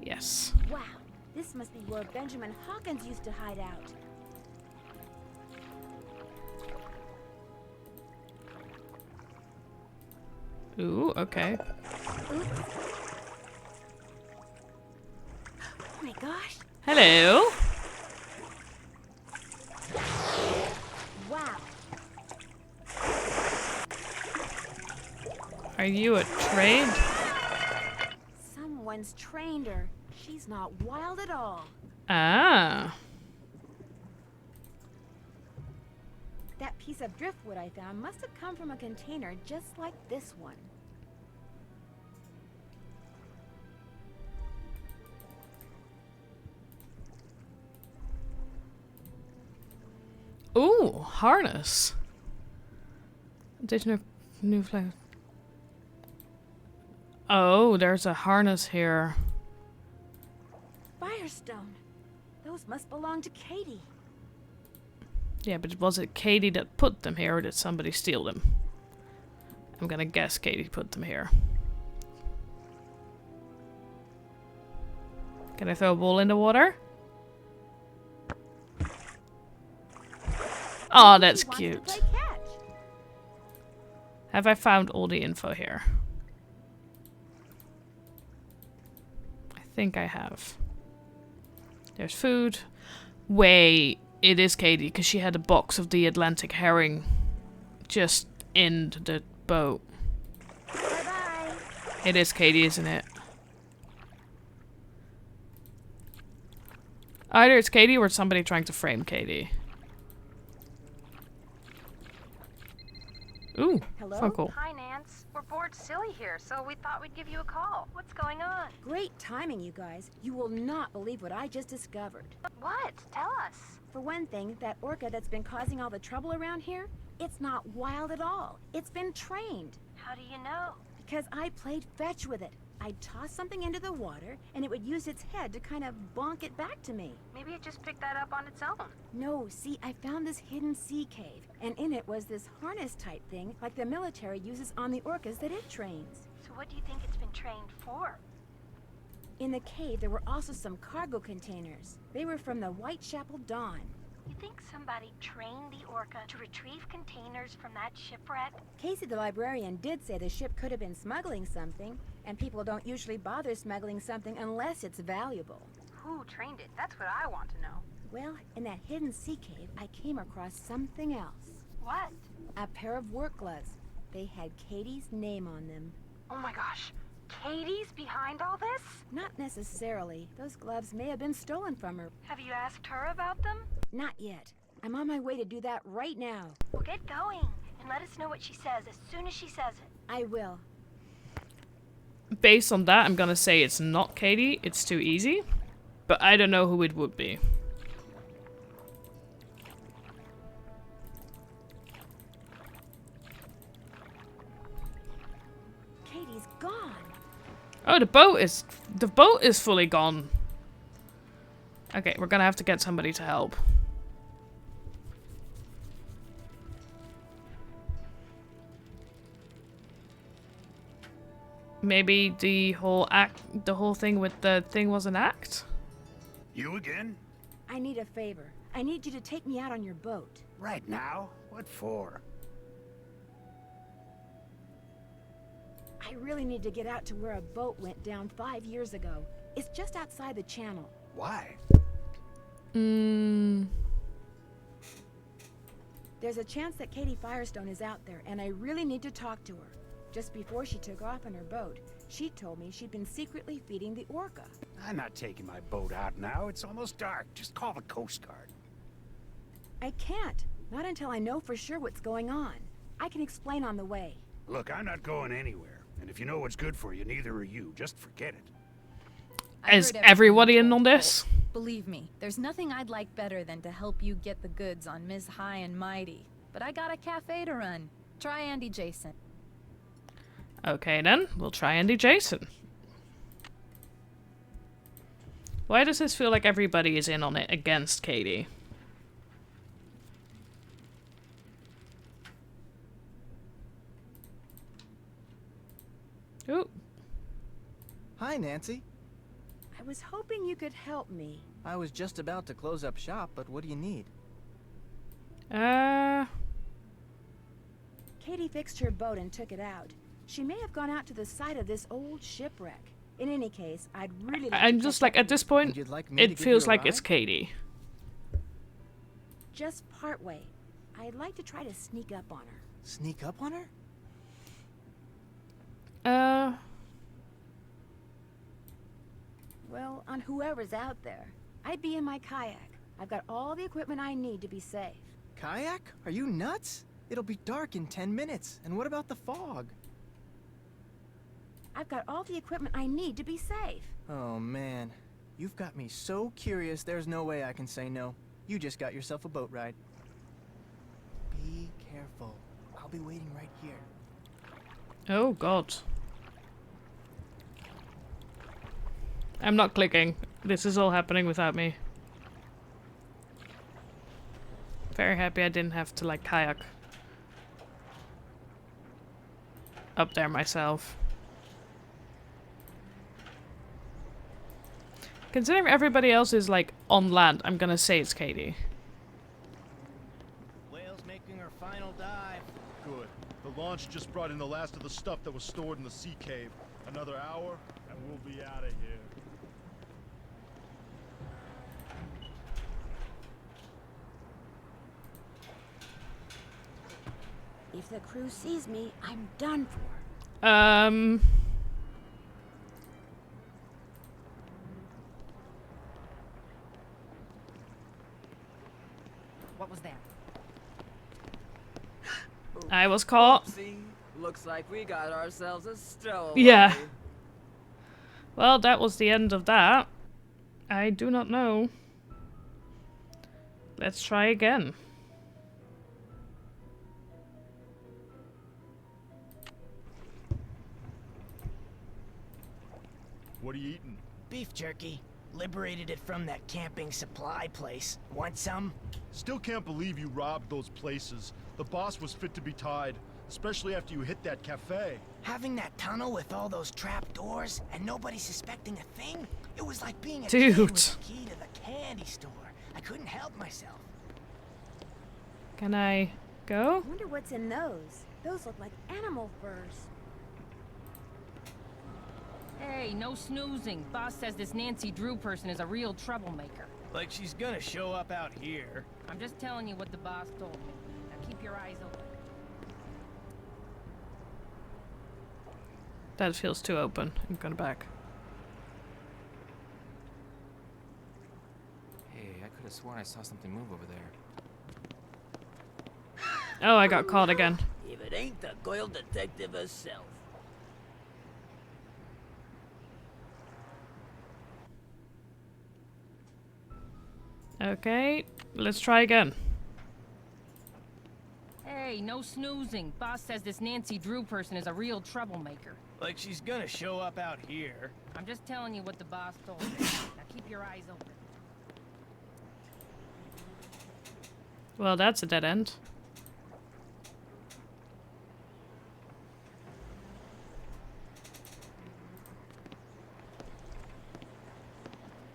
Yes. Wow, this must be where Benjamin Hawkins used to hide out. Ooh, okay. Oops. Oh my gosh. Hello. Wow. Are you a trade? Someone's trained her. She's not wild at all. Ah. That piece of driftwood I found must have come from a container just like this one. Ooh, harness. There's no new flag. Oh, there's a harness here. Firestone. Those must belong to Katie. Yeah, but was it Katie that put them here, or did somebody steal them? I'm gonna guess Katie put them here. Can I throw a ball in the water? Oh, that's She wants to cute. play catch. Have I found all the info here? I think I have. There's food. Wait, it is Katie, because she had a box of the Atlantic herring just in the boat. Bye-bye. It is Katie, isn't it? Either it's Katie or it's somebody trying to frame Katie. Ooh, Hello? Funkle. Hi, Nance. We're bored silly here, so we thought we'd give you a call. What's going on? Great timing, you guys. You will not believe what I just discovered. What? Tell us. For one thing, that orca that's been causing all the trouble around here, it's not wild at all. It's been trained. How do you know? Because I played fetch with it. I'd toss something into the water, and it would use its head to kind of bonk it back to me. Maybe it just picked that up on its own. No, see, I found this hidden sea cave, and in it was this harness-type thing like the military uses on the orcas that it trains. So what do you think it's been trained for? In the cave, there were also some cargo containers. They were from the Whitechapel Dawn. You think somebody trained the Orca to retrieve containers from that shipwreck? Casey the librarian did say the ship could have been smuggling something, and people don't usually bother smuggling something unless it's valuable. Who trained it? That's what I want to know. Well, in that hidden sea cave, I came across something else. What? A pair of work gloves. They had Katie's name on them. Oh my gosh. Katie's behind all this? Not necessarily. Those gloves may have been stolen from her. Have you asked her about them? Not yet. I'm on my way to do that right now. Well, get going and let us know what she says as soon as she says it. I will. based on that, I'm gonna say it's not Katie. It's too easy. But I don't know who it would be. Katie's gone. Oh, the boat is fully gone. Okay, we're gonna have to get somebody to help. Maybe the whole thing with the thing was an act? You again? I need a favor. I need you to take me out on your boat. Right now? What for? I really need to get out to where a boat went down 5 years ago. It's just outside the channel. Why? There's a chance that Katie Firestone is out there, and I really need to talk to her. Just before she took off on her boat, she told me she'd been secretly feeding the Orca. I'm not taking my boat out now. It's almost dark. Just call the Coast Guard. I can't. Not until I know for sure what's going on. I can explain on the way. Look, I'm not going anywhere. And if you know what's good for you, neither are you. Just forget it. Is everybody in on this? Believe me, there's nothing I'd like better than to help you get the goods on Ms. High and Mighty. But I got a cafe to run. Try Andy Jason. Okay then, we'll try Andy Jason. Why does this feel like everybody is in on it against Katie? Ooh. Hi, Nancy. I was hoping you could help me. I was just about to close up shop, but what do you need? Katie fixed her boat and took it out. She may have gone out to the site of this old shipwreck. In any case, I'd really like I'm to just catch like, up at this point, You'd like me to it give feels you a like it's ride? Katie. just partway. I'd like to try to sneak up on her. Sneak up on her? Well, on whoever's out there. I'd be in my kayak. I've got all the equipment I need to be safe. Kayak? Are you nuts? It'll be dark in 10 minutes. And what about the fog? I've got all the equipment I need to be safe. Oh, man. You've got me so curious, there's no way I can say no. You just got yourself a boat ride. Be careful. I'll be waiting right here. Oh god. I'm not clicking. This is all happening without me. Very happy I didn't have to like kayak up there myself. Considering everybody else is like on land, I'm gonna say it's Katie. Whale's making her final dive. Good. The launch just brought in the last of the stuff that was stored in the sea cave. Another hour, and we'll be out of here. If the crew sees me, I'm done for. What was that? I was caught. See, looks like we got ourselves a stowaway. Yeah. Well, that was the end of that. I do not know. Let's try again. What are you eating? Beef jerky. Liberated it from that camping supply place. Want some? Still can't believe you robbed those places. The boss was fit to be tied, especially after you hit that cafe. Having that tunnel with all those trap doors and nobody suspecting a thing? It was like being a Dude. kid with the key to the candy store. I couldn't help myself. Can I go? I wonder what's in those. Those look like animal furs. Hey, no snoozing. Boss says this Nancy Drew person is a real troublemaker. Like she's gonna show up out here. I'm just telling you what the boss told me. Now keep your eyes open. That feels too open. I'm going back. Hey, I could have sworn I saw something move over there. Oh, I got caught again. If it ain't the Goyle detective herself. Okay, let's try again. Hey, no snoozing. Boss says this Nancy Drew person is a real troublemaker. Like she's gonna show up out here. I'm just telling you what the boss told me. Now keep your eyes open. Well, that's a dead end.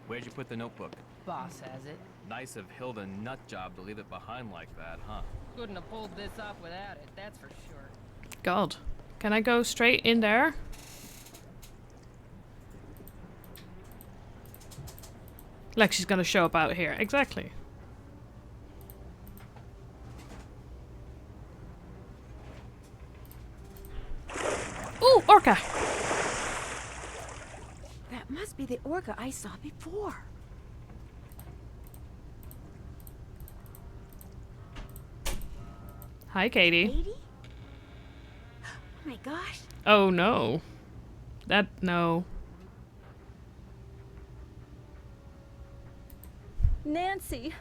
Where'd you put the notebook? Boss has it. Nice of Hilda Nutjob to leave it behind like that, huh? Couldn't have pulled this off without it, that's for sure. God. Can I go straight in there? Like she's gonna show up out here. Exactly. Ooh, Orca! That must be the Orca I saw before. Hi, Katie. Katie? Oh my gosh. Oh no. No. Nancy,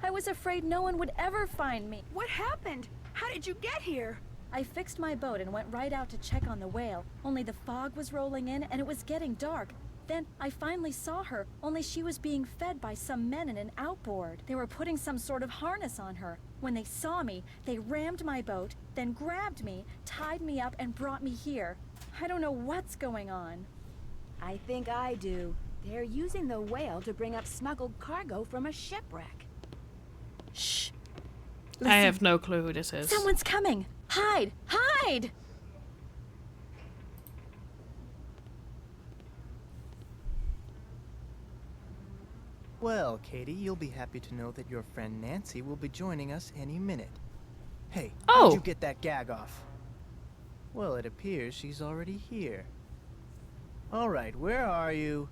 I was afraid no one would ever find me. What happened? How did you get here? I fixed my boat and went right out to check on the whale, only the fog was rolling in and it was getting dark. Then I finally saw her, only she was being fed by some men in an outboard. They were putting some sort of harness on her. When they saw me, they rammed my boat, then grabbed me, tied me up, and brought me here. I don't know what's going on. I think I do. They're using the whale to bring up smuggled cargo from a shipwreck. Shh. I have no clue who this is. Someone's coming! Hide! Hide! Well, Katie, you'll be happy to know that your friend Nancy will be joining us any minute. Hey, how'd you get that gag off? Well, it appears she's already here. All right, where are you?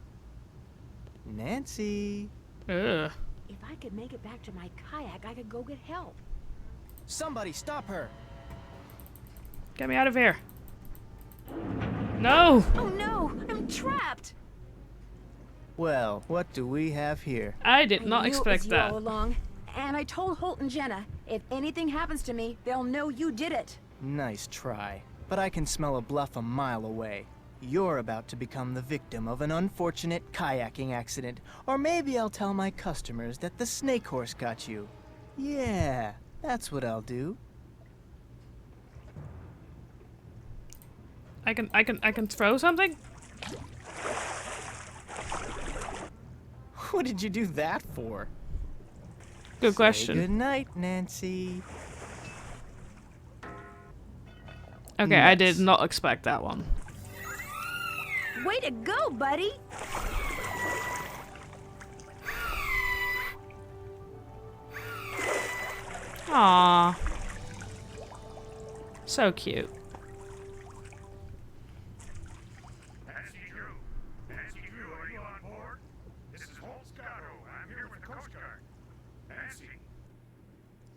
Nancy? Ugh. If I could make it back to my kayak, I could go get help. Somebody stop her! Get me out of here. No! Oh no! I'm trapped! Well, what do we have here? I did not expect that. All along, and I told Holt and Jenna, if anything happens to me, they'll know you did it. Nice try. But I can smell a bluff a mile away. You're about to become the victim of an unfortunate kayaking accident. Or maybe I'll tell my customers that the snake horse got you. Yeah, that's what I'll do. I can throw something? What did you do that for? Good question. Good night, Nancy. Okay, I did not expect that one. Way to go, buddy! Aww. So cute. Nancy Drew, are you on board? This is Holt Scotto. I'm here with the Coast Guard. Nancy.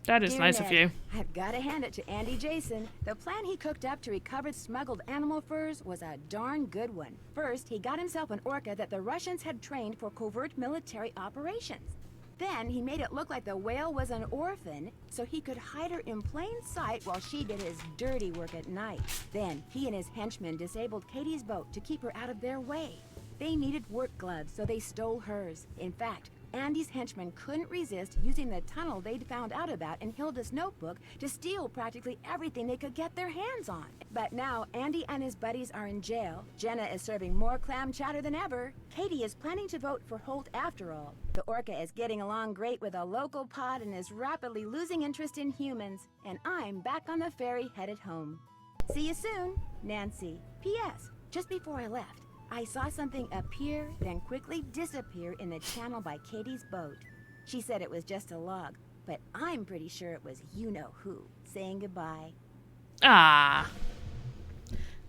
That is Dear nice Ned, of you. I've got to hand it to Andy Jason. The plan he cooked up to recover smuggled animal furs was a darn good one. First, he got himself an orca that the Russians had trained for covert military operations. Then he made it look like the whale was an orphan, so he could hide her in plain sight while she did his dirty work at night. Then he and his henchmen disabled Katie's boat to keep her out of their way. They needed work gloves, so they stole hers. In fact, Andy's henchmen couldn't resist using the tunnel they'd found out about in Hilda's notebook to steal practically everything they could get their hands on. But now Andy and his buddies are in jail. Jenna is serving more clam chowder than ever. Katie is planning to vote for Holt after all. The Orca is getting along great with a local pod and is rapidly losing interest in humans. And I'm back on the ferry headed home. See you soon, Nancy. P.S. Just before I left, I saw something appear, then quickly disappear in the channel by Katie's boat. She said it was just a log, but I'm pretty sure it was you-know-who saying goodbye. Ah.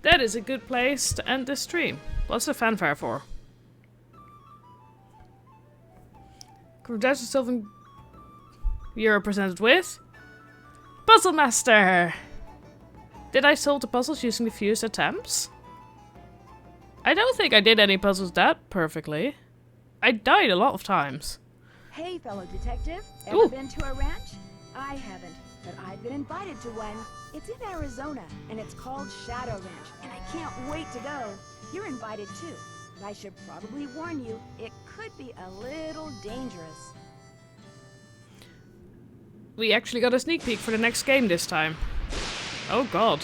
That is a good place to end this stream. What's the fanfare for? Congratulations, Sylvan. You're presented with Puzzle Master. Did I solve the puzzles using the fused attempts? I don't think I did any puzzles that perfectly. I died a lot of times. Hey, fellow detective. Ooh. Ever been to a ranch? I haven't, but I've been invited to one. It's in Arizona, and it's called Shadow Ranch, and I can't wait to go. You're invited too, but I should probably warn you, it could be a little dangerous. We actually got a sneak peek for the next game this time. Oh god.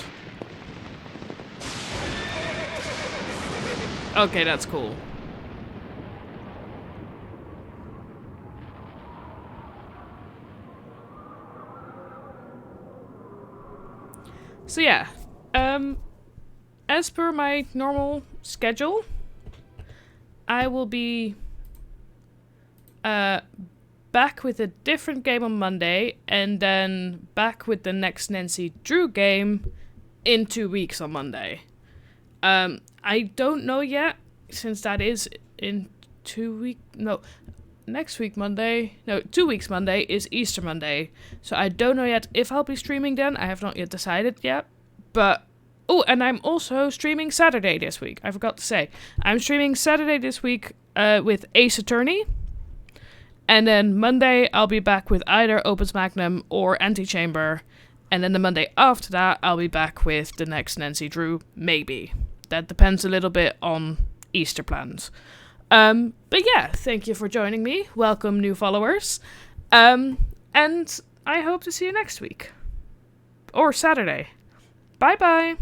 Okay, that's cool. So yeah, as per my normal schedule, I will be back with a different game on Monday, and then back with the next Nancy Drew game in 2 weeks on Monday. I don't know yet, since that is in 2 weeks. No, next week Monday. No, 2 weeks Monday is Easter Monday. So I don't know yet if I'll be streaming then. I have not yet decided yet. But, oh, and I'm also streaming Saturday this week. I forgot to say. I'm streaming Saturday this week with Ace Attorney. And then Monday I'll be back with either Opus Magnum or Antichamber. And then the Monday after that I'll be back with the next Nancy Drew, maybe. That depends a little bit on Easter plans. But yeah, thank you for joining me. Welcome, new followers. And I hope to see you next week. Or Saturday. Bye-bye.